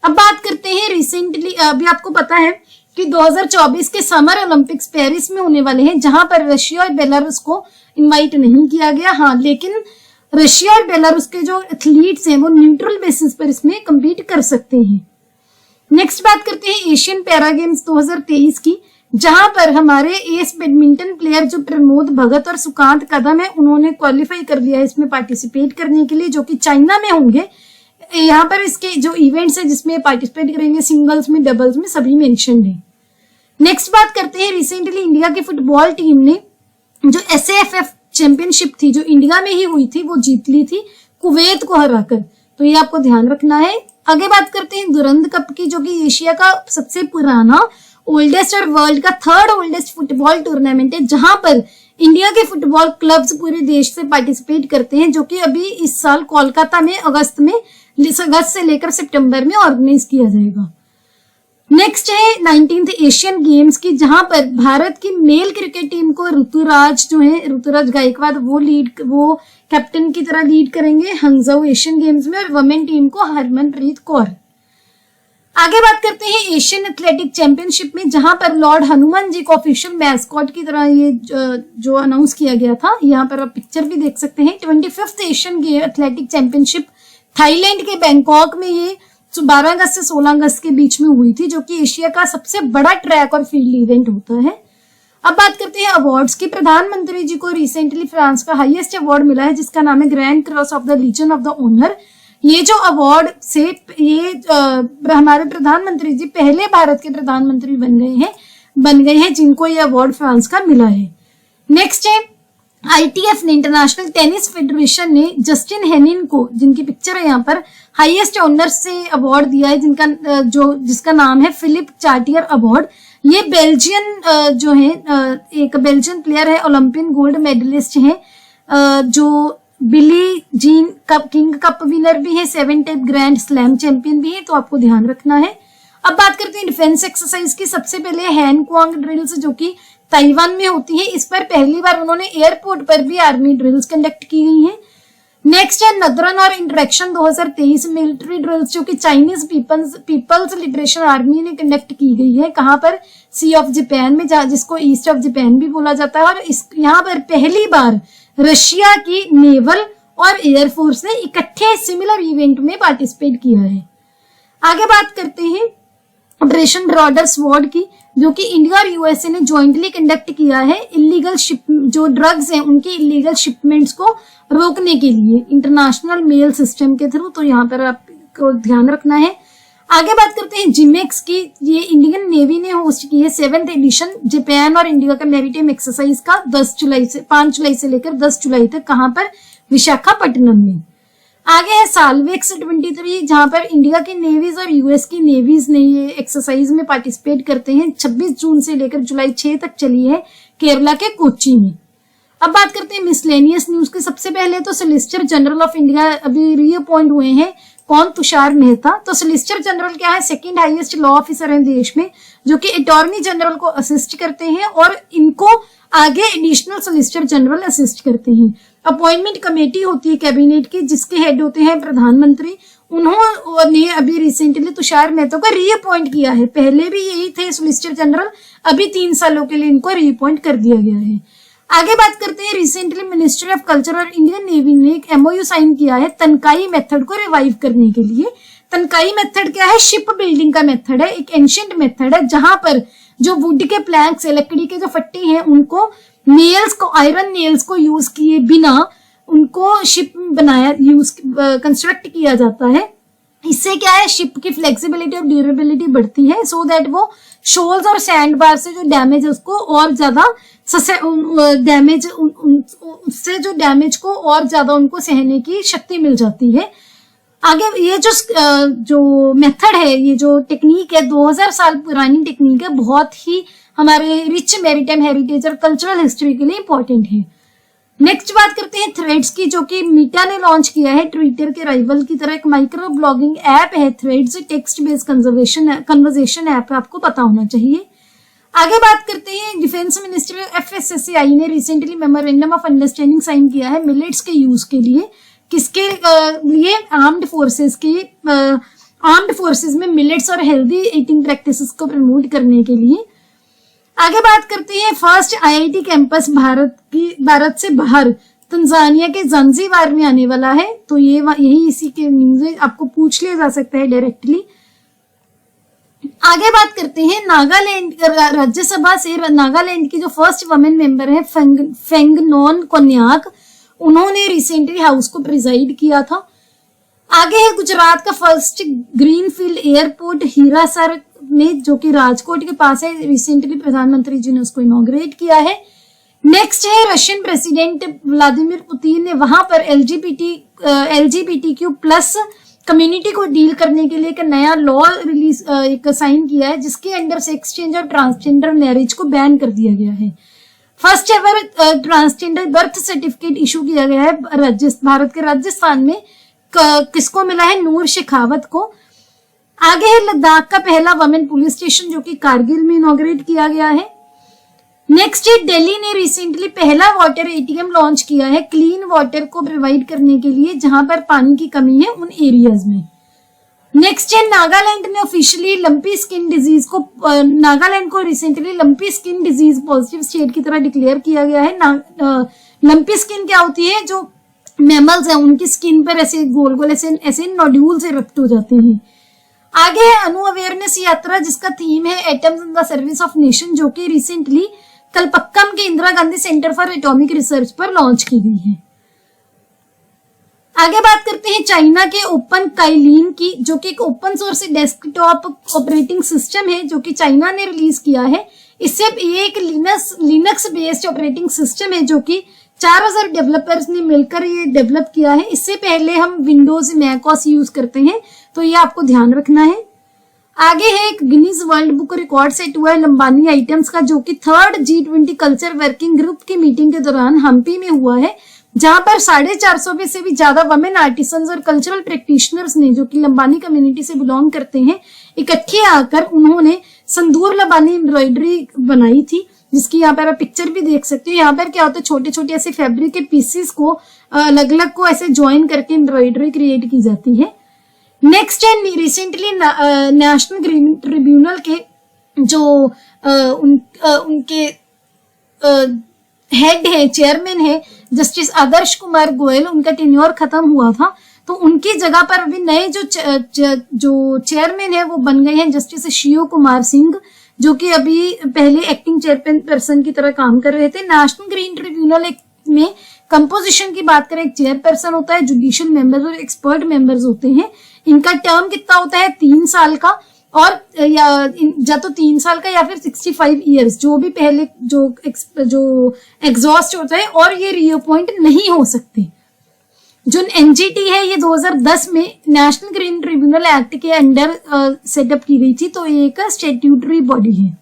अब बात करते हैं रिसेंटली, अभी आपको पता है कि 2024 के समर ओलंपिक्स पेरिस में होने वाले हैं, जहां पर रशिया और बेलारूस को इनवाइट नहीं किया गया। हाँ, लेकिन रशिया और बेलारूस के जो एथलीट्स हैं वो न्यूट्रल बेसिस पर इसमें कम्पीट कर सकते हैं। नेक्स्ट बात करते हैं एशियन पैरा गेम्स 2023 की, जहां पर हमारे एस बैडमिंटन प्लेयर जो प्रमोद भगत और सुकांत कदम है, उन्होंने क्वालिफाई कर लिया है इसमें पार्टिसिपेट करने के लिए, जो कि चाइना में होंगे। यहाँ पर इसके जो इवेंट्स है जिसमें पार्टिसिपेट करेंगे, सिंगल्स में, डबल्स में, सभी मेंशन है। नेक्स्ट बात करते हैं रिसेंटली इंडिया की फुटबॉल टीम ने जो SAFF चैंपियनशिप थी जो इंडिया में ही हुई थी वो जीत ली थी कुवैत को हराकर, तो ये आपको ध्यान रखना है। आगे बात करते हैं दुरंत कप की, जो कि एशिया का सबसे पुराना ओल्डेस्ट और वर्ल्ड का 3rd ओल्डेस्ट फुटबॉल टूर्नामेंट है, जहां पर इंडिया के फुटबॉल क्लब्स पूरे देश से पार्टिसिपेट करते हैं, जो कि अभी इस साल कोलकाता में अगस्त से लेकर सितंबर में ऑर्गेनाइज किया जाएगा। नेक्स्ट है 19th एशियन गेम्स की, जहां पर भारत की मेल क्रिकेट टीम को ऋतुराज गायकवाड वो कैप्टन की तरह लीड करेंगे हंगझाऊ एशियन गेम्स में, और वुमेन टीम को हरमनप्रीत कौर। आगे बात करते हैं एशियन एथलेटिक चैंपियनशिप में, जहां पर लॉर्ड हनुमान जी को ऑफिशियल मैस्कॉट की तरह ये जो अनाउंस किया गया था, यहाँ पर आप पिक्चर भी देख सकते हैं। 25th Asian athletic championship Thailand के बैंकॉक में ये 12 अगस्त से 16 अगस्त के बीच में हुई थी, जो कि एशिया का सबसे बड़ा ट्रैक और फील्ड इवेंट होता है। अब बात करते हैं अवार्ड्स की। प्रधानमंत्री जी को रिसेंटली फ्रांस का हाईएस्ट अवार्ड मिला है, जिसका नाम है Grand Cross of the Legion of the Honour. ये जो अवार्ड से हमारे प्रधानमंत्री जी पहले भारत के प्रधानमंत्री बन गए हैं जिनको ये अवार्ड फ्रांस का मिला है। नेक्स्ट है ITF ने, इंटरनेशनल टेनिस फेडरेशन ने जस्टिन हेनिन को, जिनकी पिक्चर है यहाँ पर, हाईएस्ट ऑनर से अवार्ड दिया है, जिसका नाम है फिलिप चार्टियर अवार्ड। ये बेल्जियन जो है एक बेल्जियन प्लेयर है, ओलंपियन गोल्ड मेडलिस्ट है, जो Billie Jean King cup winner भी है, 7 टाइम ग्रैंड स्लैम चैंपियन भी है, तो आपको ध्यान रखना है। अब बात करते हैं डिफेंस एक्सरसाइज की। सबसे पहले हैन क्वांग ड्रिल्स, जो कि ताइवान में होती है, इस पर पहली बार उन्होंने एयरपोर्ट पर भी आर्मी ड्रिल्स कंडक्ट की गई हैं। नेक्स्ट है नदरन और इंटरेक्शन 2023 मिलिट्री ड्रिल्स, जो कि चाइनीज पीपल्स लिबरेशन आर्मी ने कंडक्ट की गई है। कहां पर? सी ऑफ जापान में, जिसको ईस्ट ऑफ जापान भी बोला जाता है। और यहाँ पर पहली बार रशिया की नेवल और एयरफोर्स ने इकट्ठे सिमिलर इवेंट में पार्टिसिपेट किया है। आगे बात करते हैं ऑपरेशन ब्रॉडर स्वॉर्ड की, जो कि इंडिया और यूएसए ने ज्वाइंटली कंडक्ट किया है इलीगल जो ड्रग्स हैं उनकी इलीगल शिपमेंट्स को रोकने के लिए इंटरनेशनल मेल सिस्टम के थ्रू, तो यहाँ पर आपको ध्यान रखना है। आगे बात करते हैं जिमेक्स की। ये इंडियन नेवी ने होस्ट की है 7th एडिशन जापान और इंडिया का मैरीटाइम एक्सरसाइज का 5 जुलाई से लेकर 10 जुलाई तक। कहां पर? विशाखापट्टनम में। आगे है साल्वेक्स 23, जहां पर इंडिया की नेवीज और यूएस की नेवीज ने ये एक्सरसाइज में पार्टिसिपेट करते हैं। 26 जून से लेकर जुलाई 6 तक चली है केरला के कोच्चि में। अब बात करते हैं मिसलेनियस न्यूज की। सबसे पहले तो सोलिसिटर जनरल ऑफ इंडिया अभी रीअपॉइंट हुए हैं। कौन? तुषार मेहता। तो सोलिसिटर जनरल क्या है? 2nd हाईएस्ट लॉ ऑफिसर है देश में, जो कि अटॉर्नी जनरल को असिस्ट करते हैं और इनको आगे एडिशनल सोलिसिटर जनरल असिस्ट करते हैं। अपॉइंटमेंट कमेटी होती है कैबिनेट की, जिसके हेड होते हैं प्रधानमंत्री। उन्होंने अभी रिसेंटली तुषार मेहता को रीअपॉइंट किया है। पहले भी यही थे सोलिसिटर जनरल, अभी 3 सालों के लिए इनको रीअपॉइंट कर दिया गया है। आगे बात करते हैं रिसेंटली मिनिस्ट्री ऑफ कल्चर और इंडियन नेवी ने एक MOU साइन किया है तनकाई मेथड को रिवाइव करने के लिए, तनकाई मेथड क्या है? शिप बिल्डिंग का मेथड है, एक एंशियंट मेथड है जहां पर जो वुड के प्लैंक्स है, लकड़ी के जो फट्टे हैं, उनको नेल्स को, आयरन नेल्स को यूज किए बिना उनको शिप बनाया, कंस्ट्रक्ट किया जाता है। इससे क्या है, शिप की फ्लेक्सिबिलिटी और ड्यूरेबिलिटी बढ़ती है, सो दैट वो शोल्स और सैंड बार से जो डैमेज है उसको और ज्यादा डैमेज, उससे जो डैमेज को और ज्यादा उनको सहने की शक्ति मिल जाती है। आगे ये जो मेथड है, ये जो टेक्निक है, 2000 साल पुरानी टेक्निक है, बहुत ही हमारे रिच मैरीटाइम हेरिटेज और कल्चरल हिस्ट्री के लिए इंपॉर्टेंट है। नेक्स्ट बात करते हैं थ्रेड्स की, जो कि मीटा ने लॉन्च किया है। ट्विटर के राइवल की तरह एक माइक्रो ब्लॉगिंग ऐप है Threads, text based conversation app है, आपको पता होना चाहिए। आगे बात करते हैं, डिफेंस मिनिस्ट्री FSSAI ने recently memorandum of understanding sign किया है मिलेट्स के यूज के लिए। किसके लिए? आर्म्ड फोर्सेस में मिलेट्स और हेल्दी ईटिंग प्रैक्टिसेस को प्रमोट करने के लिए। आगे बात करते हैं, फर्स्ट IIT कैंपस भारत से बाहर तंजानिया के जंजीबार में आने वाला है। तो यही इसी के न्यूज़ आपको पूछ लिया जा सकता है डायरेक्टली। आगे बात करते हैं नागालैंड राज्यसभा से, नागालैंड की जो फर्स्ट वुमेन मेंबर है फेंगनोन कोन्याक, उन्होंने रिसेंटली हाउस को प्रिजाइड किया था। आगे है गुजरात का फर्स्ट ग्रीनफील्ड एयरपोर्ट हीरासर में, जो कि राजकोट के पास है। रिसेंटली प्रधानमंत्री जी ने उसको इनॉग्रेट किया है। नेक्स्ट है रशियन प्रेसिडेंट व्लादिमीर पुतिन ने वहां पर LGBTQ+ कम्युनिटी को डील करने के लिए एक नया लॉ रिलीज एक साइन किया है, जिसके अंडर सेक्स चेंज और ट्रांसजेंडर मैरिज को बैन कर दिया गया है। First ever transgender birth certificate issue किया गया है भारत के राजस्थान में। किसको मिला है? नूर शेखावत को। आगे है लद्दाख का पहला वुमेन पुलिस स्टेशन, जो कि कारगिल में इनॉग्रेट किया गया है। नेक्स्ट है दिल्ली ने रिसेंटली पहला वाटर ATM लॉन्च किया है, क्लीन वाटर को प्रोवाइड करने के लिए जहां पर पानी की कमी है उन एरियाज में। नेक्स्ट है नागालैंड ने ऑफिशियली लंपी स्किन डिजीज को, नागालैंड को recently lumpy skin disease positive state की तरह डिक्लेयर किया गया है। लंपी स्किन क्या होती है? जो मैमल्स हैं उनकी स्किन पर ऐसे गोल गोल ऐसे नोड्यूल से इरेक्ट हो जाते हैं। आगे है अनु अवेयरनेस यात्रा, जिसका थीम है atoms in the service of nation, जो कि रिसेंटली कलपक्कम के Indira Gandhi centre for atomic research पर लॉन्च की गई है। आगे बात करते हैं चाइना के ओपन काइलिन की, जो कि एक open source desktop operating system है, जो कि चाइना ने रिलीज किया है। इससे ये एक लिनक्स बेस्ड ऑपरेटिंग सिस्टम है, जो कि 4000 डेवलपर्स ने मिलकर ये डेवलप किया है। इससे पहले हम विंडोज मैकओएस यूज करते हैं, तो ये आपको ध्यान रखना है। आगे है एक Guinness world book record set हुआ है लंबानी आइटम्स का, जो कि 3rd G20 culture working group की मीटिंग के दौरान हम्पी में हुआ है, जहां पर 450 से भी ज्यादा वुमेन आर्टिसंस और कल्चरल प्रैक्टिशनर्स ने, जो कि लंबानी कम्युनिटी से बिलोंग करते हैं, इकट्ठे आकर उन्होंने संदूर लंबानी एम्ब्रॉयडरी बनाई थी, जिसकी यहाँ पर आप पिक्चर भी देख सकते हो। यहाँ पर क्या होता है, छोटे छोटे ऐसे फैब्रिक के पीसेस को अलग अलग को ऐसे ज्वाइन करके एम्ब्रॉयडरी क्रिएट की जाती है। नेक्स्ट है रिसेंटली नेशनल ग्रीन ट्रिब्यूनल के जो उनके हेड है, चेयरमैन है जस्टिस आदर्श कुमार गोयल, उनका टेन्योर खत्म हुआ था, तो उनकी जगह पर अभी नए जो चेयरमैन है वो बन गए हैं जस्टिस शिव कुमार सिंह, जो कि अभी पहले एक्टिंग चेयरपर्सन की तरह काम कर रहे थे। नेशनल ग्रीन ट्रिब्यूनल में कंपोजिशन की बात करें, एक चेयरपर्सन होता है, जुडिशियल मेंबर्स और एक्सपर्ट मेंबर्स होते हैं। इनका टर्म कितना होता है? 3 साल का, और या तो 3 साल का या फिर 65 ईयर्स, जो भी पहले जो एग्जॉस्ट होता है, और ये रीअपॉइंट नहीं हो सकते। जो NGT है ये 2010 में नेशनल ग्रीन ट्रिब्यूनल एक्ट के अंडर सेटअप की गई थी, तो ये एक स्टैट्यूटरी बॉडी है।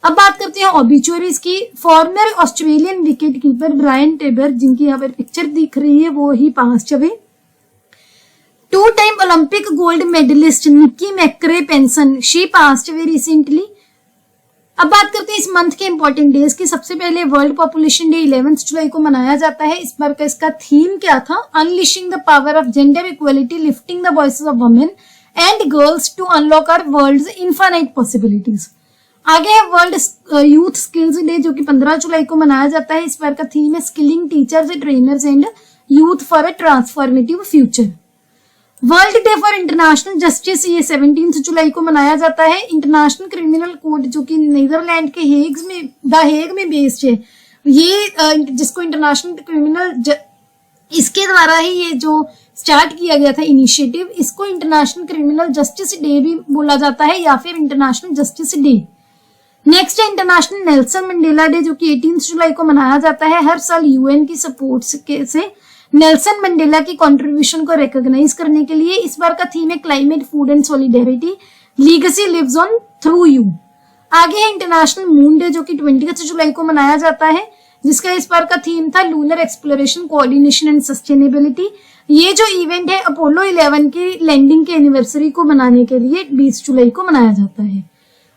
अब बात करते हैं ऑबिचुअरीज की। Former Australian wicketkeeper Brian Taber, जिनकी यहाँ पर पिक्चर दिख रही है, वो ही पास चवे। 2 time Olympic gold medallist Nicky McRae Penson, she passed away recently. अब बात करते हैं इस मंथ के इंपॉर्टेंट डेज की। सबसे पहले वर्ल्ड पॉपुलेशन डे 11 जुलाई को मनाया जाता है। इस बार का इसका थीम क्या था? Unleashing the power of gender equality, lifting the voices of women and girls to unlock our world's infinite possibilities. आगे है वर्ल्ड यूथ स्किल्स डे, जो कि 15 जुलाई को मनाया जाता है। इस बार का थीम है skilling teachers, trainers and youth for a transformative future. World day for international justice ये 17 जुलाई को मनाया जाता है। इंटरनेशनल क्रिमिनल कोर्ट जो कि नीदरलैंड के द हेग में बेस्ड है, ये जिसको इंटरनेशनल क्रिमिनल इसके द्वारा ही ये जो स्टार्ट किया गया था इनिशिएटिव, इसको इंटरनेशनल क्रिमिनल जस्टिस डे भी बोला जाता है या फिर इंटरनेशनल जस्टिस डे। नेक्स्ट है इंटरनेशनल नेल्सन मंडेला डे जो कि 18 जुलाई को मनाया जाता है। हर साल यूएन की सपोर्ट से नेल्सन मंडेला की कंट्रीब्यूशन को रिकॉग्नाइज करने के लिए इस बार का थीम है climate, food and solidarity, legacy lives on through you. आगे है इंटरनेशनल मून डे जो कि 20 जुलाई को मनाया जाता है, जिसका इस बार का थीम था lunar exploration, coordination and sustainability. ये जो इवेंट है अपोलो 11 की लैंडिंग के एनिवर्सरी को मनाने के लिए 20 जुलाई को मनाया जाता है।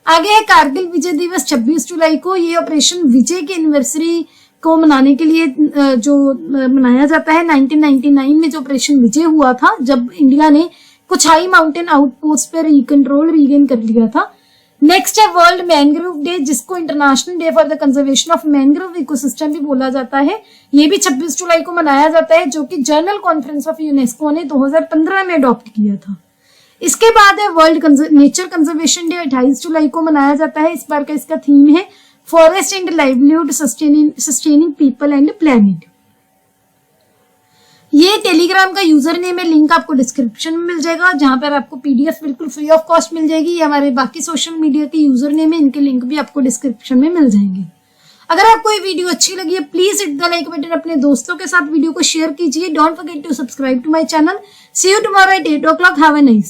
आगे है कारगिल विजय दिवस 26 जुलाई को। ये ऑपरेशन विजय की एनिवर्सरी को मनाने के लिए जो मनाया जाता है। 1999 में जो ऑपरेशन विजय हुआ था, जब इंडिया ने कुछ हाई माउंटेन आउटपोस्ट पर रीगेन कर लिया था। नेक्स्ट है वर्ल्ड मैंग्रोव डे, जिसको international day for the conservation of mangrove ecosystem भी बोला जाता है। ये भी 26 जुलाई को मनाया जाता है, जो कि जनरल कॉन्फ्रेंस ऑफ यूनेस्को ने 2015 में अडॉप्ट किया था। इसके बाद है वर्ल्ड नेचर कंजर्वेशन डे 28 जुलाई को मनाया जाता है। इस बार का इसका थीम है forest and livelihood sustaining people and planet. ये टेलीग्राम का यूजर नेम है, लिंक आपको डिस्क्रिप्शन में मिल जाएगा, जहां पर आपको पीडीएफ बिल्कुल फ्री ऑफ कॉस्ट मिल जाएगी। ये हमारे बाकी सोशल मीडिया के यूजर नेम है, इनके लिंक भी आपको डिस्क्रिप्शन में मिल जाएंगे। अगर आपको ये वीडियो अच्छी लगी है, please hit the like button, अपने दोस्तों के साथ वीडियो को शेयर कीजिए। Don't forget to subscribe to my channel. See you tomorrow at 8 o'clock। Have a nice